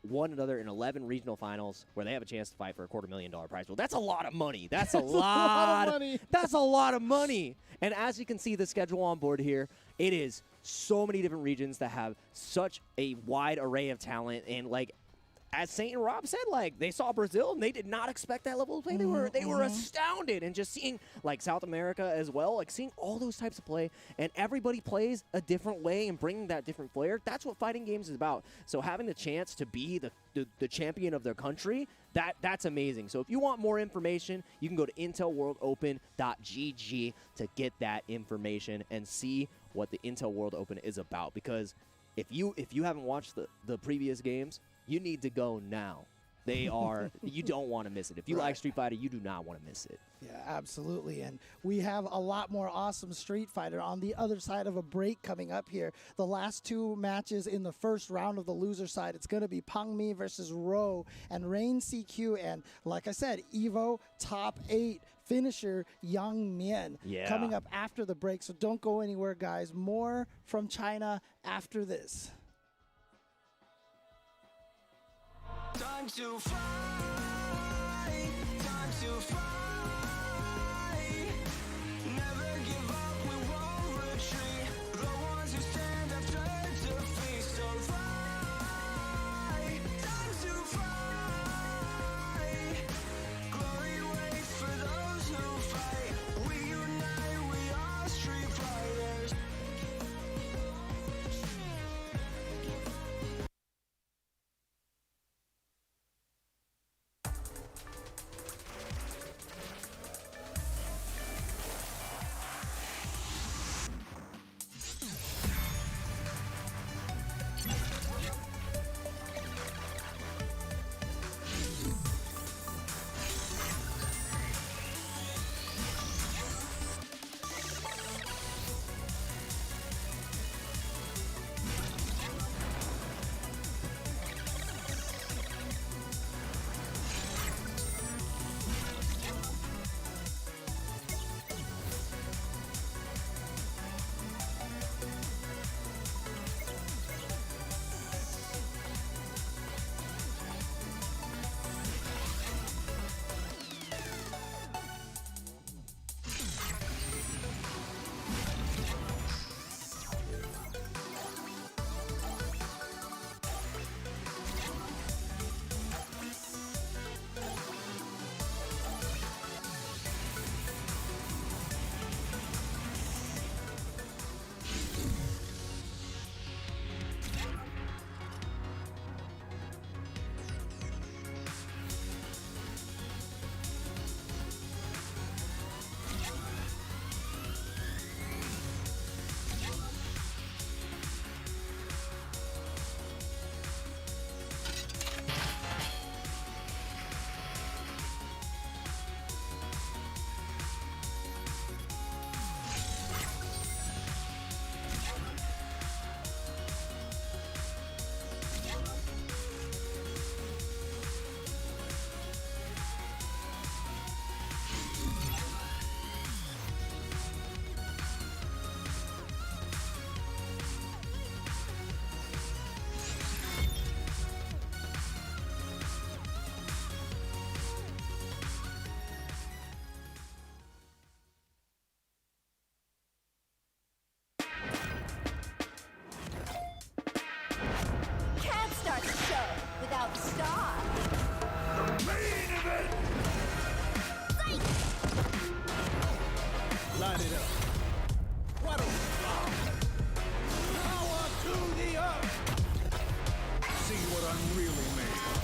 one another in 11 regional finals where they have a chance to fight for a $250,000 prize pool. That's a lot of money. That's a lot of money. That's a lot of money. And as you can see the schedule on board here, it is so many different regions that have such a wide array of talent. And like, as Saint and Rob said, like, they saw Brazil and they did not expect that level of play. They were astounded, and just seeing like South America as well, like seeing all those types of play, and everybody plays a different way and bringing that different flair. That's what fighting games is about. So having the chance to be the champion of their country, that's amazing. So if you want more information, you can go to intelworldopen.gg to get that information and see what the Intel World Open is about. Because if you haven't watched the previous games, you need to go now. They are, you don't want to miss it. If you like Street Fighter, you do not want to miss it. Yeah, absolutely. And we have a lot more awesome Street Fighter on the other side of a break coming up here. The last 2 matches in the first round of the loser side, it's going to be Pang Mi versus Ro and Rain CQ. And like I said, Evo top 8 finisher Yang Mian coming up after the break. So don't go anywhere, guys. More from China after this. Time to fly, time to fly. Never give up, we won't retreat. The ones who stand after defeat. So fly, time to fly. Glory waits for those who fight. We unite, we are street fighters. Can't start the show without star. Line it up. What a power to the earth. See what I'm really made of.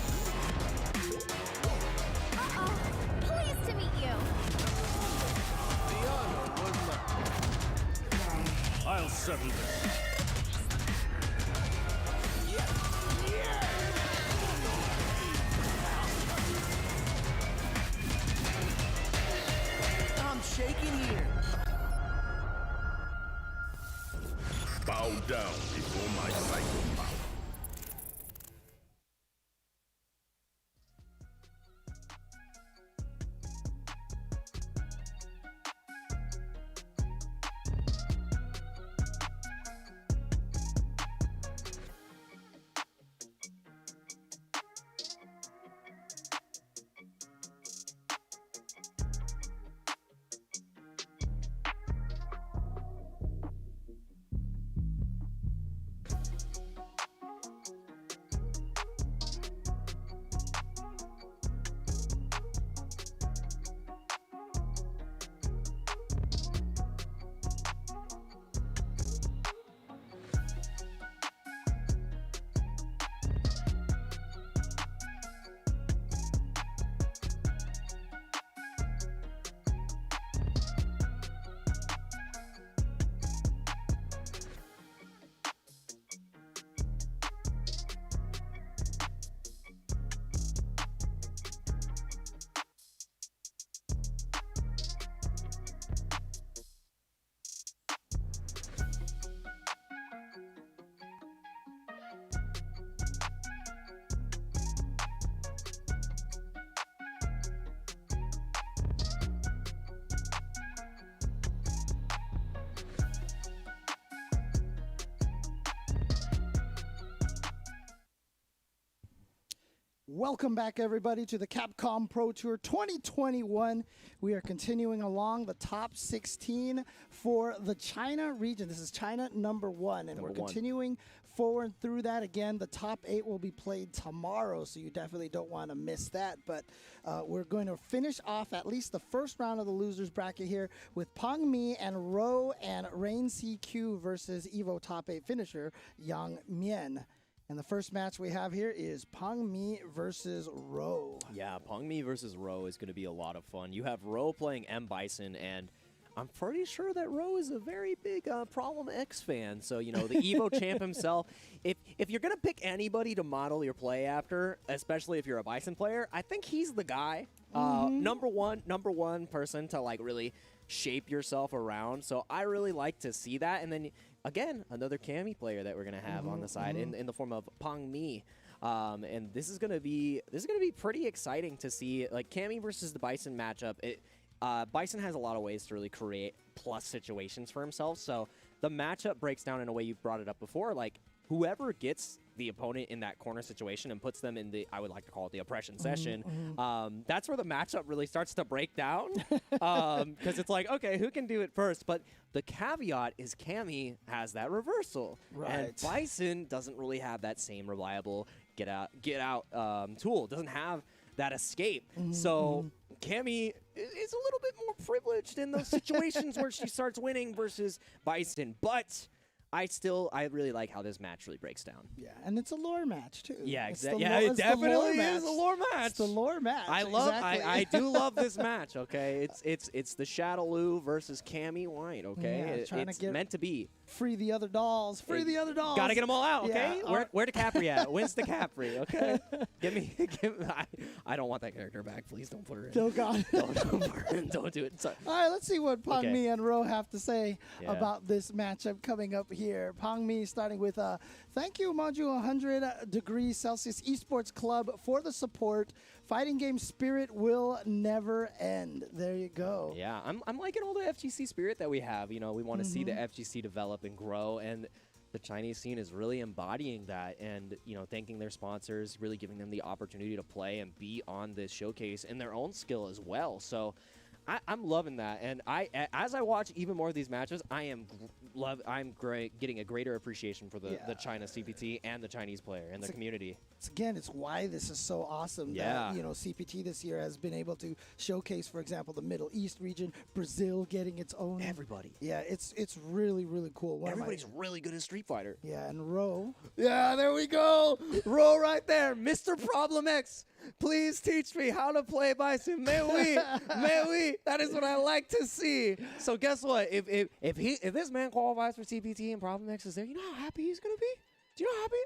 Uh-oh. Pleased to meet you. The honor was mine. I'll settle this. I'm shaking here. Bow down before my psycho power. Welcome back, everybody, to the Capcom Pro Tour 2021. We are continuing along the top 16 for the China region. This is China #1, and we're continuing forward through that. Again, the top 8 will be played tomorrow, so you definitely don't want to miss that. But we're going to finish off at least the first round of the losers bracket here with Peng Mi and Ro and Rain CQ versus EVO top 8 finisher Yang Mian. And the first match we have here is Peng Mi versus Ro. Yeah, Peng Mi versus Ro is going to be a lot of fun. You have Ro playing M. Bison, and I'm pretty sure that Ro is a very big Problem X fan. So, you know, the EVO champ himself. If you're going to pick anybody to model your play after, especially if you're a Bison player, I think he's the guy. Number one person to, like, really shape yourself around. So I really like to see that. And then, again, another Cammy player that we're going to have on the side in the form of Peng Mi. And this is going to be pretty exciting to see, like, Cammy versus the Bison matchup. Bison has a lot of ways to really create plus situations for himself. So the matchup breaks down in a way you've brought it up before. Like, whoever gets the opponent in that corner situation and puts them in the, I would like to call it the oppression session, that's where the matchup really starts to break down. Because it's like, okay, who can do it first? But the caveat is Cammy has that reversal. Right. And Bison doesn't really have that same reliable get out tool. Doesn't have that escape. So Cammy is a little bit more privileged in those situations where she starts winning versus Bison. But I really like how this match really breaks down. Yeah, and it's a lore match, too. Yeah, exactly. Yeah, it definitely is a lore match. It's the lore match. I do love this match, okay? It's the Shadowloo versus Cammy White, okay? Yeah, it's meant to be. Free the other dolls. Free the other dolls. Gotta get them all out, okay? Yeah, Where DiCaprio at? When's DiCaprio, okay? give me I don't want that character back. Please don't put her in. Oh, God. don't put her in. Don't do it. Sorry. All right, let's see what Peng Mi and Ro have to say about this matchup coming up here. Peng Mi starting with thank you, Module 100 degrees Celsius Esports Club, for the support. Fighting game spirit will never end. There you go. Yeah, I'm liking all the FGC spirit that we have. You know, we want to see the FGC develop and grow, and the Chinese scene is really embodying that, and, you know, thanking their sponsors, really giving them the opportunity to play and be on this showcase in their own skill as well. So I'm loving that, and as I watch even more of these matches, I'm getting a greater appreciation for the China CPT and the Chinese player and the community. It's why this is so awesome that, you know, CPT this year has been able to showcase, for example, the Middle East region, Brazil getting its own. Everybody. Yeah, it's really, really cool. Everybody's really good at Street Fighter. Yeah, and Ro. Yeah, there we go. Ro right there. Mr. Problem X. Please teach me how to play Bison. May we? That is what I like to see. So guess what? If this man qualifies for CPT and Problem X is there, you know how happy he's gonna be? Do you know how happy?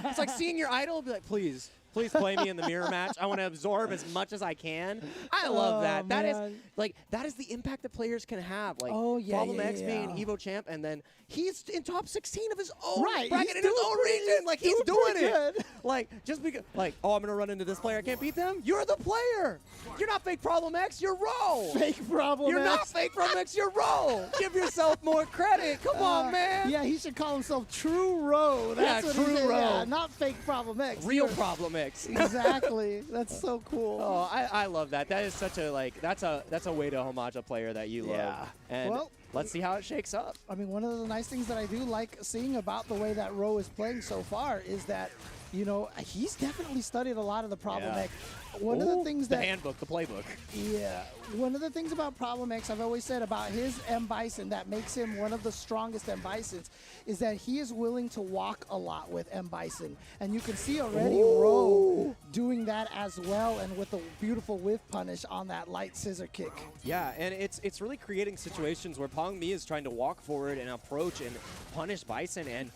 It's like seeing your idol be like, please play me in the mirror match. I want to absorb as much as I can. I love that. That is the impact that players can have. Like, Problem X being an EVO champ, and then he's in top 16 of his own bracket in his own region. Like, he's doing it. Like, just because, like, oh, I'm gonna run into this player, I can't beat them. You're the player. You're not fake Problem X. You're Ro. Fake Problem X. You're not fake Problem X. You're Ro. Give yourself more credit. Come on, man. Yeah, he should call himself True Ro. That's what True Ro. Yeah, not fake Problem X. Real Problem X. Exactly. That's so cool. Oh, I love that. That is such a that's a way to homage a player that you love. And well, let's see how it shakes up. I mean, one of the nice things that I do like seeing about the way that Ro is playing so far is that, you know, he's definitely studied a lot of the Problem X. One of the things the handbook, the playbook. Yeah. One of the things about Problem X, I've always said about his M. Bison that makes him one of the strongest M. Bisons is that he is willing to walk a lot with M. Bison. And you can see already Ro doing that as well, and with a beautiful whiff punish on that light scissor kick. Yeah, and it's really creating situations where Peng Mi is trying to walk forward and approach and punish Bison, and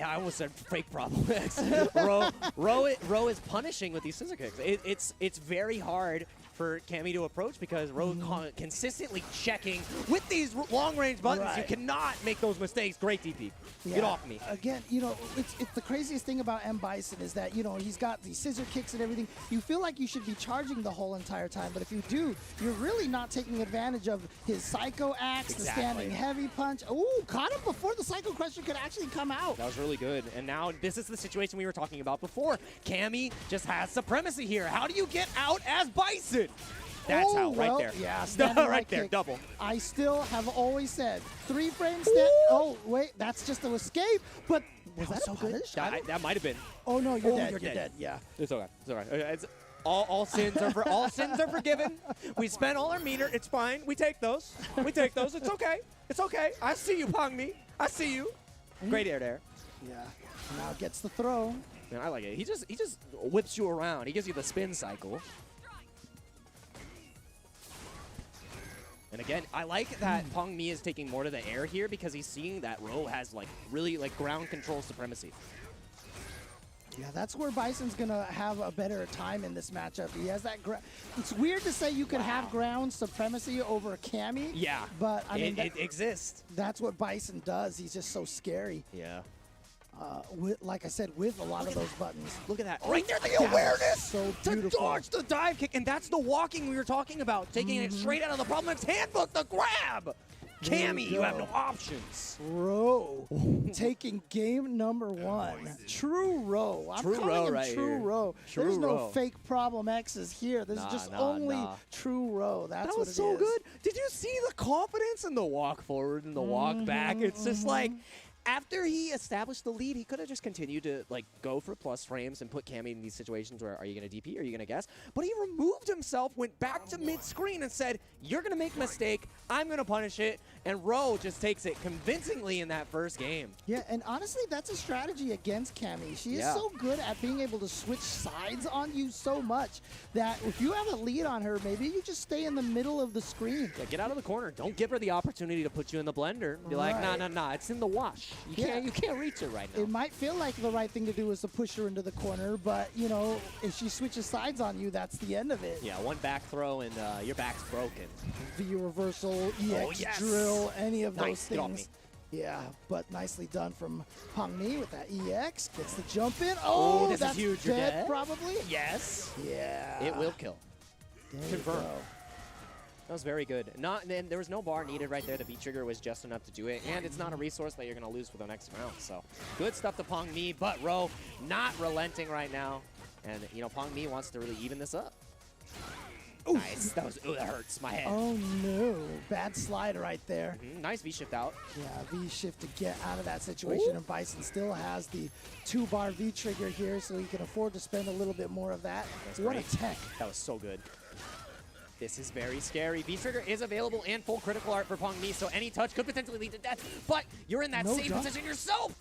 I almost said fake Problem X. Ro is punishing with these scissor kicks. It's very hard for Cammy to approach because Ro consistently checking with these long-range buttons. Right. You cannot make those mistakes. Great DP. Get off me. Again, you know, it's the craziest thing about M. Bison is that, you know, he's got these scissor kicks and everything. You feel like you should be charging the whole entire time, but if you do, you're really not taking advantage of his Psycho Axe, the standing heavy punch. Ooh, caught him before the Psycho Crusher could actually come out. That was really good. And now this is the situation we were talking about before. Cammy just has supremacy here. How do you get out as Bison? That's how, right there. Yeah, standing right there, kick. double. I still have always said 3 frames stand. Oh, wait, that's just an escape. But was that so a good? punish? That might have been. Oh, no, you're dead. You're dead. Yeah. It's okay. It's all right. It's, all sins are all sins are forgiven. We spent all our meter. It's fine. We take those. We take those. It's okay. It's okay. I see you, Pong Me. I see you. Great air there. Yeah. Now gets the throw. Man, I like it. He just whips you around. He gives you the spin cycle. And again, I like that Pong Mi is taking more to the air here because he's seeing that Ro has like really like ground control supremacy. Yeah, that's where Bison's going to have a better time in this matchup. He has that it's weird to say you could have ground supremacy over Cammy. Yeah. But I mean it exists. That's what Bison does. He's just so scary. Yeah. Like I said, with a lot of those buttons. Look at that. Right there, the awareness so to beautiful. dodge the dive kick. And that's the walking we were talking about. Taking it straight out of the Problem X handbook, the grab. Cammy, you have no options. Ro taking game number 1. True Ro. I'm True calling Ro him right True here. Ro. True There's no Ro. fake Problem X's here. This is just only True Ro. That's That what was it so is. good. Did you see the confidence in the walk forward and the walk back? It's just like, after he established the lead, he could have just continued to like go for plus frames and put Cammy in these situations where are you going to DP, are you going to guess? But he removed himself, went back to mid-screen and said, you're going to make a mistake, I'm going to punish it, and Ro just takes it convincingly in that first game. Yeah, and honestly, that's a strategy against Cammy. She is so good at being able to switch sides on you so much that if you have a lead on her, maybe you just stay in the middle of the screen. Yeah, get out of the corner. Don't give her the opportunity to put you in the blender. Be like, nah, it's in the wash. You can't reach it right now. It might feel like the right thing to do is to push her into the corner, but, you know, if she switches sides on you, that's the end of it. Yeah, one back throw and your back's broken. V reversal, EX drill, any of those Nice. Get off me. things. Yeah, but nicely done from Pong Mi with that EX. Gets the jump in. Oh, Oh, this that's is huge. You're dead, dead? probably. Yes. Yeah. It will kill. There you Confirmed. go. That was very good. Then there was no bar needed right there. The V-trigger was just enough to do it, and it's not a resource that you're going to lose for the next round. So good stuff to Pong Mi, but Ro not relenting right now. And, you know, Pong Mi wants to really even this up. Nice. That hurts my head. Oh, no. Bad slide right there. Nice V-shift out. Yeah, V-shift to get out of that situation, and Bison still has the 2-bar V-trigger here, so he can afford to spend a little bit more of that. What great. a tech. That was so good. This is very scary. V-trigger is available and full critical art for Pong Mi, so any touch could potentially lead to death, but you're in that same position yourself.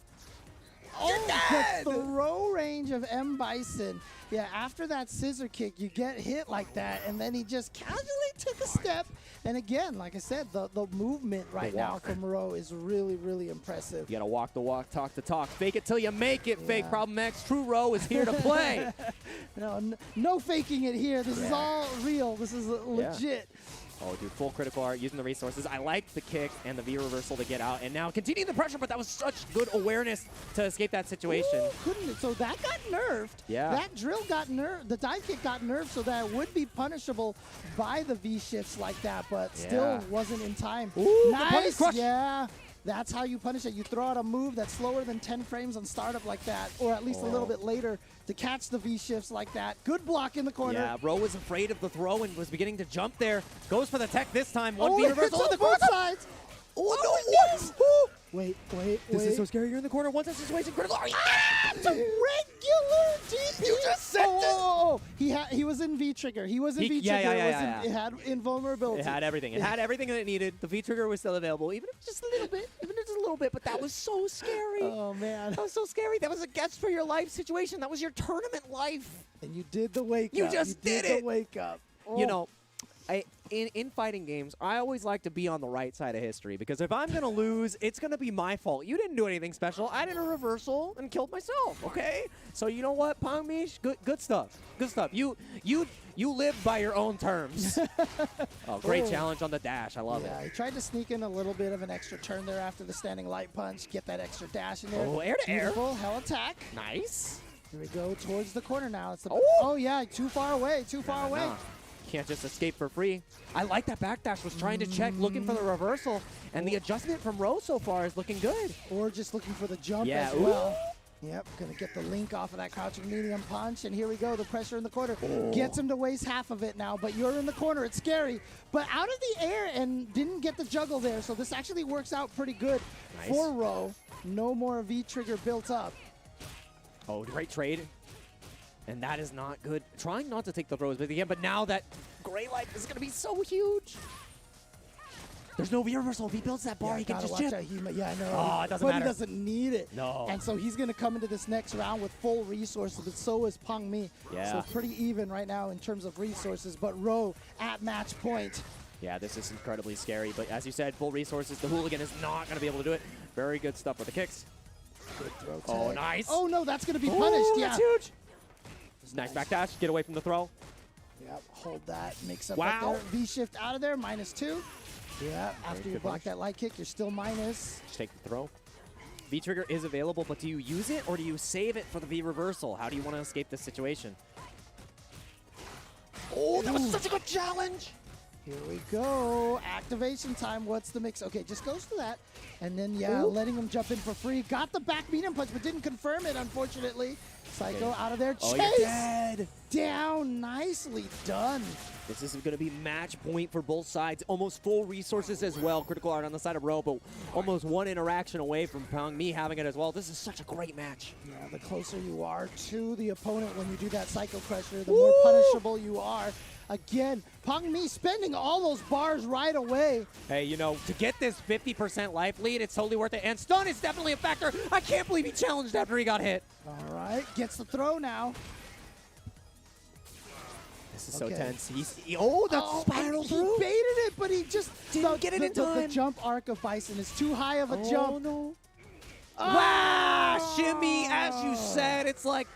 You're That's dead! the row range of M. Bison. Yeah, after that scissor kick, you get hit like that, and then he just casually took a step. And again, like I said, the movement right now from Ro is really, really impressive. You gotta walk the walk, talk the talk. Fake it till you make it, fake Problem X. True Ro is here to play. No faking it here. This is all real. This is legit. Oh, dude, full critical art, using the resources. I liked the kick and the V reversal to get out, and now continuing the pressure, but that was such good awareness to escape that situation. Ooh, couldn't it? So that got nerfed. Yeah. That drill got nerfed. The dive kick got nerfed, so that it would be punishable by the V shifts like that, but still wasn't in time. Ooh, nice. crush. Yeah. That's how you punish it. You throw out a move that's slower than 10 frames on startup like that, or at least a little bit later to catch the V-shifts like that. Good block in the corner. Yeah, Ro was afraid of the throw and was beginning to jump there. Goes for the tech this time. One V it reversal hits in the on both corner. sides. Oh, no, what? Wait. This is so scary. You're in the corner. Once that situation critical. It's a regular DP. You just said He was in V-trigger. He was in V-trigger. Yeah. It had invulnerability. It had everything. It had everything that it needed. The V-trigger was still available, even if just a little bit. But that was so scary. Oh, man. That was so scary. That was a guess for your life situation. That was your tournament life. And you did the wake up. You just did the it. wake up. You know, in fighting games, I always like to be on the right side of history because if I'm gonna lose, it's gonna be my fault. You didn't do anything special. I did a reversal and killed myself. Okay, so you know what, Pong Mish, good stuff. Good stuff. You live by your own terms. Oh, great challenge on the dash. I love it. Yeah, he tried to sneak in a little bit of an extra turn there after the standing light punch. Get that extra dash in there. Oh, air to air. Beautiful hell attack. Nice. Here we go towards the corner now. It's the Oh. yeah, too far away. Too far away. Nah. Can't just escape for free. I like that backdash. Was trying to check, looking for the reversal, and the adjustment from Rose so far is looking good. Or just looking for the jump Yeah. as well. Yep, gonna get the link off of that crouching medium punch, and here we go. The pressure in the corner gets him to waste half of it now, but you're in the corner. It's scary, but out of the air and didn't get the juggle there, so this actually works out pretty good for Ro. No more V trigger built up. Oh, great trade. And that is not good. Trying not to take the throws, but again, but now that gray light is going to be so huge. There's no V reversal. If he builds that bar, Yeah, he can gotta just watch chip. out. Yeah, I know. Oh, it doesn't but matter. he doesn't need it. No. And so he's going to come into this next round with full resources, but so is Pong Mi. Yeah. So pretty even right now in terms of resources, but Ro at match point. Yeah, this is incredibly scary. But as you said, full resources. The hooligan is not going to be able to do it. Very good stuff with the kicks. Good throw Oh, tag. nice. Oh, no, that's going to be punished. Ooh, Yeah. that's huge. Nice backdash. Get away from the throw. Yep, hold that. Makes up Wow. right there. V-shift out of there, -2. Yeah, after you good block punish. that light kick, you're still minus. Just take the throw. V-trigger is available, but do you use it or do you save it for the V-reversal? How do you want to escape this situation? Oh, that was such a good challenge. Here we go. Activation time. What's the mix? Okay, just goes to that. And then, yeah, Ooh. letting him jump in for free. Got the back medium punch, but didn't confirm it, unfortunately. Psycho out of there. Oh, Chase! you're dead. Down. Nicely done. This is going to be match point for both sides. Almost full resources as well. Critical art on the side of Ro, but almost one interaction away from Pong Mi having it as well. This is such a great match. Yeah, the closer you are to the opponent when you do that Psycho Crusher, the more punishable you are. Again, Pong Mi spending all those bars right away. Hey, you know, to get this 50% life lead, it's totally worth it. And stun is definitely a factor. I can't believe he challenged after he got hit. All right, gets the throw now. This is so Okay. tense. Oh, that spiral He through. baited it, but he just Didn't get it in The time. jump arc of Bison is too high of a jump. No. Oh! Wow, shimmy, as you said, it's like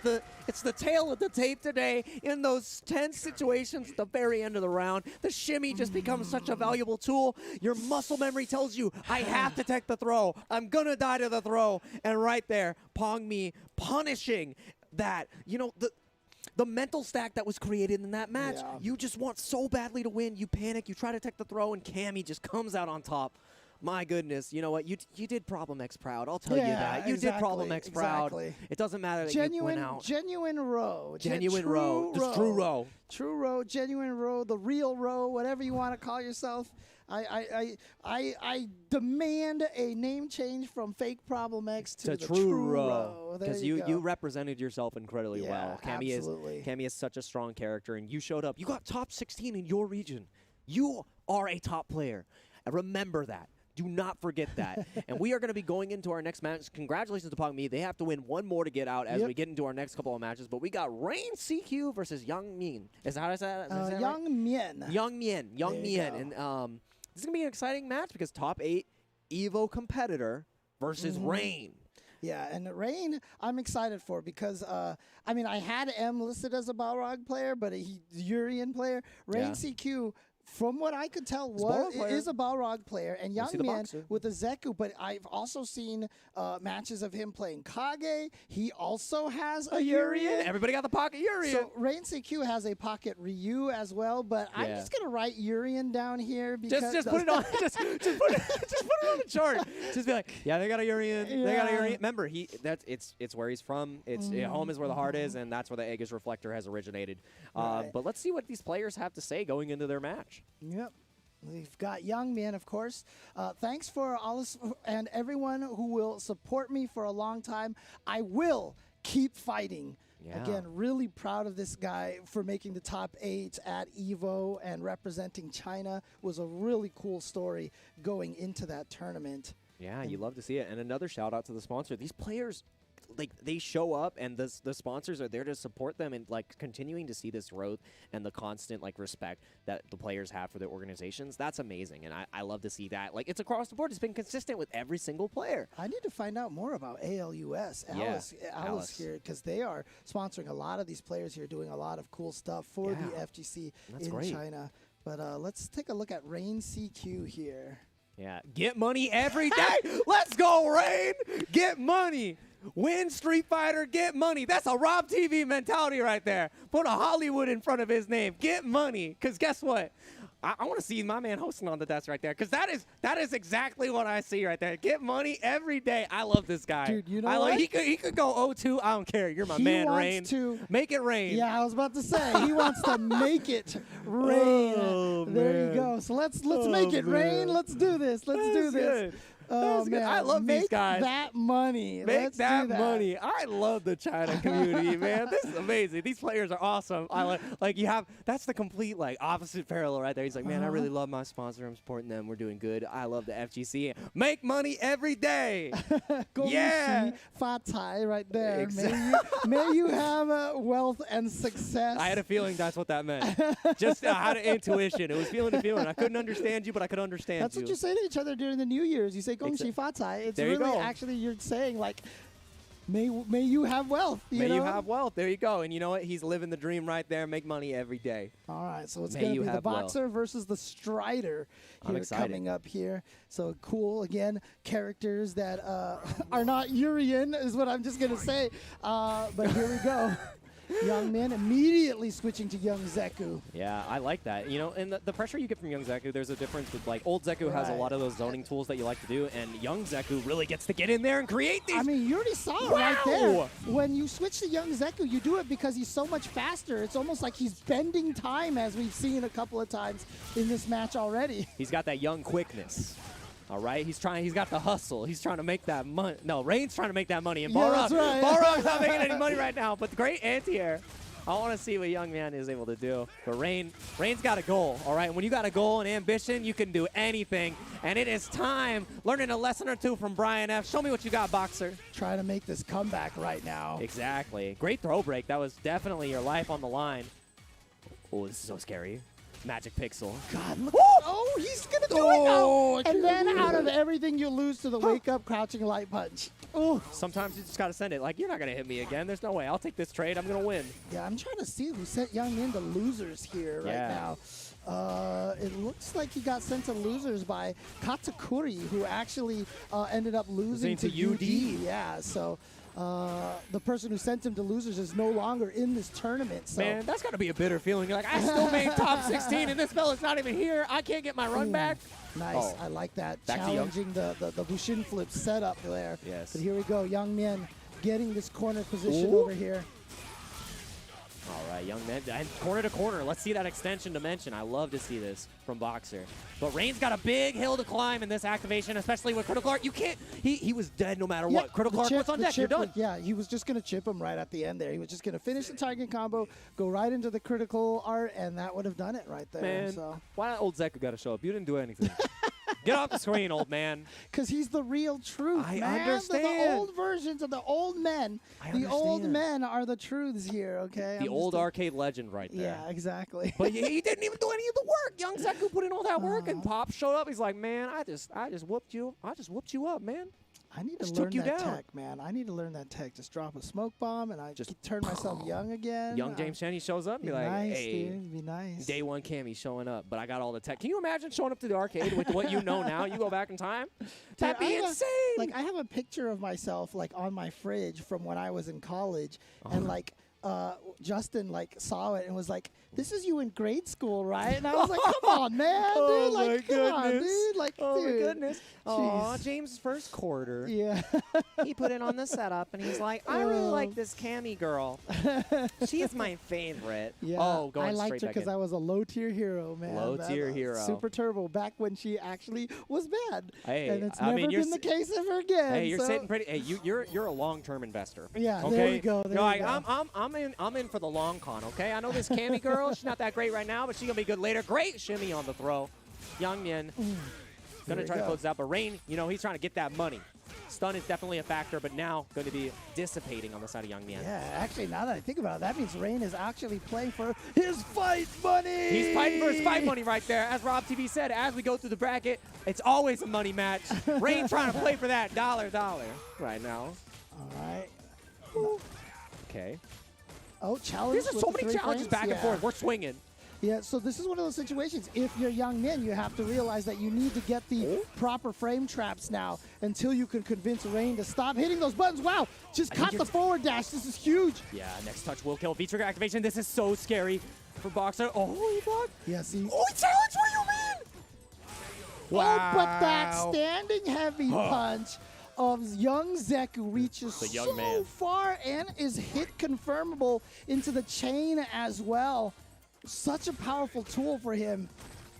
it's the tail of the tape today. In those tense situations at the very end of the round, the shimmy just becomes such a valuable tool. Your muscle memory tells you, I have to take the throw. I'm gonna die to the throw. And right there, Pong Mi punishing that, you know, the mental stack that was created in that match. Yeah. You just want so badly to win. You panic, you try to take the throw, and Cammy just comes out on top. My goodness, you know what? You did Problem X proud. I'll tell you that. You did Problem X proud. Exactly. It doesn't matter that you went out. Genuine Ro. Genuine Ro. The true Ro. True Ro, genuine Ro, the real Ro, whatever you want to call yourself. I demand a name change from fake Problem X to the true Ro. There Because you you go. represented yourself incredibly Yeah, well. absolutely. Cammy is such a strong character, and you showed up. You got top 16 in your region. You are a top player. And remember that. Do not forget that. And we are going to be going into our next match. Congratulations to Pong Mi. They have to win one more to get out as we get into our next couple of matches. But we got Rain CQ versus Young Mien. Is that how I said that? Young Mien. Young Mien. Young There you Mien. go. And this is going to be an exciting match because top 8 Evo competitor versus Rain. Yeah, and Rain, I'm excited for because, I mean, I had M listed as a Balrog player, but he's Urian player. Rain Yeah. CQ, from what I could tell, Balrog player. is a Balrog player. And Young see the Man boxer. with a Zeku, but I've also seen matches of him playing Kage. He also has a Urian. Everybody got the pocket Urian. So Rain CQ has a pocket Ryu as well, but I'm Yeah. just gonna write Urian down here because Just put it on. just put it on the chart. Just be like, yeah, they got a Urian. They got a Yeah. Urian. Remember, it's where he's from. It's home is where the heart is, and that's where the Aegis Reflector has originated. Right. But let's see what these players have to say going into their match. Yep. We've got Young Man, of course. Thanks for all this and everyone who will support me for a long time. I will keep fighting. Yeah. Again, really proud of this guy for making the top 8 at EVO and representing China. Was a really cool story going into that tournament. Yeah, you love to see it. And another shout out to the sponsor. These players, like they show up and the sponsors are there to support them, and like continuing to see this growth and the constant like respect that the players have for their organizations. That's amazing, and I love to see that. Like it's across the board. It's been consistent with every single player. I need to find out more about ALUS, Alice here, because they are sponsoring a lot of these players here, doing a lot of cool stuff for the FGC in China. But let's take a look at Rain CQ here. Yeah, get money every day. Let's go, Rain. Get money. Win Street Fighter, get money. That's a Rob TV mentality right there. Put a Hollywood in front of his name. Get money. Because guess what? I want to see my man hosting on the desk right there, because that is exactly what I see right there. Get money every day. I love this guy. Dude, you know what? He could go 0-2. I don't care. You're my man, Rain. Make it rain. Yeah, I was about to say he wants to make it rain. Oh, there man. you go. So let's make it rain. Let's do this. Let's do this. Good. Oh man, I love these guys. Make that money. Make that money. I love the China community, man. This is amazing. These players are awesome. I like you have. That's the complete like opposite parallel right there. He's like, man, I really love my sponsor. I'm supporting them. We're doing good. I love the FGC. Make money every day. Yeah. Fatai right there. Exactly. May you have wealth and success. I had a feeling that's what that meant. Just I had an intuition. It was feeling a feeling. I couldn't understand you, but I could understand That's what you say to each other during the New Year's. You say Gong Xi Fa Cai. It's there really you go. actually you're saying like, may you have wealth. You have wealth. There you go. And you know what? He's living the dream right there. Make money every day. All right. So it's going to be the Boxer versus the Strider here coming up here. So cool. Again, characters that are not Urian is what I'm just going to say. But here we go. Young Man immediately switching to Young Zeku. Yeah, I like that. You know, and the pressure you get from Young Zeku, there's a difference with, like, old Zeku has a lot of those zoning tools that you like to do, and Young Zeku really gets to get in there and create these. I mean, you already saw it right there. When you switch to Young Zeku, you do it because he's so much faster. It's almost like he's bending time, as we've seen a couple of times in this match already. He's got that young quickness. All right, he's got the hustle. He's trying to make that money. No, Rain's trying to make that money. And Balrog's not making any money right now, but great anti-air. I want to see what Young Man is able to do. But Rain's got a goal, all right? And when you got a goal and ambition, you can do anything. And it is time, learning a lesson or two from Brian F. Show me what you got, Boxer. Trying to make this comeback right now. Exactly. Great throw break. That was definitely your life on the line. Oh, this is so scary. Magic Pixel. God, look. Oh, he's going to do it now. And then out of everything, you lose to the wake-up crouching light punch. Oh. Sometimes you just got to send it. Like, you're not going to hit me again. There's no way. I'll take this trade. I'm going to win. Yeah, I'm trying to see who sent Young Man to losers here right now. It looks like he got sent to losers by Katakuri, who actually ended up losing to UD. Yeah, so... the person who sent him to losers is no longer in this tournament. So. Man, that's got to be a bitter feeling. You're like, I still made top 16, and this fella's not even here. I can't get my run back. Nice. Oh. I like that. Back challenging the Bushin flip setup there. Yes. But here we go. Young Man getting this corner position over here. All right, Young Man, and corner to corner. Let's see that extension dimension. I love to see this from Boxer. But Rain's got a big hill to climb in this activation, especially with Critical Art. You can't, he was dead no matter what. Critical Art was on deck, you're done. Yeah, he was just going to chip him right at the end there. He was just going to finish the target combo, go right into the Critical Art, and that would have done it right there. Man, so. why old Zeku got to show up? You didn't do anything. Get off the screen, old man. Because he's the real truth, I man. understand. The old versions of the old men. The old men are the truths here, okay? The old arcade legend right there. Yeah, exactly. But he didn't even do any of the work. Young Zeku put in all that work, and Pop showed up. He's like, man, I just whooped you. I just whooped you up, man. I need to learn that tech, man. I need to learn that tech. Just drop a smoke bomb, and I just turn myself young again. Young James Chen, he shows up and be like, nice, hey, dude. Be nice. Day one Cammy showing up, but I got all the tech. Can you imagine showing up to the arcade with what you know now? You go back in time? That'd be insane. Like, I have a picture of myself, like, on my fridge from when I was in college, and, like, Justin, like, saw it and was like, this is you in grade school, right? And I was like, come on, man, dude. Like, come on, dude. Like, oh, dude. my goodness. Oh, James' first quarter. Yeah. He put it on the setup, and he's like, I really like this Cammy girl. She's my favorite. Yeah. Oh, going I liked straight her back because in. I was a low-tier hero, man. Low-tier hero. Super Turbo, back when she actually was bad. Hey, and it's never been the case ever again. Hey, you're sitting pretty. Hey, you're a long-term investor. Yeah, okay? there we go. There you're we like, go. I'm in for the long con. Okay, I know this Cammy girl. She's not that great right now, but she's gonna be good later. Great shimmy on the throw. Young Yin gonna try to close this out, but Rain, you know, he's trying to get that money. Stun is definitely a factor, but now going to be dissipating on the side of Young Man. Yeah, actually, now that I think about it, that means Rain is actually playing for his fight money. He's fighting for his fight money right there. As Rob TV said, as we go through the bracket, it's always a money match. Rain trying to play for that dollar right now. All right. Okay. Oh, challenge. There's so many challenges back and forth. We're swinging. Yeah, so this is one of those situations. If you're Young Min, you have to realize that you need to get the proper frame traps now until you can convince Rain to stop hitting those buttons. Wow, just caught the forward dash. This is huge. Yeah, next touch will kill. V-trigger activation. This is so scary for Boxer. Oh, he blocked. Yeah, see. Oh, he challenged for you, man. Wow. Oh, but that standing heavy punch of young Zeku reaches so far and is hit confirmable into the chain as well. Such a powerful tool for him.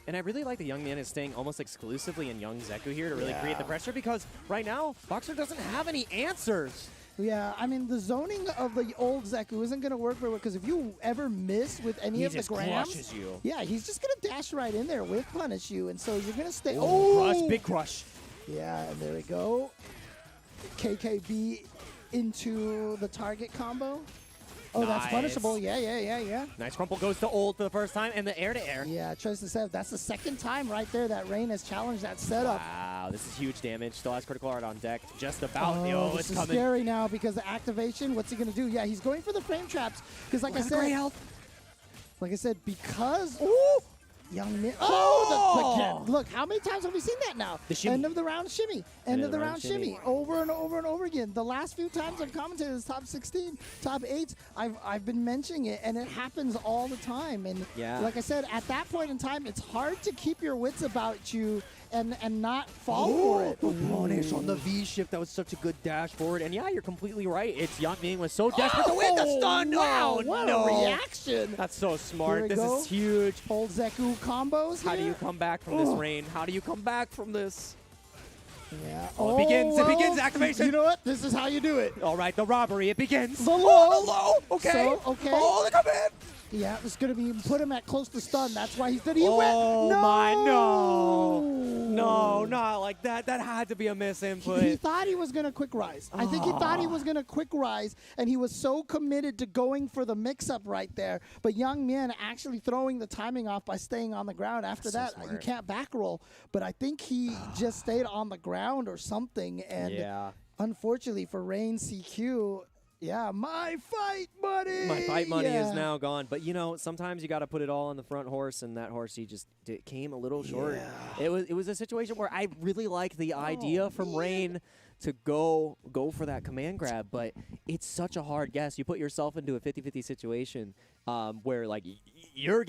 And I really like the Young Man is staying almost exclusively in Young Zeku here to really create the pressure, because right now, Boxer doesn't have any answers. Yeah, I mean, the zoning of the old Zeku isn't going to work very well, because if you ever miss with any of the grams, crushes you. Yeah, he's just going to dash right in there with punish you, and so you're going to stay. Crush, big crush. Yeah, and there we go. KKB into the target combo. Oh, that's punishable. Yeah. Nice crumple goes to ult for the first time, and the air-to-air. Yeah, tries to set. That's the second time right there that Rain has challenged that setup. Wow, this is huge damage. Still has critical art on deck. Just about. Oh, this is scary now because the activation, what's he going to do? Yeah, he's going for the frame traps because, like I said, because... Ooh! Young Min. Oh! Look, how many times have we seen that now? The shimmy. End of the round shimmy. End of the round shimmy. Over and over and over again. The last few times I've commentated is top 16, top 8. I've been mentioning it, and it happens all the time. And like I said, at that point in time, it's hard to keep your wits about you and not fall for it. Punish on the V shift. That was such a good dash forward. And yeah, you're completely right. It's Young Min was so desperate to win the stun. Wow, what a reaction. That's so smart. This is huge. Old Zeku combos How do you come back from this, Rain? How do you come back from this? Yeah. Oh, it begins. It begins. Activation. You know what? This is how you do it. All right, the robbery. It begins. The low. The low. Okay. So, okay. Oh, they come in. Yeah, it's going to be put him at close to stun. That's why he's did. No, not like that. That had to be a misinput. He thought he was going to quick rise. I think he thought he was going to quick rise, and he was so committed to going for the mix-up right there. But Young Min actually throwing the timing off by staying on the ground. After that, you can't back roll. But I think he just stayed on the ground or something. And unfortunately for Rain CQ, yeah, my fight money. My fight money is now gone. But, you know, sometimes you got to put it all on the front horse, and that horse, he just came a little short. It was a situation where I really liked the idea from Rain to go for that command grab, but it's such a hard guess. You put yourself into a 50-50 situation where, like, you're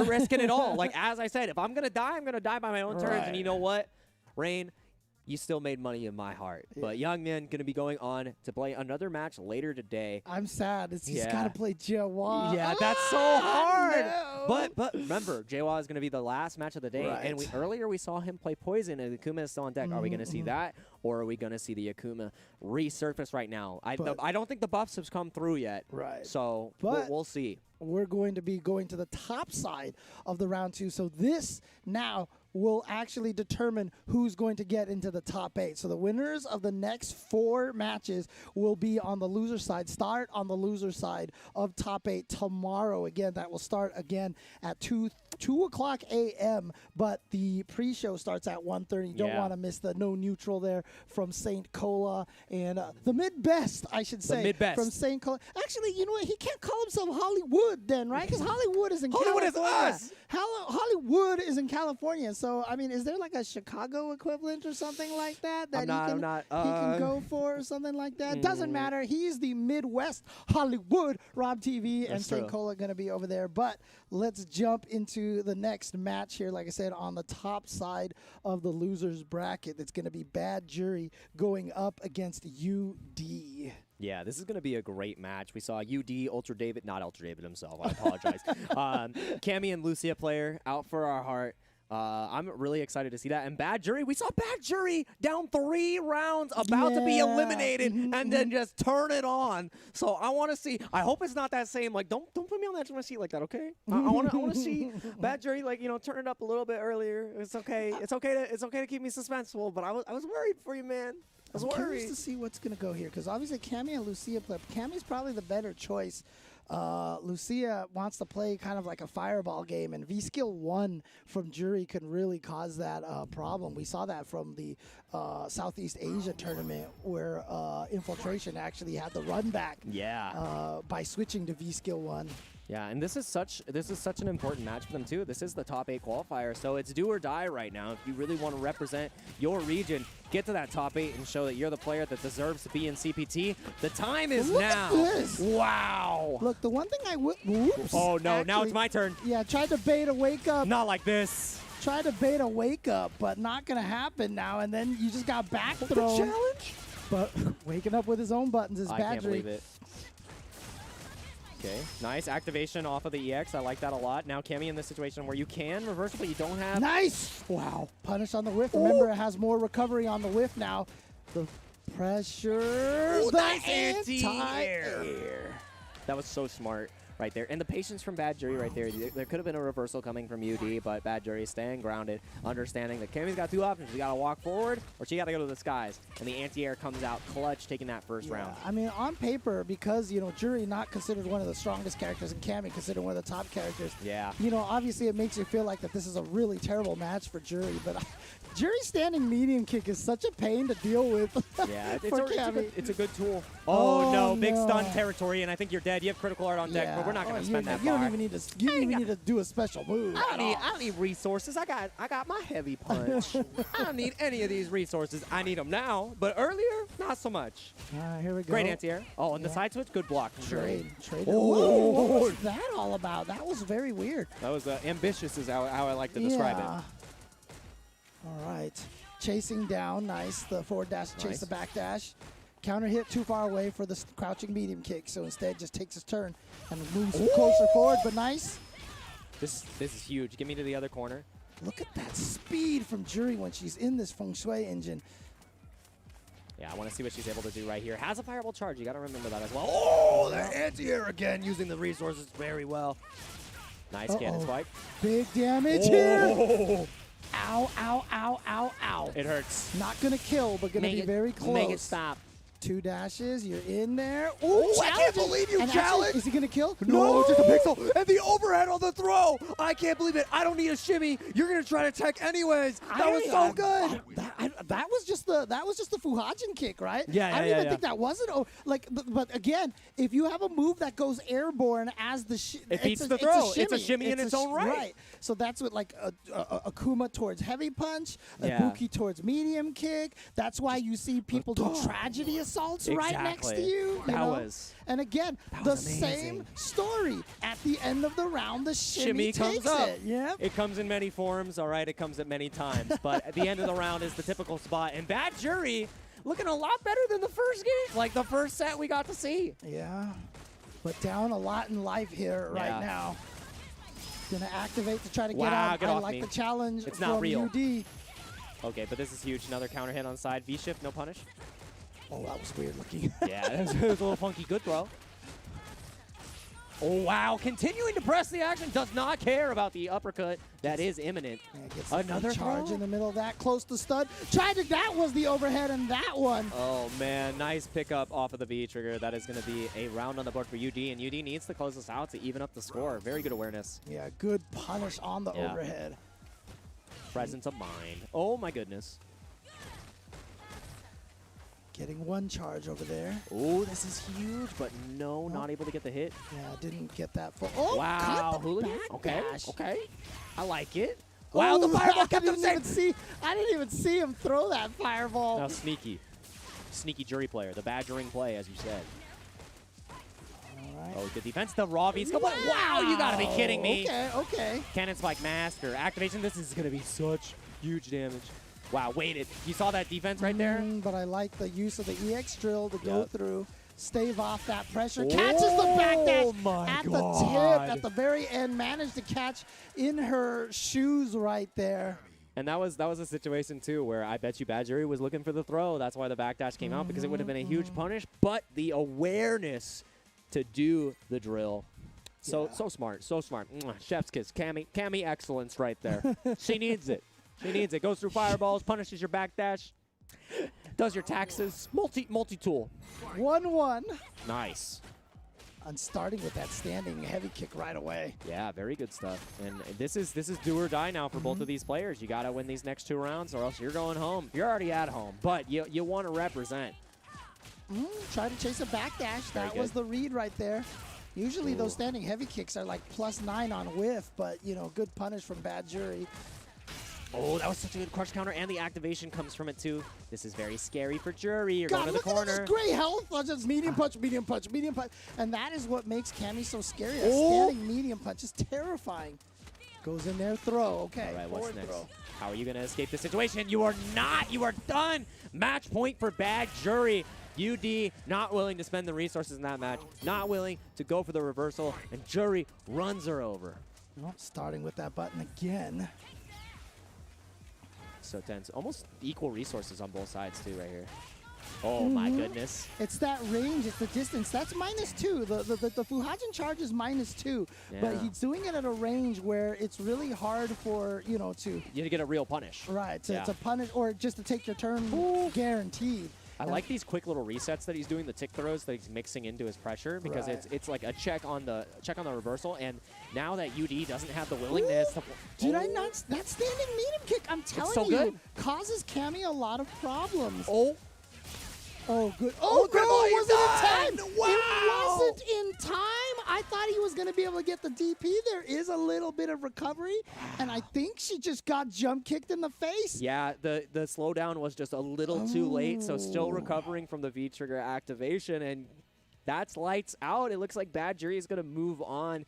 risking it all. Like, as I said, if I'm going to die, I'm going to die by my own terms. And you know what, Rain? You still made money in my heart. But Young Min going to be going on to play another match later today. I'm sad. He's got to play Jawa. Yeah, that's so hard. No. But remember, Jawa is going to be the last match of the day. Right. And earlier we saw him play Poison, and Akuma is still on deck. Are we going to see that? Or are we going to see the Akuma resurface right now? I don't think the buffs have come through yet. Right. So we'll see. We're going to be going to the top side of the round 2. So this now will actually determine who's going to get into the top 8. So the winners of the next 4 matches will be on the loser side, start on the loser side of top 8 tomorrow. Again, that will start again at 2 o'clock a.m., but the pre-show starts at 1:30. You don't want to miss the no neutral there from St. Cola and the mid-best, I should say. The mid-best. From St. Cola. Actually, you know what? He can't call himself Hollywood then, right? Because Hollywood is in California. Hollywood is us. Hollywood is in California. So, I mean, is there like a Chicago equivalent or something like that he can go for or something like that? Doesn't matter. He's the Midwest Hollywood. Rob TV and St. Cola going to be over there. But let's jump into the next match here. Like I said, on the top side of the losers bracket, it's going to be Bad Jury going up against UD. Yeah, this is going to be a great match. We saw UD, Ultra David, not Ultra David himself, I apologize. Cammy and Lucia player out for our heart. I'm really excited to see that. And Bad Jury, we saw Bad Jury down 3 rounds, about to be eliminated, and then just turn it on. So I want to see. I hope it's not that same. Like, don't put me on the edge of my seat like that, okay? I want to see Bad Jury, like, you know, turn it up a little bit earlier. It's okay. It's okay to keep me suspenseful. But I was worried for you, man. I'm curious to see what's going to go here, because obviously Cammy and Lucia play. Cammy's probably the better choice. Lucia wants to play kind of like a fireball game, and V-Skill 1 from Jury can really cause that problem. We saw that from the Southeast Asia tournament where Infiltration actually had the run back by switching to V-Skill 1. Yeah, and this is such an important match for them too. This is the top 8 qualifier, so it's do or die right now. If you really want to represent your region, get to that top 8 and show that you're the player that deserves to be in CPT. The time is now. Look at this. Wow. Look, the one thing whoops. Oh no, actually, now it's my turn. Yeah, tried to bait a wake up. Not like this. Tried to bait a wake up, but not gonna happen now. And then you just got back thrown. Challenge. But waking up with his own buttons is I Badgery. can't believe it. Okay, nice activation off of the EX. I like that a lot. Now Cammy in this situation where you can reverse it, but you don't have. Nice! Wow. Punish on the whiff. Remember, it has more recovery on the whiff now. The pressure. Ooh, the nice anti-air. That was so smart right there. And the patience from Bad Jury right there. There could have been a reversal coming from UD, but Bad Jury staying grounded, understanding that Cammy's got 2 options. She got to walk forward, or she got to go to the skies. And the anti-air comes out clutch, taking that first round. I mean, on paper, because, you know, Jury not considered one of the strongest characters and Cammy considered one of the top characters. Yeah. You know, obviously it makes you feel like that this is a really terrible match for Jury, but Jury standing medium kick is such a pain to deal with. Yeah, Cammy. it's a good tool. Oh, no, big no. stun territory, and I think you're dead. You have critical art on deck, but we're not going to spend that You far. don't even need to. You don't even need to do a special move. I don't need resources. I got my heavy punch. I don't need any of these resources. I need them now, but earlier, not so much. All right, here we go. Great anti-air. Oh, and the side switch, good block. Trade. Oh. What was that all about? That was very weird. That was ambitious is how I like to describe it. All right. Chasing down, nice. The forward dash, chase the back dash. Counter hit too far away for the crouching medium kick, so instead just takes his turn and moves closer forward, but nice. This is huge. Get me to the other corner. Look at that speed from Jury when she's in this Feng Shui engine. Yeah, I want to see what she's able to do right here. Has a fireball charge. You got to remember that as well. Oh, the anti-air again, using the resources very well. Nice cannon spike. Big damage here. Ow, ow, ow, ow, ow. It hurts. Not going to kill, but going to be very close. Make it stop. 2 dashes, you're in there. Ooh, I can't believe you challenged. Is he going to kill? No, just a pixel. And the overhead on the throw. I can't believe it. I don't need a shimmy. You're going to try to tech anyways. That was so good. That was just the Fuhajin kick, right? Yeah, I don't even think that wasn't. But again, if you have a move that goes airborne as the it beats the throw. It's a shimmy in its own right. Right. So that's what like a Kuma towards heavy punch, a Buki towards medium kick. That's why you see people do tragedy assaults right next to you. And again, the same story. At the end of the round, the shimmy comes up. Yeah. It comes in many forms, all right? It comes at many times. But at the end of the round is the typical spot. And Bad Jury looking a lot better than the first game, like the first set we got to see. Yeah. But down a lot in life here right now. Gonna activate to try to get out. I like the challenge it's not from real. UD. Okay, but this is huge. Another counter hit on the side. V-shift, no punish. Oh, that was weird looking. Yeah, it was a little funky. Good throw. Oh, wow. Continuing to press the action. Does not care about the uppercut. That is imminent. Another charge in the middle of that. Close to stud. That was the overhead in that one. Oh, man. Nice pickup off of the V trigger. That is going to be a round on the board for UD. And UD needs to close this out to even up the score. Very good awareness. Yeah, good punish on the overhead. Presence of mind. Oh, my goodness. Getting 1 charge over there. Oh, this is huge, but no, not able to get the hit. Yeah, didn't get that full. Oh, wow. Okay. I like it. Wow, the fireball kept him safe. I didn't even see him throw that fireball. Now sneaky. Sneaky Jury player. The badgering play, as you said. All right. Oh, good defense. The raw beats. Wow, you got to be kidding me. Okay. Cannon spike master. Activation. This is going to be such huge damage. Wow, waited. You saw that defense right there? But I like the use of the EX drill to go through, stave off that pressure. Catches the back dash at the tip, at the very end. Managed to catch in her shoes right there. And that was a situation, too, where I bet you Badgery was looking for the throw. That's why the backdash came out, because it would have been a huge punish. But the awareness to do the drill. So smart, so smart. Chef's kiss. Cammy excellence right there. She needs it. She needs it. Goes through fireballs, punishes your backdash. does your taxes, multi-tool. 1-1. Nice. And starting with that standing heavy kick right away. Yeah, very good stuff. And this is do or die now for both of these players. You got to win these next 2 rounds or else you're going home. You're already at home, but you want to represent. Try to chase a backdash. That was the read right there. Usually those standing heavy kicks are like +9 on whiff, but, you know, good punish from Bad Jury. Oh, that was such a good crush counter, and the activation comes from it, too. This is very scary for Jury. You're going to the corner. Look at this great health. Just medium punch, medium punch, medium punch. And that is what makes Cammy so scary. That standing medium punch is terrifying. Goes in there, throw. Okay, all right, what's next? Throw. How are you going to escape the situation? You are not. You are done. Match point for Bad Jury. UD not willing to spend the resources in that match, not willing to go for the reversal, and Jury runs her over. Well, starting with that button again. So tense. Almost equal resources on both sides, too, right here. Oh, my goodness. It's that range. It's the distance. That's -2. The Fuhajin charge is -2. Yeah. But he's doing it at a range where it's really hard for, you know, to... You get a real punish. Right, to punish or just to take your turn guaranteed. I like these quick little resets that he's doing, the tick throws that he's mixing into his pressure, because it's like a check on the reversal. And now that UD doesn't have the willingness to... Did I not? That standing medium kick, I'm telling so you, good. causes Cammy a lot of problems. Oh, good. Oh, no, Gribble, it you're wasn't done. in time. Wow. It wasn't in time. I thought he was going to be able to get the DP. There is a little bit of recovery, and I think she just got jump kicked in the face. yeah, the slowdown was just a little too late, so still recovering from the V-trigger activation, and that's lights out. It looks like Bad Jury is going to move on,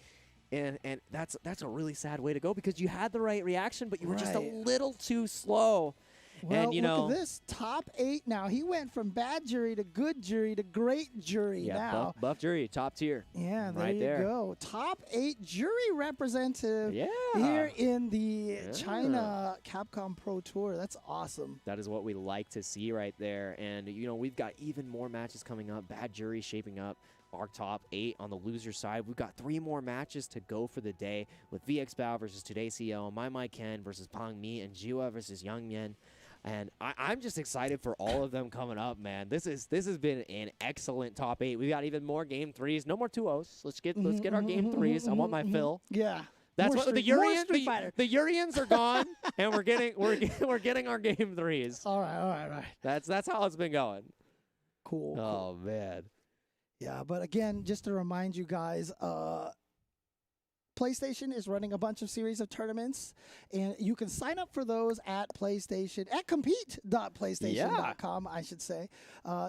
and that's a really sad way to go, because you had the right reaction, but you were just a little too slow. Well, and, you look know, at this. Top 8 now. He went from Bad Jury to Good Jury to Great Jury now. Buff Jury, top tier. Yeah, there right you there. go. Top 8 jury representative Yeah. here in the China Capcom Pro Tour. That's awesome. That is what we like to see right there. And, you know, we've got even more matches coming up. Bad Jury shaping up our top 8 on the loser side. We've got 3 more matches to go for the day, with VX Bao versus Today CEO, My Ken versus Pang Mi, and Jiwa versus Yang Mian. And I'm just excited for all of them coming up, man. This has been an excellent top 8. We got even more game 3s. No more 2-0s. Let's get our game 3s. I want my fill. Yeah. That's More what Street Fighter. the Urians are gone, and we're getting our game 3s. All right. That's how it's been going. Cool. Oh man. Yeah, but again, just to remind you guys, PlayStation is running a bunch of series of tournaments, and you can sign up for those at compete.playstation.com, I should say.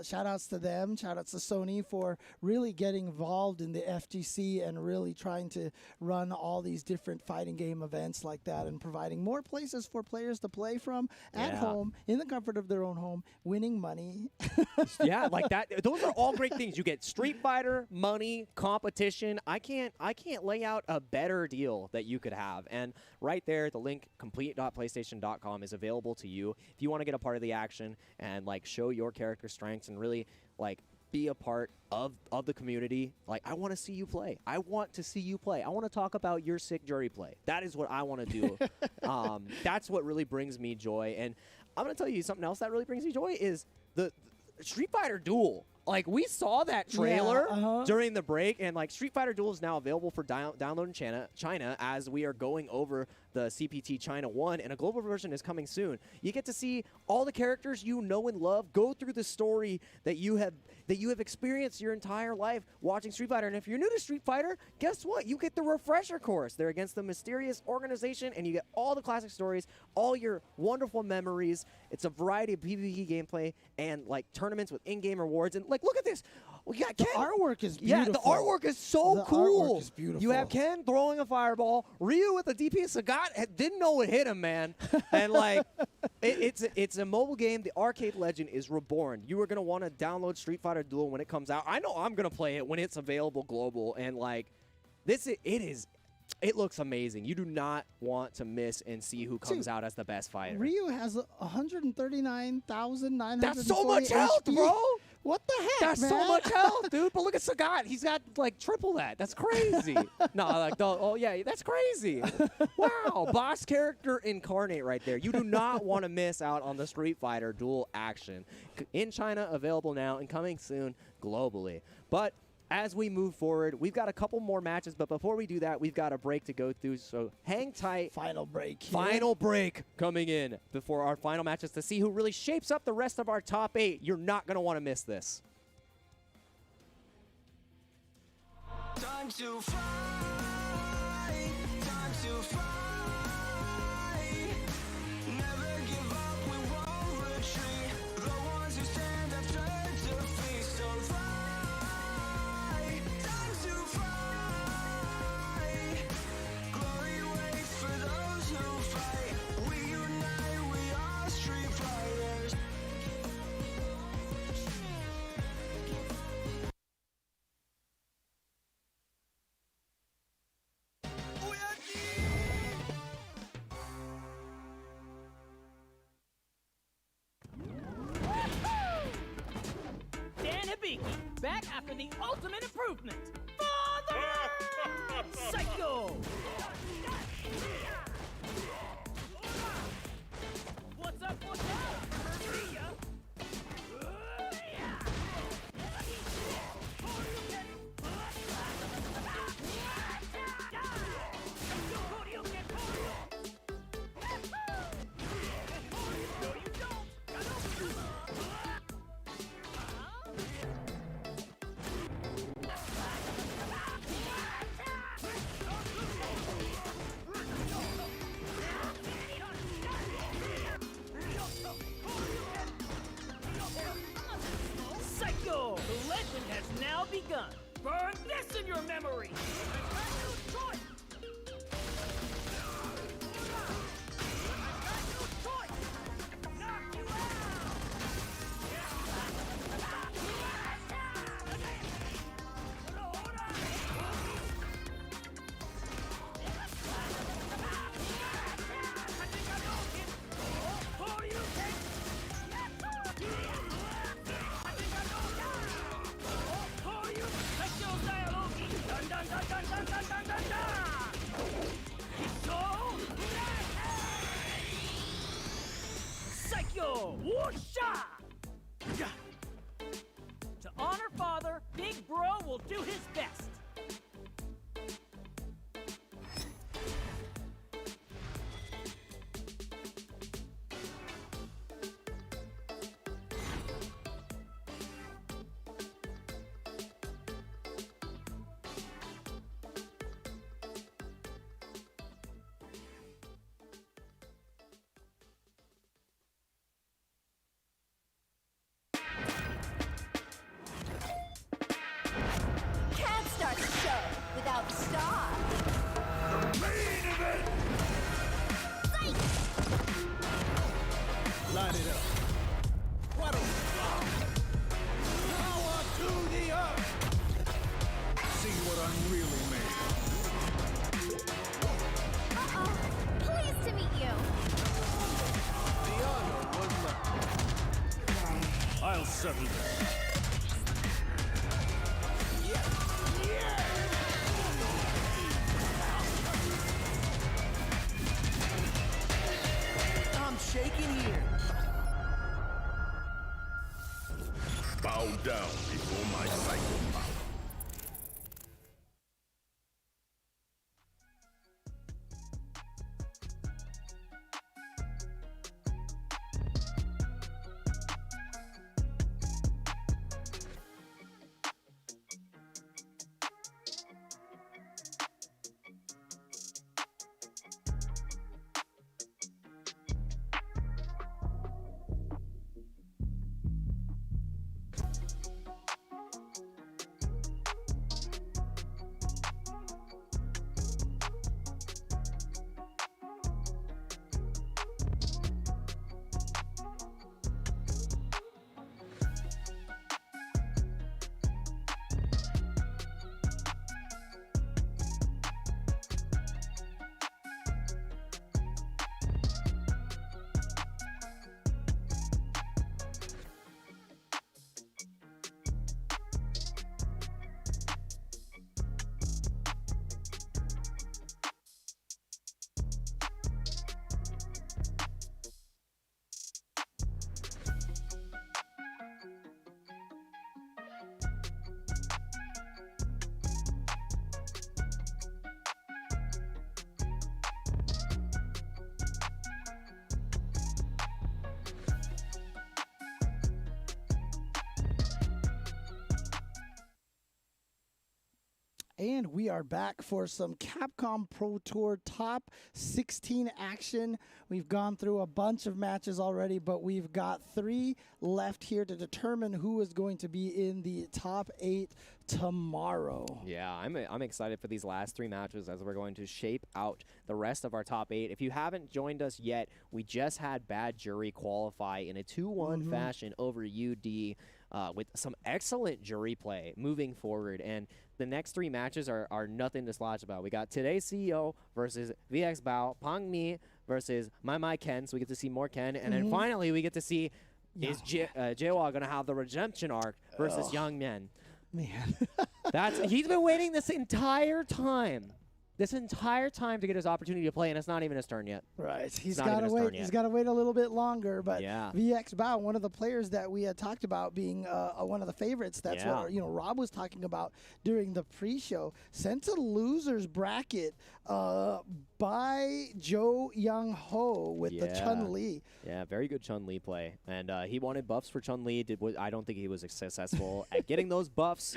Shout outs to them. Shout outs to Sony for really getting involved in the FGC and really trying to run all these different fighting game events like that, and providing more places for players to play from at home, in the comfort of their own home, winning money. Yeah, like that. Those are all great things. You get Street Fighter, money, competition. I can't lay out a better deal that you could have. And right there, the link complete.playstation.com is available to you if you want to get a part of the action and like show your character strengths and really like be a part of the community. Like, I want to see you play. I want to see you play. I want to talk about your sick jury play. That is what I want to do. That's what really brings me joy. And I'm going to tell you something else that really brings me joy is the Street Fighter Duel. Like, we saw that trailer during the break, and like Street Fighter Duel is now available for download in China as we are going over the CPT China 1, and a global version is coming soon. You get to see all the characters you know and love go through the story that you have experienced your entire life watching Street Fighter. And if you're new to Street Fighter, guess what? You get the refresher course. They're against the mysterious organization, and you get all the classic stories, all your wonderful memories. It's a variety of PvP gameplay and like tournaments with in-game rewards. And like, look at this. We got Ken. The artwork is beautiful. Yeah, the artwork is so cool. Artwork is beautiful. You have Ken throwing a fireball, Ryu with a DP. Sagat didn't know it hit him, man. And like, it's a mobile game. The arcade legend is reborn. You are gonna want to download Street Fighter Duel when it comes out. I know I'm gonna play it when it's available global. And like, it looks amazing. You do not want to miss and see who comes out as the best fighter. Ryu has 139,940 That's so much health, HP. bro. What the heck, That's man? so much health, dude. But look at Sagat. He's got like triple that. That's crazy. No, like, oh yeah, that's crazy. Wow, boss character incarnate right there. You do not want to miss out on the Street Fighter dual action. In China, available now and coming soon globally. But as we move forward, we've got a couple more matches, but before we do that, we've got a break to go through, so hang tight. Final break here. Final break coming in before our final matches to see who really shapes up the rest of our top 8. You're not going to want to miss this. Time to fly, time to fly. Never give up, we won't retreat. The ones who stand have turned defeat. So fly, time to fly. Glory waits for those who fight. We unite, we are street fighters. Dan Hibiki, back after the ultimate improvement. Father! Psycho! What's up, what's up? See ya. Psycho! The legend has now begun. Burn this in your memory! Psycho! Whoosha! To honor Father, Big Bro will do his best. Can't start the show without the star. Light it up. What a power to the earth. See what I'm really made of. Uh-oh. Pleased to meet you. The honor was mine. I'll settle this. I'm shaking here. Bow down before my psycho power. And we are back for some Capcom Pro Tour Top 16 action. We've gone through a bunch of matches already, but we've got 3 left here to determine who is going to be in the top 8 tomorrow. Yeah, I'm excited for these last 3 matches as we're going to shape out the rest of our top 8. If you haven't joined us yet, we just had Bad Jury qualify in a 2-1 fashion over UD with some excellent jury play moving forward. And the next 3 matches are nothing to slouch about. We got today's CEO versus VX Bao, Pang Mi versus My Ken, so we get to see more Ken. And then finally, we get to see is Jaewa going to have the redemption arc versus Young Men. Man. He's been waiting this entire time to get his opportunity to play, and it's not even his turn yet. Right. He's got to wait. He's got to wait a little bit longer. But VX Bao, one of the players that we had talked about being one of the favorites. That's what Rob was talking about during the pre-show. Sent to losers bracket by Jo Young Ho with the Chun-Li. Yeah, very good Chun-Li play. And he wanted buffs for Chun-Li. I don't think he was successful at getting those buffs.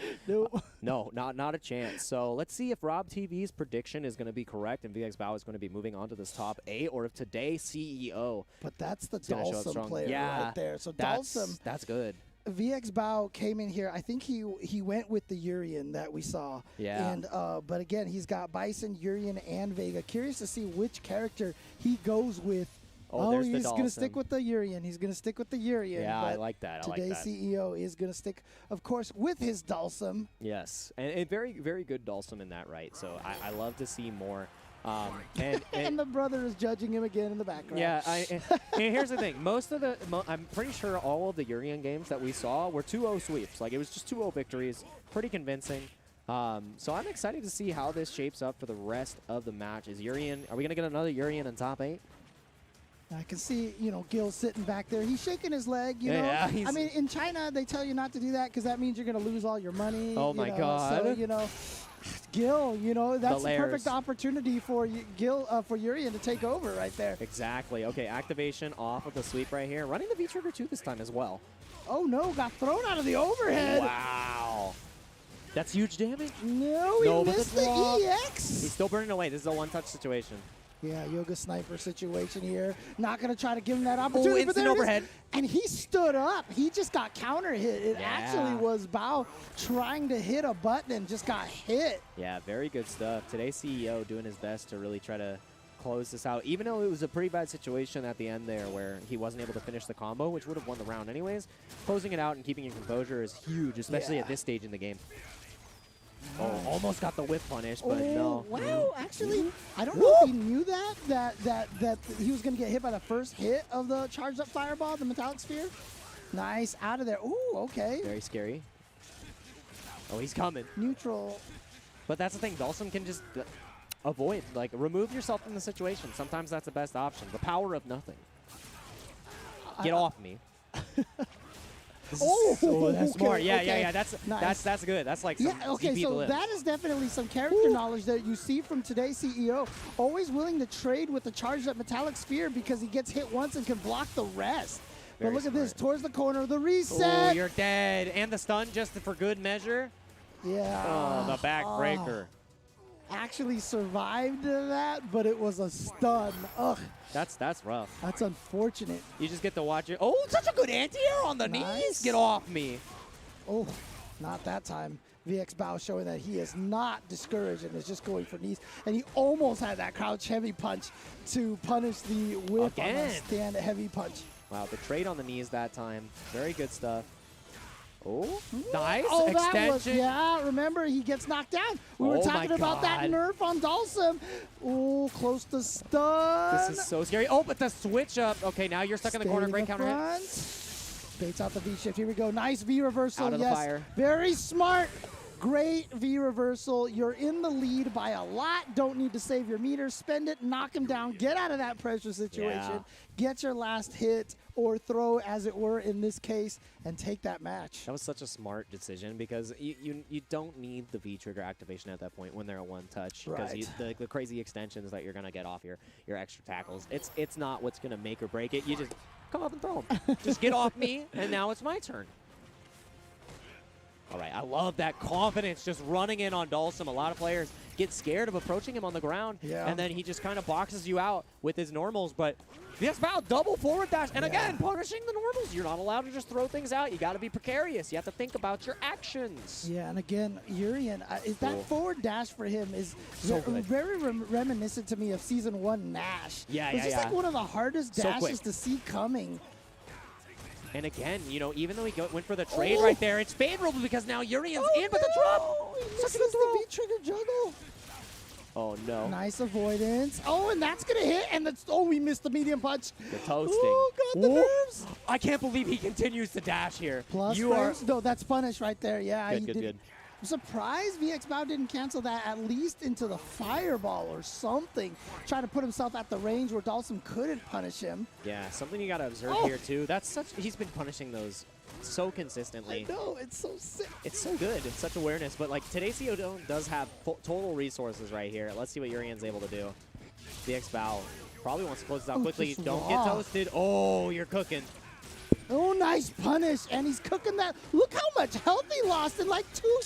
No, not a chance. So let's see if Rob TV's prediction is going to be correct and VX Bao is going to be moving on to this top 8, or if today's CEO. But that's the Dalsum player right there. So Dalsum. That's good. VX Bao came in here. I think he went with the Urian that we saw. Yeah. And but again, he's got Bison, Urian, and Vega. Curious to see which character he goes with. He's going to stick with the Urian. He's going to stick with the Urian. Yeah, I like that. Today's CEO is going to stick, of course, with his Dalsum. Yes, and very, very good Dalsum in that, right? So I love to see more. And the brother is judging him again in the background. Yeah, and here's the thing. I'm pretty sure all of the Urian games that we saw were 2-0 sweeps. Like, it was just 2-0 victories. Pretty convincing. So I'm excited to see how this shapes up for the rest of the match. Are we going to get another Urian in top 8? I can see, Gil sitting back there. He's shaking his leg, you know. Yeah, I mean, in China, they tell you not to do that because that means you're going to lose all your money. Oh, my God. So, Gil, that's the perfect opportunity for Gil, for Urian to take over right there. Exactly. Okay, activation off of the sweep right here. Running the V-trigger 2 this time as well. Oh, no, got thrown out of the overhead. Wow. That's huge damage. No, he missed the EX. He's still burning away. This is a one-touch situation. Yeah, Yoga Sniper situation here. Not going to try to give him that opportunity. Oh, instant overhead. And he stood up. He just got counter hit. It actually was Bao trying to hit a button and just got hit. Yeah, very good stuff. Today's CEO doing his best to really try to close this out, even though it was a pretty bad situation at the end there where he wasn't able to finish the combo, which would have won the round anyways. Closing it out and keeping your composure is huge, especially at this stage in the game. Oh, almost got the whip punish, but no. Wow, actually, I don't know if he knew that he was going to get hit by the first hit of the charged up fireball, the metallic sphere. Nice, out of there. Ooh, okay. Very scary. Oh, he's coming. Neutral. But that's the thing, Dalsum can just avoid, remove yourself from the situation. Sometimes that's the best option. The power of nothing. Get off me. That's smart. Yeah. That's nice. That's good. That's like some okay, so that is definitely some character knowledge that you see from today's CEO. Always willing to trade with the charged up metallic sphere because he gets hit once and can block the rest. But look at this, towards the corner, the reset. Oh, you're dead. And the stun just for good measure. Yeah. Oh, the backbreaker. Actually survived that, but it was a stun. Ugh. That's rough. That's unfortunate. You just get to watch it. Oh, such a good anti-air on the knees. Get off me. Oh, not that time. VX Bao showing that he is not discouraged and is just going for knees. And he almost had that crouch heavy punch to punish the whip on a stand heavy punch. Wow, the trade on the knees that time. Very good stuff. Oh, nice extension. Remember, he gets knocked down. We were talking about that nerf on Dalsum. Oh, close to stun. This is so scary. Oh, but the switch up. Okay, now you're stuck in the corner. Great counter hit. Baits out the V-shift. Here we go. Nice V-reversal. Out of the fire. Very smart. Great V-reversal. You're in the lead by a lot. Don't need to save your meter. Spend it. Knock him down. Get out of that pressure situation. Get your last hit or throw, as it were, in this case, and take that match. That was such a smart decision because you don't need the V-trigger activation at that point when they're a one-touch. Because the crazy extensions that you're going to get off your extra tackles, it's not what's going to make or break it. You just come up and throw them. Just get off me, and now it's my turn. All right, I love that confidence just running in on Dhalsim. A lot of players get scared of approaching him on the ground, and then he just kind of boxes you out with his normals. But VX Bao, double forward dash, and again, punishing the normals. You're not allowed to just throw things out. You got to be precarious. You have to think about your actions. Yeah, and again, Urian, is that forward dash for him is So good. very reminiscent to me of Season 1 Nash. Yeah, It's just like one of the hardest So dashes quick. to see coming. And again, you know, even though he went for the trade right there, it's favorable because now Urian's in, but the drop. He misses the V-trigger juggle. Oh, no. Nice avoidance. Oh, and that's going to hit. And that's, oh, we missed the medium punch. The toasting. Oh, got the nerves. I can't believe he continues to dash here. Plus you are frames. No, that's punish right there. Yeah, good, he good, did. good. I'm surprised VX Bao didn't cancel that at least into the fireball or something. Trying to put himself at the range where Dhalsim couldn't punish him. Yeah, something you got to observe here, too. That's such, he's been punishing those so consistently. I know, it's so sick. It's so good. It's such awareness. But, like, today's CO does have total resources right here. Let's see what Urian's able to do. VX Bao probably wants to close this out quickly. just Don't get raw. toasted. Oh, you're cooking. Oh, nice punish. And he's cooking that. Look how much health he lost in like 2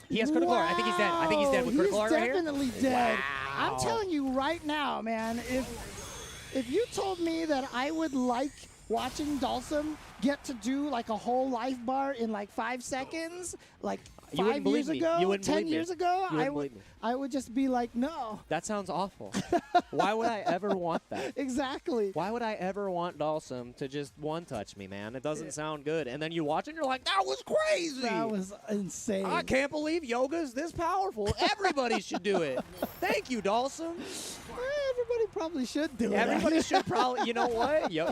He has critical art. I think he's dead. I think he's dead with critical art right here. He's definitely dead. Wow. I'm telling you right now, man, if you told me that I would like watching Dhalsim get to do like a whole life bar in like 5 seconds, like You wouldn't 5 believe years me. ago, You wouldn't 10 believe me. years ago, You wouldn't believe me. I would just be like, no. That sounds awful. Why would I ever want that? Exactly. Why would I ever want Dhalsim to just one-touch me, man? It doesn't sound good. And then you watch it and you're like, that was crazy. That was insane. I can't believe yoga's this powerful. Everybody should do it. Thank you, Dhalsim. Everybody probably should do it. Everybody should probably, you know what? Yo,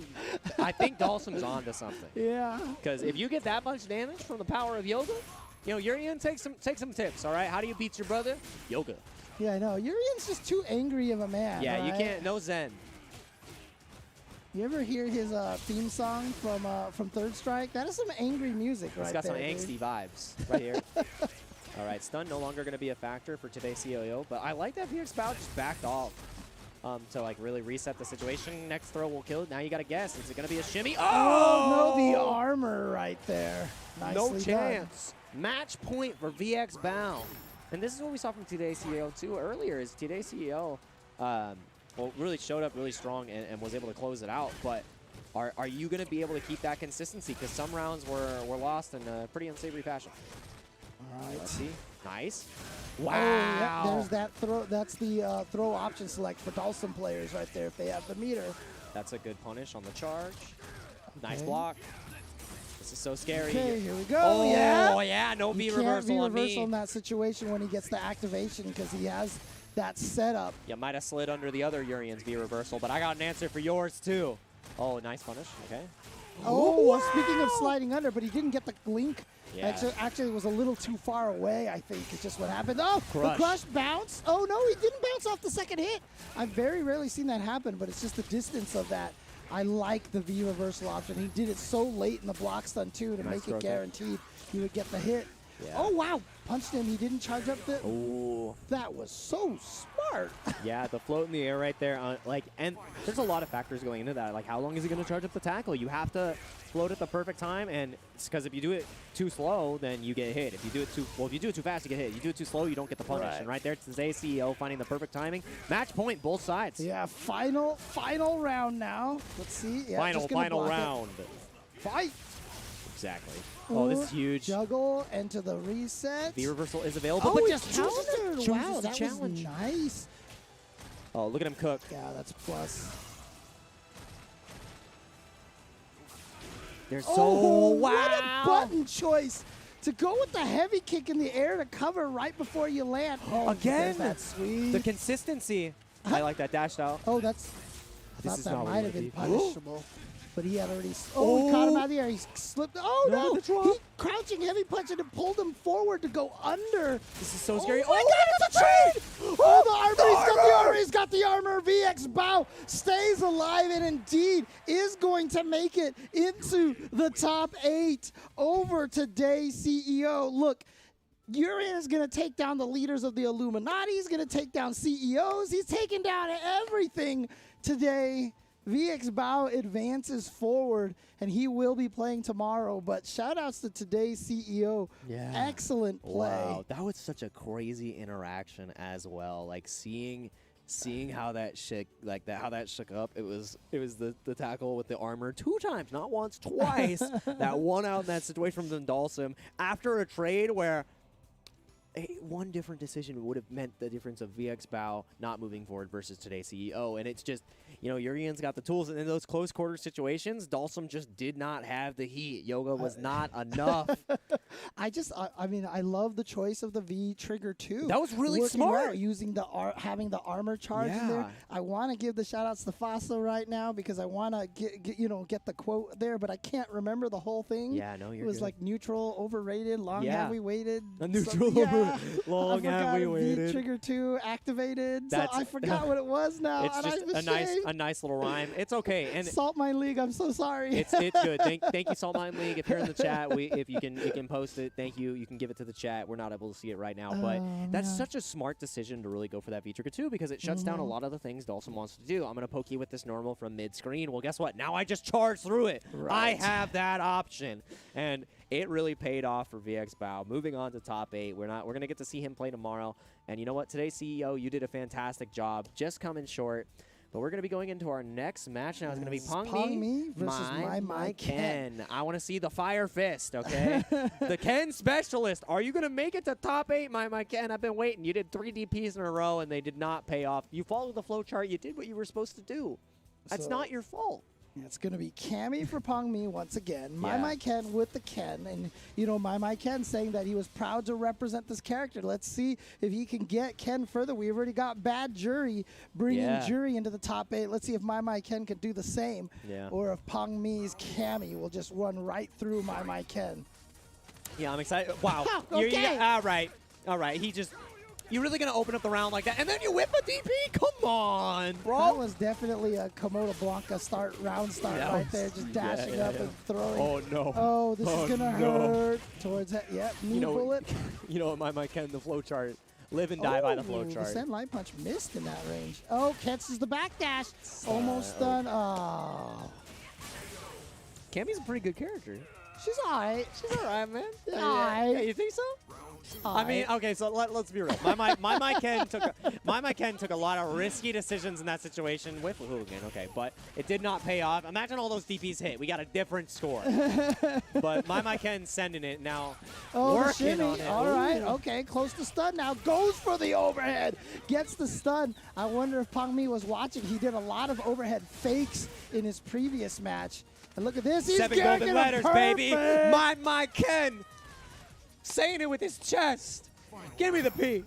I think Dhalsim's on to something. Yeah. Because if you get that much damage from the power of yoga, you know, Urian, take some tips, all right? How do you beat your brother? Yoga. Yeah, I know. Urian's just too angry of a man. Yeah, you right? can't, no zen. You ever hear his theme song from Third Strike? That is some angry music right there. It's got some dude. angsty vibes right here. All right, stun no longer going to be a factor for today's COO, but I like that VX Bao just backed off to like really reset the situation. Next throw will kill it. Now you got to guess. Is it going to be a shimmy? Oh, no, the armor right there. No Nicely chance. Match point for VX Bao. And this is what we saw from today's CEO too earlier, is today's CEO well, really showed up really strong and was able to close it out. But are you going to be able to keep that consistency? Because some rounds were lost in a pretty unsavory fashion. All right. Let's see. Nice. Oh, Wow. yeah, there's that throw. That's the throw option select for Dhalsim players right there if they have the meter. That's a good punish on the charge. Nice Okay. block. This is so scary. Okay, here we go. Oh, yeah. yeah, no V You can't reversal on reversal me. in that situation when he gets the activation because he has that setup. You might have slid under the other Urian's V reversal, but I got an answer for yours too. Oh, nice punish. Okay. Oh, well, speaking of sliding under, but he didn't get the link. Yeah. Actually, it was a little too far away, I think, is just what happened. Oh, Crush. the crush bounce. Oh, no, he didn't bounce off the second hit. I've very rarely seen that happen, but it's just the distance of that. I like the V reversal option. He did it so late in the block stun, too, to Nice make throw it kick. guaranteed he would get the hit. Yeah. Oh, wow. Punched him. He didn't charge up the... Ooh. That was so smart. Yeah, the float in the air right there. And there's a lot of factors going into that. Like, how long is he going to charge up the tackle? You have to float at the perfect time, and it's because if you do it too slow, then you get hit. If you do it too fast, you get hit. You do it too slow, you don't get the punish. Right. And right there, it's today's CEO finding the perfect timing. Match point, both sides. Yeah, final round now. Let's see. Yeah, just gonna final block it. round. Fight. Exactly. Oh, this is huge. Juggle into the reset. V reversal is available, Oh, but he just countered. chooses Wow, to that challenge. was nice. Oh, look at him cook. Yeah, that's plus. They're so Oh, wow. what a button choice. To go with the heavy kick in the air to cover right before you land. Oh, Again, that's sweet. the consistency. I like that dashed out. Oh, that's. This Thought is that not what might we have been wanna be. punishable. But he had already. Oh, he caught him out of the air. He slipped. Oh, No, no. the drop. He crouching heavy punch and pulled him forward to go under. This is so scary. Oh, my God, it's a trade! Oh, the armor. He's got the armor. He's got the armor. VX Bao stays alive and indeed is going to make it into the top 8 over today's CEO. Look. Urian is going to take down the leaders of the Illuminati. He's going to take down CEOs. He's taking down everything today. VX Bao advances forward, and he will be playing tomorrow. But shout outs to today's CEO. Yeah. Excellent play. Wow, that was such a crazy interaction as well. Like seeing how that shook up. It was the tackle with the armor 2 times, not once, twice. That one out in that situation from Dalsum after a trade where one different decision would have meant the difference of VX Bao not moving forward versus today's CEO. And it's just, Urian's got the tools. And in those close quarter situations, Dalsum just did not have the heat. Yoga was not enough. I mean, I love the choice of the V trigger too. That was really Working smart. well, using having the armor charge in there. I want to give the shout outs to Faso right now because I want to get the quote there, but I can't remember the whole thing. Yeah, no, you're It was good. like neutral, overrated, long have we waited. A neutral, long have we waited. V trigger 2 activated. So That's- I forgot what it was now. It's and just a nice little rhyme. It's okay. And Salt Mine League, I'm so sorry. it's good. Thank you, Salt Mine League. If you're in the chat, if you can post it, thank you. You can give it to the chat. We're not able to see it right now, but that's such a smart decision to really go for that V-Trigger 2 because it shuts down a lot of the things Dalsum wants to do. I'm going to poke you with this normal from mid-screen. Well, guess what? Now I just charge through it. I have that option. And it really paid off for VX Bao. Moving on to top 8. We're going to get to see him play tomorrow. And you know what? Today's CEO, you did a fantastic job. Just coming short. But we're going to be going into our next match now. It's going to be Pong Mi versus My Ken. I want to see the Fire Fist, okay? The Ken Specialist. Are you going to make it to top 8, My Ken? I've been waiting. You did 3 DPs in a row, and they did not pay off. You followed the flow chart. You did what you were supposed to do. That's not your fault. It's going to be Cammy for Pong Mi once again. My Ken with the Ken. And, My Ken saying that he was proud to represent this character. Let's see if he can get Ken further. We've already got Bad Jury bringing Jury into the top 8. Let's see if My Ken can do the same. Or if Pong Mi's Cammy will just run right through My Ken. Yeah, I'm excited. Wow. Okay. All right. You're really going to open up the round like that? And then you whip a DP? Come on, bro. That was definitely a Komodo Blanca round start right there. Just dashing up and throwing. Oh, no. Oh, this is going to hurt. Towards that. Yep, knee bullet. You know what, My Ken, the flow chart. Live and die by the flow chart. The Send Light Punch missed in that range. Oh, catches the backdash. Almost done. Oh. Cammy's a pretty good character. She's all right. She's all right, man. All right. Yeah, you think so? I mean, okay, so let's be real. My Ken took a lot of risky decisions in that situation with Hooligan, okay, but it did not pay off. Imagine all those DPs hit. We got a different score. But My Ken sending it now. Working on it. All right, okay, close to stun now. Goes for the overhead. Gets the stun. I wonder if Pong Mi was watching. He did a lot of overhead fakes in his previous match. And look at this. He's 7 golden letters, baby. My Ken. Saying it with his chest. Give me the P.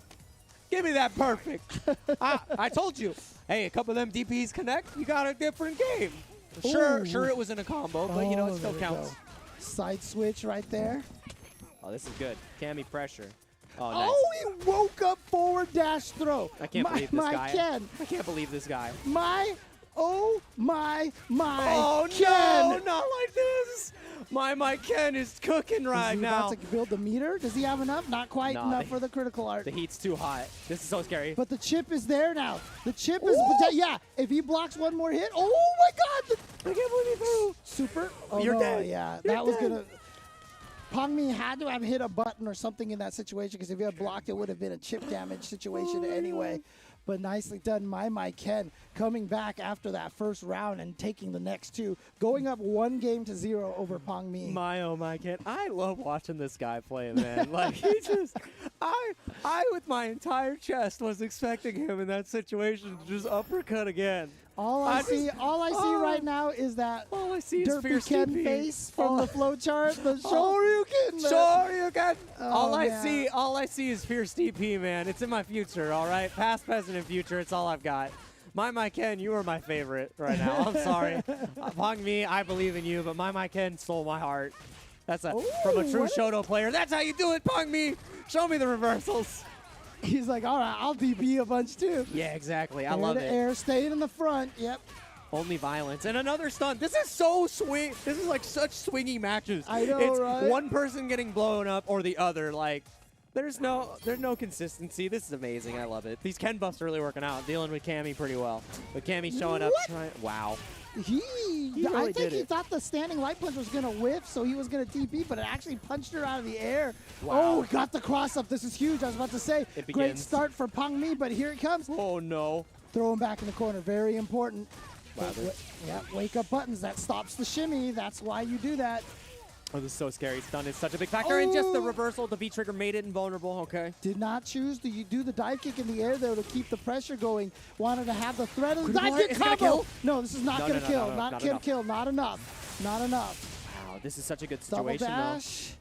Give me that perfect. I told you. Hey, a couple of them DPs connect, you got a different game. Sure it was in a combo, but it still counts. Side switch right there. Oh, this is good. Cammy pressure. Oh, nice. Oh, he woke up forward dash throw. I can't believe this guy. Ken. I can't believe this guy. My Ken. No, not like this. My Ken is cooking right now. About to build the meter. Does he have enough? Not quite enough for the critical art. The heat's too hot. This is so scary. But the chip is there now. The chip is, if he blocks one more hit, oh my God. I can't believe he threw. Super. Oh, You're no, dead. Yeah, You're that was dead. going to. Pong Mi had to have hit a button or something in that situation because if he had blocked, it would have been a chip damage situation anyway. But nicely done, My Ken coming back after that first round and taking the next 2, going up 1-0 over Pong Mi. My Ken. I love watching this guy play, man. Like he just, I with my entire chest was expecting him in that situation to just uppercut again. All I see right now is that all I see is Derpy fierce Ken DP. face from the flowchart. The Shoryuken. Shoryuken. Oh, all I see is fierce DP, man. It's in my future, all right? Past, present, and future. It's all I've got. My Ken, you are my favorite right now. I'm sorry. Pong Mi, I believe in you, but My Ken stole my heart. That's from a true Shoto player. That's how you do it, Pong Mi. Show me the reversals. He's like, all right, I'll DP a bunch too. Yeah, exactly. I love it. Air, staying in the front. Yep. Only violence. And another stun. This is so swing. This is like such swingy matches. I know, it's right? one person getting blown up or the other. Like, there's no consistency. This is amazing. I love it. These Ken buffs are really working out. Dealing with Cammy pretty well. But Cammy showing up. Wow. I think he thought the standing light punch was going to whiff, so he was going to TP, but it actually punched her out of the air. Wow. Oh, got the cross up. This is huge. I was about to say, great start for Pang Mi, but here it comes. Oh, no. Throw him back in the corner. Very important. Wow, Yeah, wake up buttons. That stops the shimmy. That's why you do that. Oh, this is so scary. Stun is such a big factor, and just the reversal, the V-trigger made it invulnerable, okay. Did not choose to do the dive kick in the air, though, to keep the pressure going. Wanted to have the threat of the dive kick combo. No, this is not going to kill. Not going to kill. Not enough. Not enough. Wow, this is such a good situation, Double dash.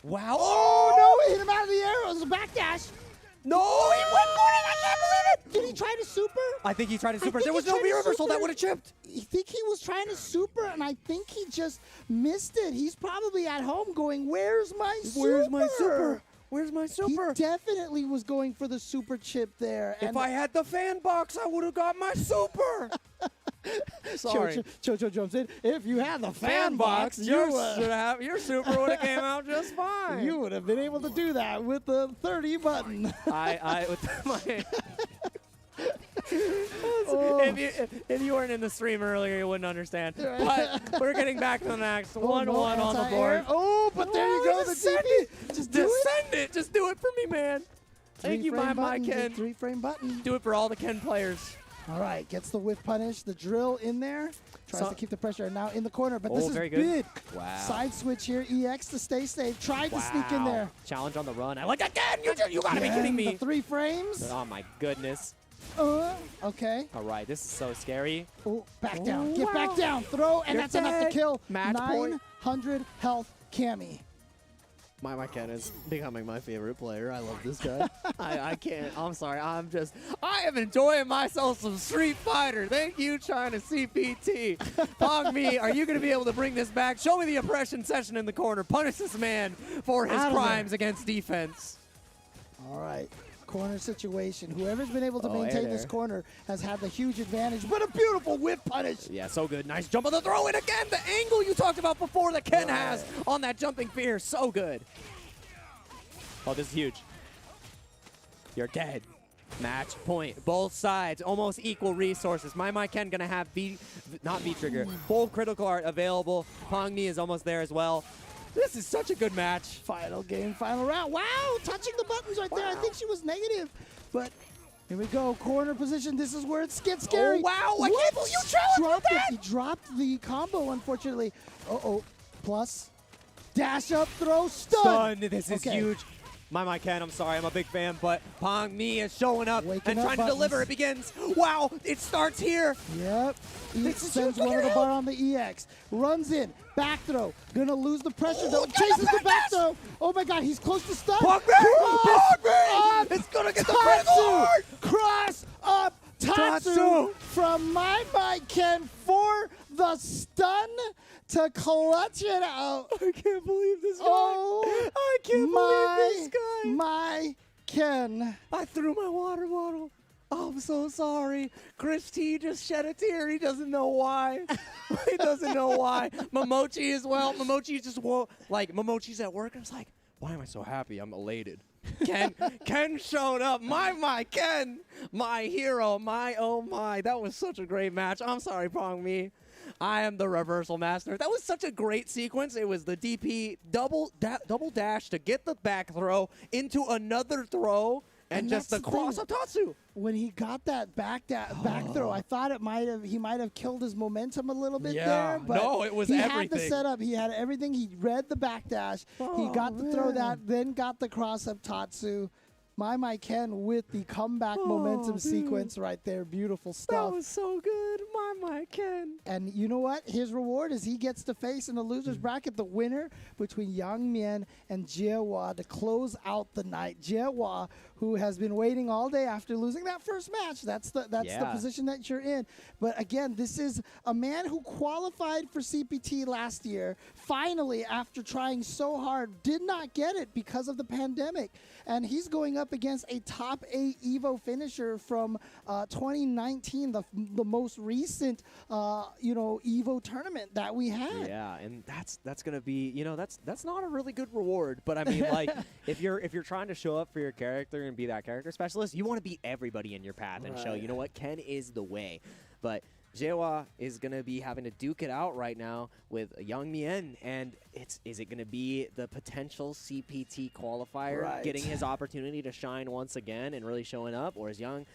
though. Wow. Oh, no, he hit him out of the air. It was a back dash. No, he went for it. I can't believe it. Did he try to super? I think he tried to super. There was no V-reversal. That would have chipped. I think he was trying to super, and I think he just missed it. He's probably at home going, where's my super? Where's my super? Where's my super? He definitely was going for the super chip there. If I had the fan box, I would have got my super. Sorry. Chocho jumps in. If you had the fan box, your super would have came out just fine. You would have been able to do that with the 30 button. With my. If you weren't in the stream earlier, you wouldn't understand. But we're getting back to the next 1-1 on the board. Oh, but there you go. The DP. Just send it. Just do it for me, man. Thank you, my Ken. 3-frame button. Do it for all the Ken players. All right, gets the whiff punish, the drill in there, tries to keep the pressure, and now in the corner, but this is very big. Good. Wow. Side switch here, EX to stay safe, tried to sneak in there. Challenge on the run. I like that again. You gotta be kidding me. The 3 frames. Oh my goodness. Okay. All right, this is so scary. Oh, back down. Get back down. Throw, and that's enough to kill. Match point. 900 health Cammy. My Ken is becoming my favorite player. I love this guy. I can't. I'm sorry. I am enjoying myself some Street Fighter. Thank you, China CPT. Pong Mi, are you going to be able to bring this back? Show me the oppression session in the corner. Punish this man for his crimes against defense. All right. Corner situation. Whoever's been able to maintain this corner has had the huge advantage, but a beautiful whip punish. Yeah, so good. Nice jump on the throw, and again, the angle you talked about before that Ken has on that jumping fear. So good. Oh, this is huge. You're dead. Match point. Both sides, almost equal resources. My Ken gonna have not V-trigger, full critical art available. Pong Mi is almost there as well. This is such a good match. Final game, final round. Wow, touching the buttons right there. I think she was negative, but here we go. Corner position. This is where it gets scary. Oh, wow. I can't believe you challenged that. He dropped the combo, unfortunately. Uh-oh. Plus, dash up, throw, stun. This is huge. My Ken, I'm sorry, I'm a big fan, but Pong Mi is showing up and trying to deliver. It begins. Wow, it starts here. Yep. He sends one of the bar on the EX. Runs in. Back throw. Gonna lose the pressure though. Chases the back throw. Oh my god, he's close to stun. Pong Mi! It's gonna get the critical. Cross up Tatsu from my Ken for the stun to clutch it out. I can't believe this guy. Oh, I can't believe this guy. My Ken. I threw my water bottle. I'm so sorry. Chris T just shed a tear. He doesn't know why. He doesn't know why. Momochi as well. Momochi just Momochi's at work. I was like, why am I so happy? I'm elated. Ken showed up. My Ken. My hero. Oh my. That was such a great match. I'm sorry, Pong Mi. I am the reversal master. That was such a great sequence. It was the DP double dash to get the back throw into another throw. And just the cross of Tatsu. When he got that back throw, I thought he might have killed his momentum a little bit there. But no, it was he everything. He had the setup. He had everything. He read the back dash. He got to throw that, then got the cross up Tatsu. My Ken with the comeback momentum sequence right there. Beautiful stuff. That was so good. My Ken. And you know what? His reward is he gets to face in the loser's bracket the winner between Yang Mian and Jiehua to close out the night. Jiehua, who has been waiting all day after losing that first match. That's the position that you're in. But again, this is a man who qualified for CPT last year. Finally, after trying so hard, did not get it because of the pandemic. And he's going up against a top 8 EVO finisher from 2019, the most recent EVO tournament that we had. Yeah, and that's gonna be that's not a really good reward. But I mean, like if you're trying to show up for your character and be that character specialist, you want to beat everybody in your path and show, you know what, Ken is the way. But Jaewa is going to be having to duke it out right now with Young Mien, and is it going to be the potential CPT qualifier getting his opportunity to shine once again and really showing up, or is Young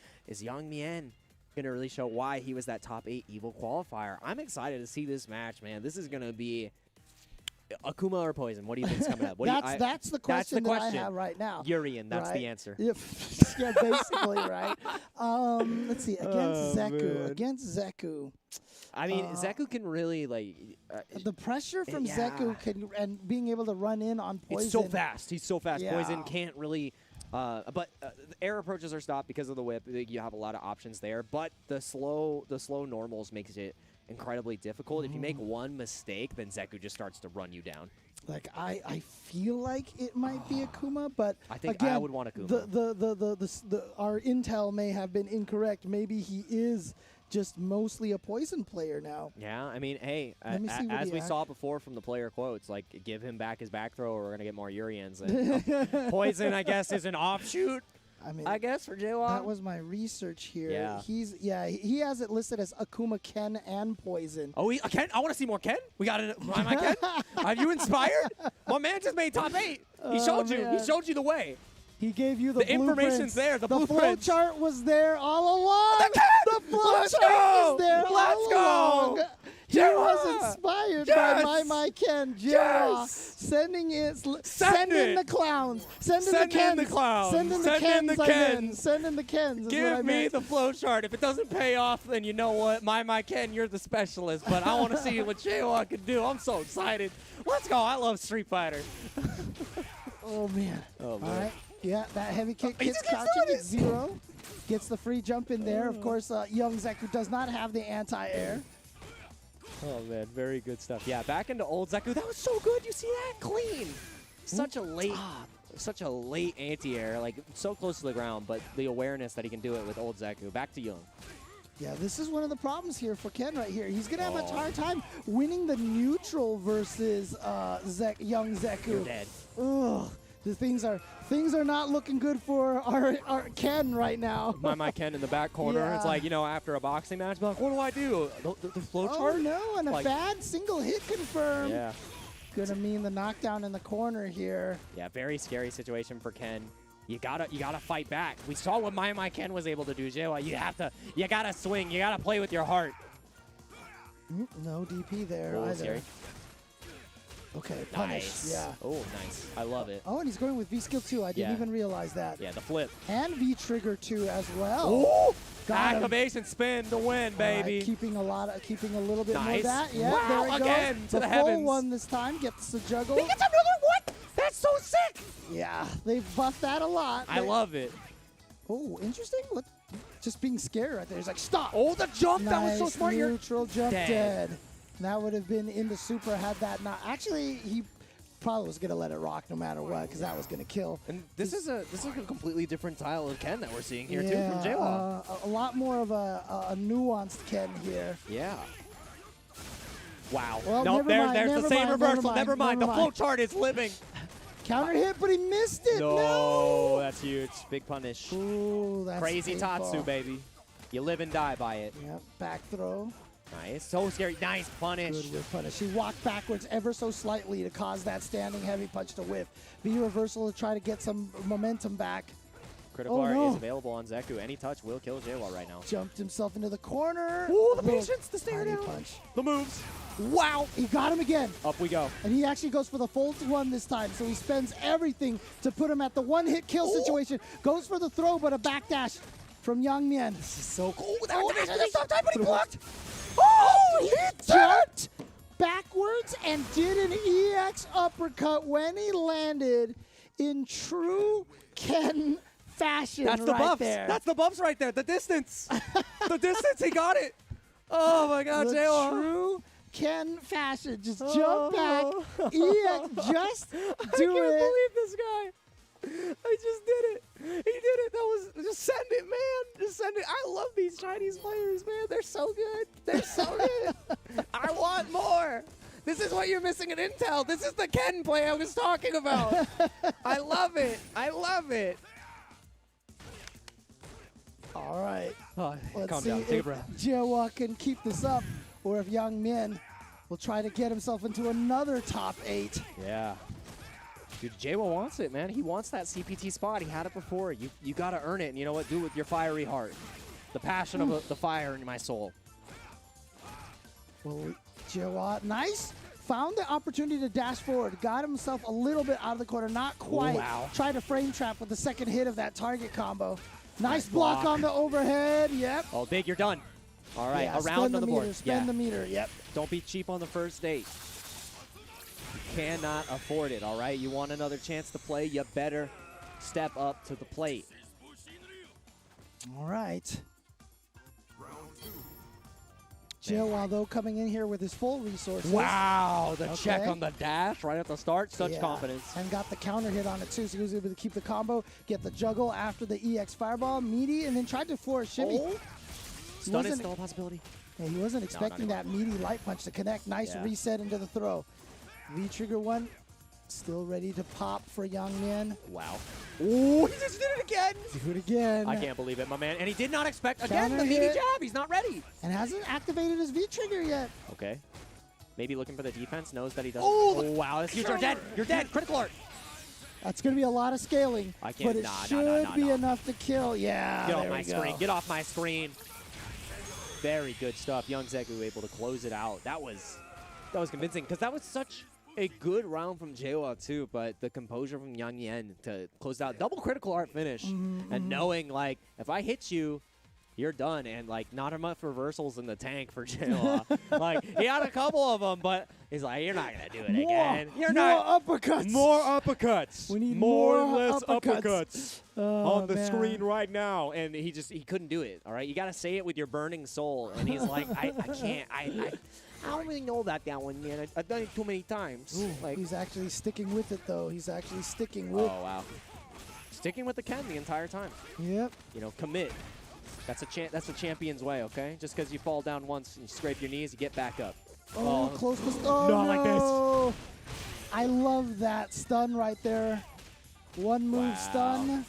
Mien going to really show why he was that top 8 Evo qualifier? I'm excited to see this match, man. This is going to be Akuma or Poison. What do you think is coming up? That's the question that I have right now. Urien, that's the answer. Yeah, basically, right. Let's see. Against Zeku. Against Zeku. I mean, Zeku can really, the pressure from Zeku and being able to run in on Poison. It's so fast. He's so fast. Yeah. Poison can't really... but air approaches are stopped because of the whip. You have a lot of options there. But the slow normals makes it incredibly difficult. If you make one mistake, then Zeku just starts to run you down. Like I feel like it might be Akuma, but I think again, I would want Akuma. Our intel may have been incorrect. Maybe he is just mostly a Poison player now. Yeah, I mean, hey, as we saw before from the player quotes, like, give him back his back throw or we're going to get more Urians. And, Poison, I guess, is an offshoot. I guess for Jaewa. That was my research here. Yeah. He has it listed as Akuma, Ken, and Poison. Oh, Ken? I want to see more Ken. We got it. My Ken? Are you inspired? My man just made top 8. He showed you. He showed you the way. He gave you the information's there. The flow chart was there all along. The flow chart was there all along. He was inspired by my Ken. Jaewa sending in the clowns. Send in the clowns. Send in the Kens. Send in the Kens. Give me the flow chart. If it doesn't pay off, then you know what? My Ken, you're the specialist. But I want to see what Jaewa can do. I'm so excited. Let's go. I love Street Fighter. Oh, man. Oh, man. All right. Yeah, that heavy kick gets crouching at 0. Gets the free jump in there. Of course, young Zeku does not have the anti-air. Oh, man. Very good stuff. Yeah, back into old Zeku. That was so good. You see that? Clean. Such a late anti-air. Like, so close to the ground, but the awareness that he can do it with old Zeku. Back to Young. Yeah, this is one of the problems here for Ken right here. He's going to have a hard time winning the neutral versus young Zeku. You're dead. Ugh. The things are not looking good for our Ken right now. My Ken in the back corner. Yeah. It's like, after a boxing match, like, what do I do? The flow chart? Oh, no, and a bad single hit confirmed. Yeah. Gonna mean the knockdown in the corner here. Yeah, very scary situation for Ken. You gotta fight back. We saw what my Ken was able to do, Jaewa. You gotta swing. You gotta play with your heart. No DP there Oh, either. scary. Okay, punish. Nice. Yeah. Oh, nice. I love it. Oh, and he's going with V skill 2. I didn't even realize that. Yeah, the flip. And V trigger 2 as well. Oh! Got him. Activation spin to win, baby. Keeping a little bit more Nice. of that. Yeah, Wow, there we again, go. to the full heavens. one this time. Gets the juggle. He gets another one? That's so sick! Yeah, they've buffed that a lot. I love it. Oh, interesting. What? Just being scared right there. He's like, stop. Oh, the jump. Nice. That was so smart. Neutral jump dead. That would have been into super had that not. Actually, he probably was going to let it rock no matter what because that was going to kill. And this is a completely different style of Ken that we're seeing here, too, from Jaewa. A lot more of a nuanced Ken here. Yeah. Wow. Well, no, there's the same reversal. Never mind. The flow chart is living. Counter hit, but he missed it. No, that's huge. Big punish. Ooh, that's Crazy painful. Tatsu, baby. You live and die by it. Yep, back throw. Nice. So scary. Nice punish. Good whiff punish. He walked backwards ever so slightly to cause that standing heavy punch to whiff. V reversal to try to get some momentum back. Critical art is available on Zeku. Any touch will kill Jaewa right now. Jumped himself into the corner. Ooh, the patience, the stare down. Punch. The moves. Wow, he got him again. Up we go. And he actually goes for the full one this time, so he spends everything to put him at the one-hit kill situation. Goes for the throw, but a backdash from Yang Mian. This is so cool. That activation this time, but he blocked. Oh, he jumped backwards and did an EX uppercut when he landed in true Ken fashion. That's the buffs. There. That's the buffs right there. The distance. The distance. He got it. Oh my God, Jaewa. True Ken fashion. Just jump back. EX. Just do it. I can't believe this guy. I just did it. He did it. That was just send it, man. Just send it. I love these Chinese players, man. They're so good. They're so good. I want more. This is what you're missing in Intel. This is the Ken play I was talking about. I love it. I love it. All right. Let's Calm see down. Take a if breath. Jiawah can keep this up, or if Yang Min will try to get himself into another top 8. Yeah. Dude, Jawa wants it, man. He wants that CPT spot. He had it before. You got to earn it. And you know what? Do it with your fiery heart. The passion of the fire in my soul. Well, Jiawah, nice. Found the opportunity to dash forward. Got himself a little bit out of the corner. Not quite. Wow. Tried to frame trap with the second hit of that target combo. Nice block on the overhead. Yep. Oh, big, you're done. All right, Yeah, around on the board. Spend the meter. Yep. Don't be cheap on the first date. You cannot afford it, all right? You want another chance to play, you better step up to the plate. All right. Jiawah, though, coming in here with his full resources. Wow, the check on the dash right at the start. Such Yeah. confidence. And got the counter hit on it, too. So he was able to keep the combo, get the juggle after the EX fireball, meaty, and then tried to floor a shimmy. Stun is still a possibility. Yeah, he wasn't expecting that meaty light punch to connect. Nice reset into the throw. V-trigger one, still ready to pop for Yang Min. Wow. Ooh, he just did it again. Do it again. I can't believe it, my man. And he did not expect, again, Counter the meaty hit. jab. He's not ready. And hasn't activated his V-trigger yet. Okay. Maybe looking for the defense, knows that he doesn't. Oh, Oh, wow, that's huge. You're dead. You're dead. Critical art. That's going to be a lot of scaling. I can't. But it should be enough to kill. Yeah, Get off there my we go. screen. Get off my screen. Very good stuff. Young Zeku able to close it out. That was convincing because that was such a good round from Jawa too, but the composure from Yang Yen to close out double critical art finish and knowing like if I hit you, you're done, and like not enough reversals in the tank for Jawa. Like he had a couple of them, but he's like, you're not gonna do it again. You're not uppercuts. more uppercuts. We need more more or less uppercuts. uppercuts Oh, on the man. screen right now, and he couldn't do it. All right, you gotta say it with your burning soul, and he's like, I can't. I don't really know that one, man. I've done it too many times. Like, He's actually sticking with it, though. He's actually sticking with oh wow, sticking with the Ken the entire time. Yep. You know, commit. That's a champion's way, okay? Just because you fall down once and you scrape your knees, you get back up. Oh, close to stun. not like this. I love that stun right there. One move Wow. stun.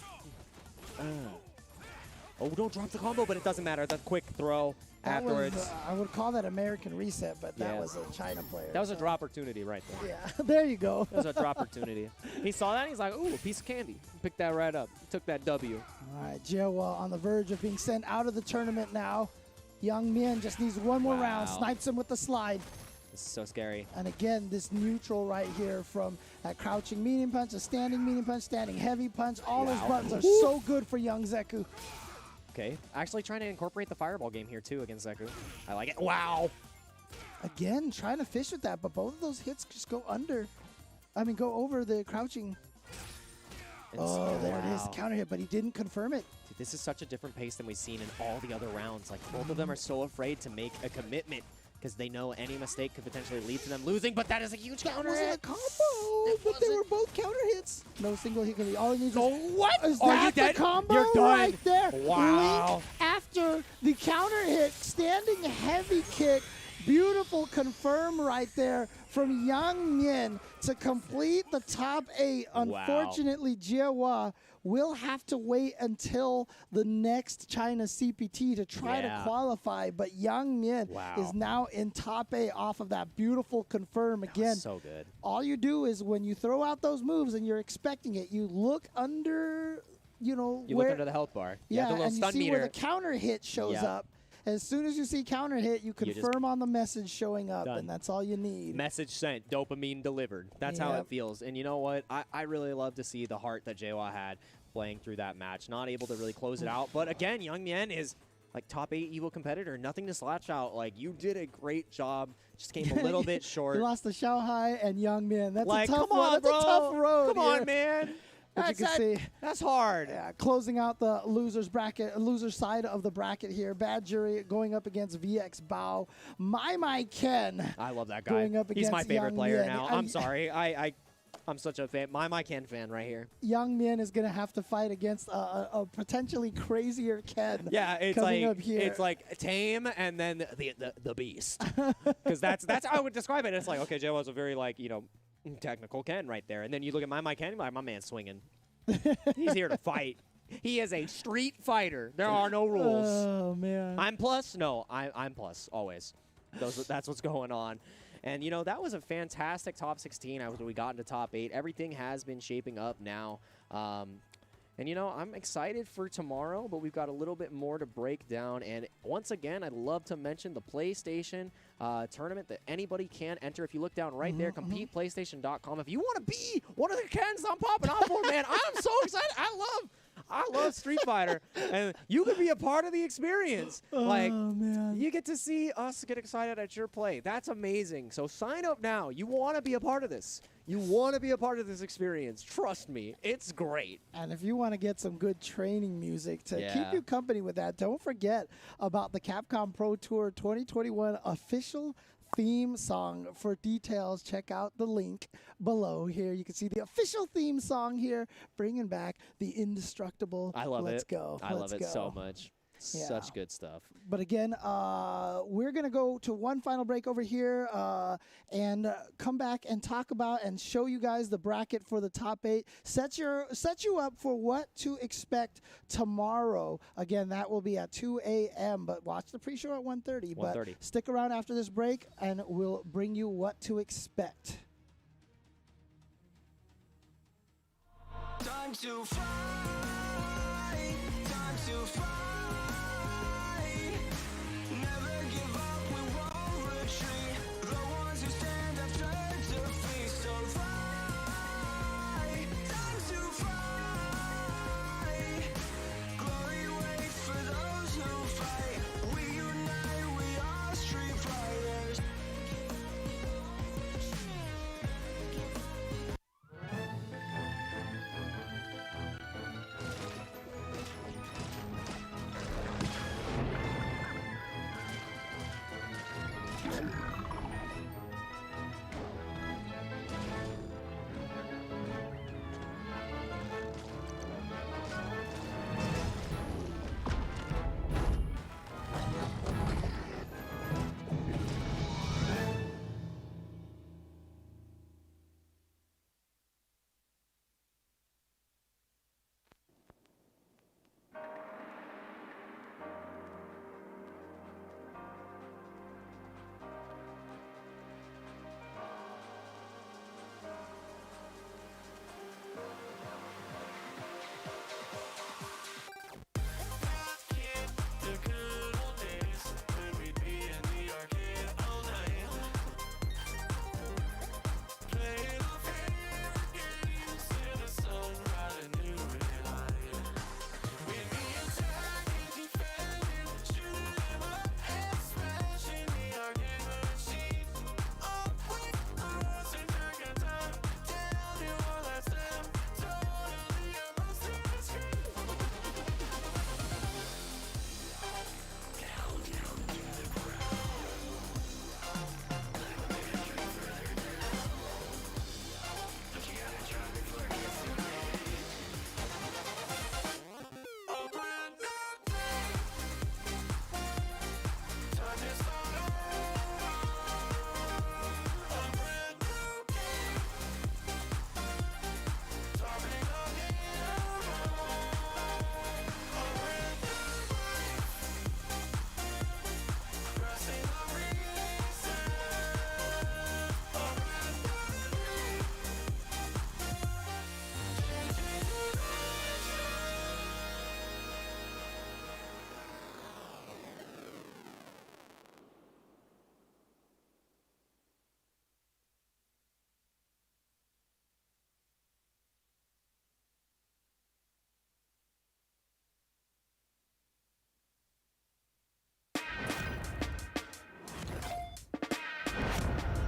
Oh, don't drop the combo, but it doesn't matter. That's a quick throw That afterwards. was, I would call that American reset, but that Yeah. was a China player. That was a drop opportunity right there. Yeah, there you go. That was a drop opportunity. He saw that and he's like, ooh, a piece of candy. Picked that right up. Took that W. All right, Jawa on the verge of being sent out of the tournament now. Young Min just needs one more round. Wow. Snipes him with the slide. This is so scary. And again, this neutral right here from that crouching medium punch, a standing medium punch, standing heavy punch. All those Wow. buttons are so good for young Zeku. Okay. Actually trying to incorporate the fireball game here, too, against Zeku. I like it. Wow. Again, trying to fish with that, but both of those hits just go under. I mean, go over the crouching. Oh, there it is, the counter hit, but he didn't confirm it. Dude, this is such a different pace than we've seen in all the other rounds. Like, both of them are so afraid to make a commitment because they know any mistake could potentially lead to them losing, but that is a huge counter Wasn't a hit. combo, but they were both counter hits. No single hit. All he needs what? is Are that you dead? the combo You're done. right there. Wow. Link after the counter hit, standing heavy kick. Beautiful confirm right there from Yang Min to complete the top 8. Unfortunately, Jiawah will have to wait until the next China CPT to try to qualify, but Yang Min is now in top 8 off of that beautiful confirm again. So good. All you do is when you throw out those moves and you're expecting it, you look under, You where, look under the health bar. You have yeah, the little and you stun see meter. where the counter hit shows Yep. up. As soon as you see counter hit, you just- confirm on the message showing up, Done. and that's all you need. Message sent, dopamine delivered. That's how it Yep. feels. And you know what? I really love to see the heart that Jawa had playing through that match. Not able to really close it out. But again, Yang Mien is like top 8 Evo competitor. Nothing to slouch out. Like, you did a great job. Just came a little bit short. He lost to Xiaohai and Yang Min. That's like, a tough come on, one. bro. That's a tough road. Come on, here. man. But you can see that's hard. Yeah, closing out the losers bracket, loser side of the bracket here. Bad Jury going up against VX Bao. My Ken. I love that guy. Going up He's my against favorite Yang player Mien. now. I'm sorry. I'm such a fan. My Ken fan right here. Young Min is going to have to fight against a potentially crazier Ken. Yeah, it's coming like up here. it's like tame and then the beast. Because that's how I would describe it. It's like, okay, Joe was a very technical Ken right there, and then you look at my Ken, like, my man's swinging. He's here to fight. He is a street fighter. There are no rules. Oh, man. I'm plus? No, I'm plus, always. That's what's going on. And, you know, that was a fantastic top 16 after we got into top 8. Everything has been shaping up now. And, you know, I'm excited for tomorrow, but we've got a little bit more to break down. And once again, I'd love to mention the PlayStation tournament that anybody can enter. If you look down right there, CompetePlaystation.com. If you want to be one of the Kens I'm popping off for, man, I'm so excited. I love Street Fighter, and you could be a part of the experience. Like, man. you get to see us get excited at your play. That's amazing. So sign up now. You want to be a part of this. You want to be a part of this experience. Trust me, it's great. And if you want to get some good training music to keep you company with that, don't forget about the Capcom Pro Tour 2021 official theme song. For details, check out the link below here. You can see the official theme song here, bringing back the indestructible. I love it. Let's go. I love it go. so much. Such good stuff. But again, we're going to go to one final break over here and come back and talk about and show you guys the bracket for the top 8. Set you up for what to expect tomorrow. Again, that will be at 2 a.m., but watch the pre-show at 1:30. But stick around after this break, and we'll bring you what to expect. Time to fight, time to fight. Never give up, we won't retreat. The ones who stand after defeat. So fight, time to fight. Glory waits for those who fight. We unite, we are street fighters.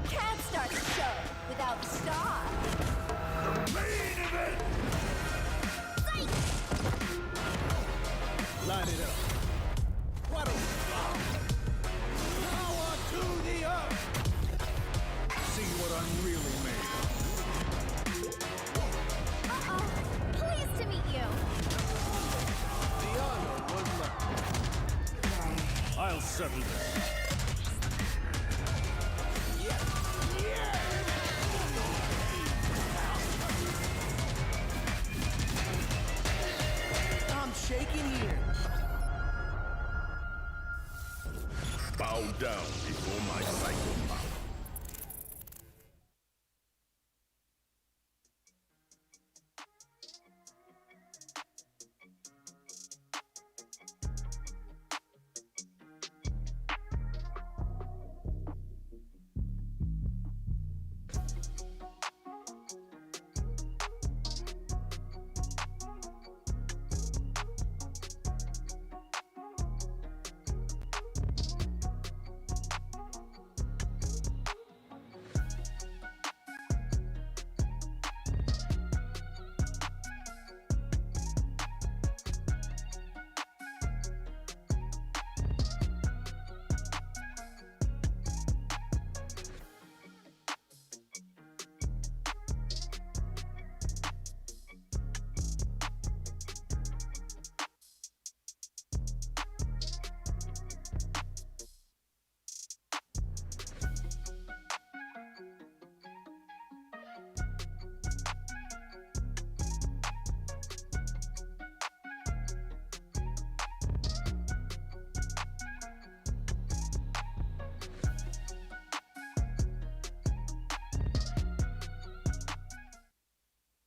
Can't start the show without the star. Main event! Line it up. What a power to the earth. See what I'm really made of. Pleased to meet you. The honor was mine. I'll settle this.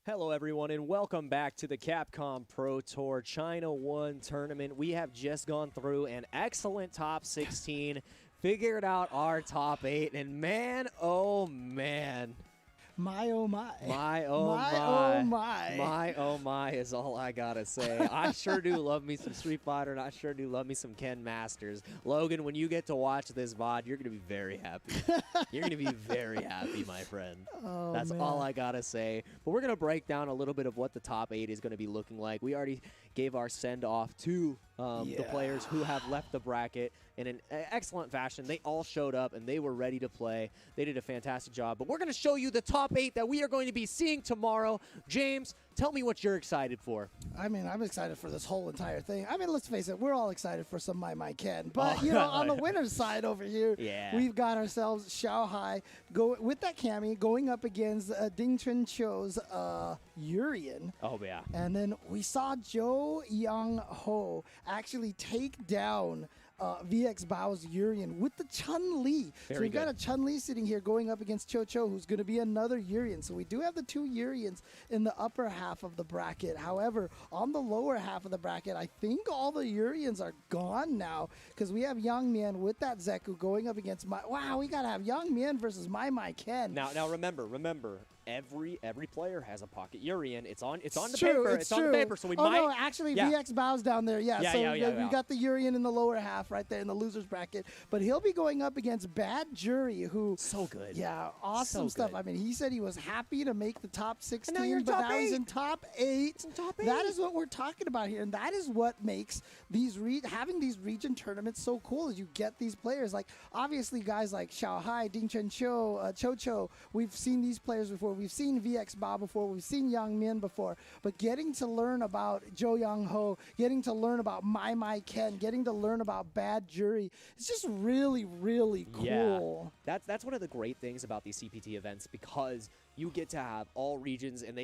Hello, everyone, and welcome back to the Capcom Pro Tour China 1 tournament. We have just gone through an excellent top 16, figured out our top 8, and man, oh man. My oh my. My oh my. Oh my. My oh my is all I gotta say. I sure do love me some Street Fighter, and I sure do love me some Ken Masters. Logan, when you get to watch this VOD, you're gonna be very happy. You're gonna be very happy, my friend. Oh, That's man. all I gotta say. But we're gonna break down a little bit of what the top 8 is gonna be looking like. We already gave our send-off to the players who have left the bracket in an excellent fashion. They all showed up and they were ready to play. They did a fantastic job. But we're going to show you the top 8 that we are going to be seeing tomorrow. James, tell me what you're excited for. I mean, I'm excited for this whole entire thing. I mean, let's face it, we're all excited for some My Ken. But, you know, on the winner's side over here, we've got ourselves Xiao Hai with that Cammy going up against Ding Chun Cho's Urian. Oh, yeah. And then we saw Zhou Yang Ho actually take down VX Bao's Urian with the Chun-Li. So we've got a Chun-Li sitting here going up against Cho, who's going to be another Urian. So we do have the 2 Urians in the upper half of the bracket. However, on the lower half of the bracket, I think all the Urians are gone now because we have Yang Mian with that Zeku going up against wow, we got to have Yang Mian versus My Ken. Now remember, every player has a pocket Urian. It's on the true, paper. It's on true. the paper. So we oh, might. no, actually, VX Bao's down there. We got the Urian in the lower half right there in the losers bracket. But he'll be going up against Bad Jury, who so good. Yeah, awesome so stuff. good. I mean, he said he was happy to make the top 16, And now you're but top now he's 8. in top 8. Top 8. That is what we're talking about here, and that is what makes these having these region tournaments so cool. Is you get these players like obviously guys like Xiao Hai, Ding Chun Cho, Cho. We've seen these players before. We've seen VX Bao before. We've seen Yang Min before. But getting to learn about Zhou Yang Ho, getting to learn about My Ken, getting to learn about Bad Jury, it's just really, really cool. Yeah. That's one of the great things about these CPT events because you get to have all regions and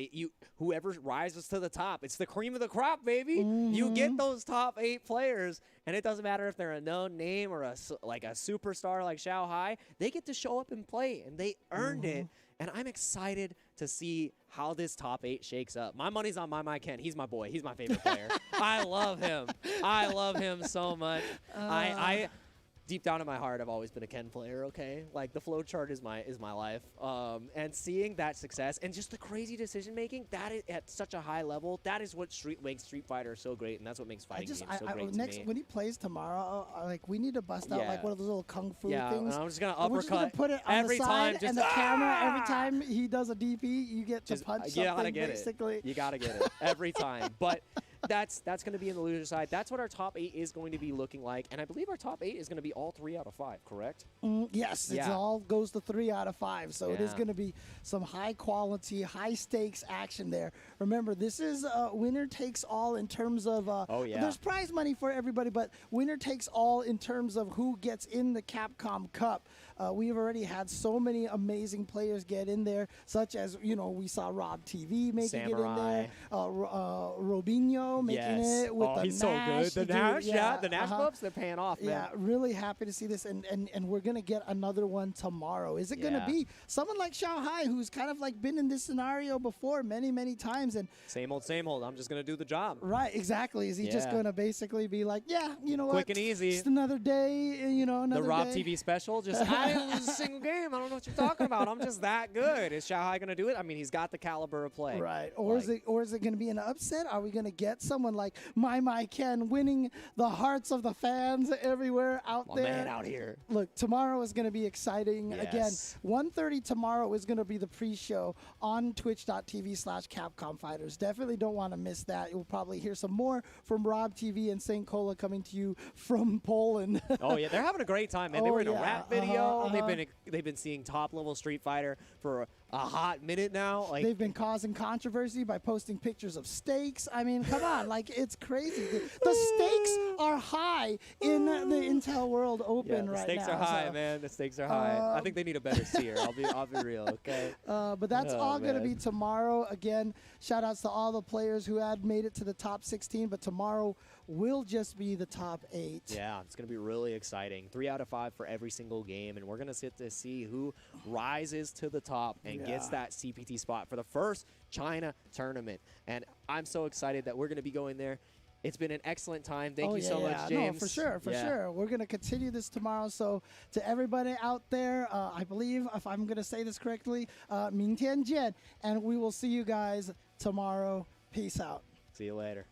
whoever rises to the top, it's the cream of the crop, baby. You get those top 8 players, and it doesn't matter if they're a known name or a superstar like Xiao Hai. They get to show up and play, and they earned it. And I'm excited to see how this top 8 shakes up. My money's on My Ken. He's my boy. He's my favorite player. I love him. I love him so much. I deep down in my heart, I've always been a Ken player, okay? Like, the flow chart is my life. And seeing that success and just the crazy decision-making, that is at such a high level, that is what makes Street Fighter so great, and that's what makes fighting games so great to me. When he plays tomorrow, like, we need to bust out, like, one of those little kung fu things. And I'm just going to We're just gonna uppercut put it on every the time. side, and the camera, every time he does a DP, you get to punch something, basically. You got to get it every time. But that's going to be in the loser side. That's what our top 8 is going to be looking like. And I believe our top 8 is going to be all 3 out of 5, correct? Yes, it all goes to 3 out of 5. So it is going to be some high quality, high stakes action there. Remember, this is winner takes all in terms of there's prize money for everybody, but winner takes all in terms of who gets in the Capcom Cup. We've already had so many amazing players get in there, such as, we saw Rob TV making it in there, Robinho making it with the he's Nash. So good. The Nash, the Nash buffs, they're paying off, man. Yeah, really happy to see this, and we're going to get another one tomorrow. Is it going to be someone like Xiao Hai, who's kind of like been in this scenario before many, many times? And same old, same old. I'm just going to do the job. Right, exactly. Is he just going to basically be like, you know what? Quick and easy. Just another day, another The Rob day. TV special, just, I didn't lose a single game. I don't know what you're talking about. I'm just that good. Is Xiao Hai going to do it? I mean, he's got the caliber of play. Right. Or is it going to be an upset? Are we going to get someone like My Ken winning the hearts of the fans everywhere out there? Man out here. Look, tomorrow is going to be exciting. Yes. Again, 1:30 tomorrow is going to be the pre-show on twitch.tv/Capcom Fighters. Definitely don't want to miss that. You'll probably hear some more from Rob TV and St. Cola coming to you from Poland. Oh, yeah. They're having a great time, man. They were in a rap video. They've been seeing top-level Street Fighter for a hot minute now. Like, they've been causing controversy by posting pictures of steaks. I mean, come on. Like, it's crazy. The stakes are high in the Intel World Open right now. The stakes are high, man. The stakes are high. I think they need a better seer. I'll be real, okay? But that's all going to be tomorrow. Again, shout-outs to all the players who had made it to the top 16, but tomorrow will just be the top 8. Yeah, it's going to be really exciting. 3 out of 5 for every single game, and we're going to sit to see who rises to the top and and gets that CPT spot for the first China tournament. And I'm so excited that we're going to be going there. It's been an excellent time. Thank you so much, James. No, for sure, for sure. We're going to continue this tomorrow. So to everybody out there, I believe, if I'm going to say this correctly, 明天见, and we will see you guys tomorrow. Peace out. See you later.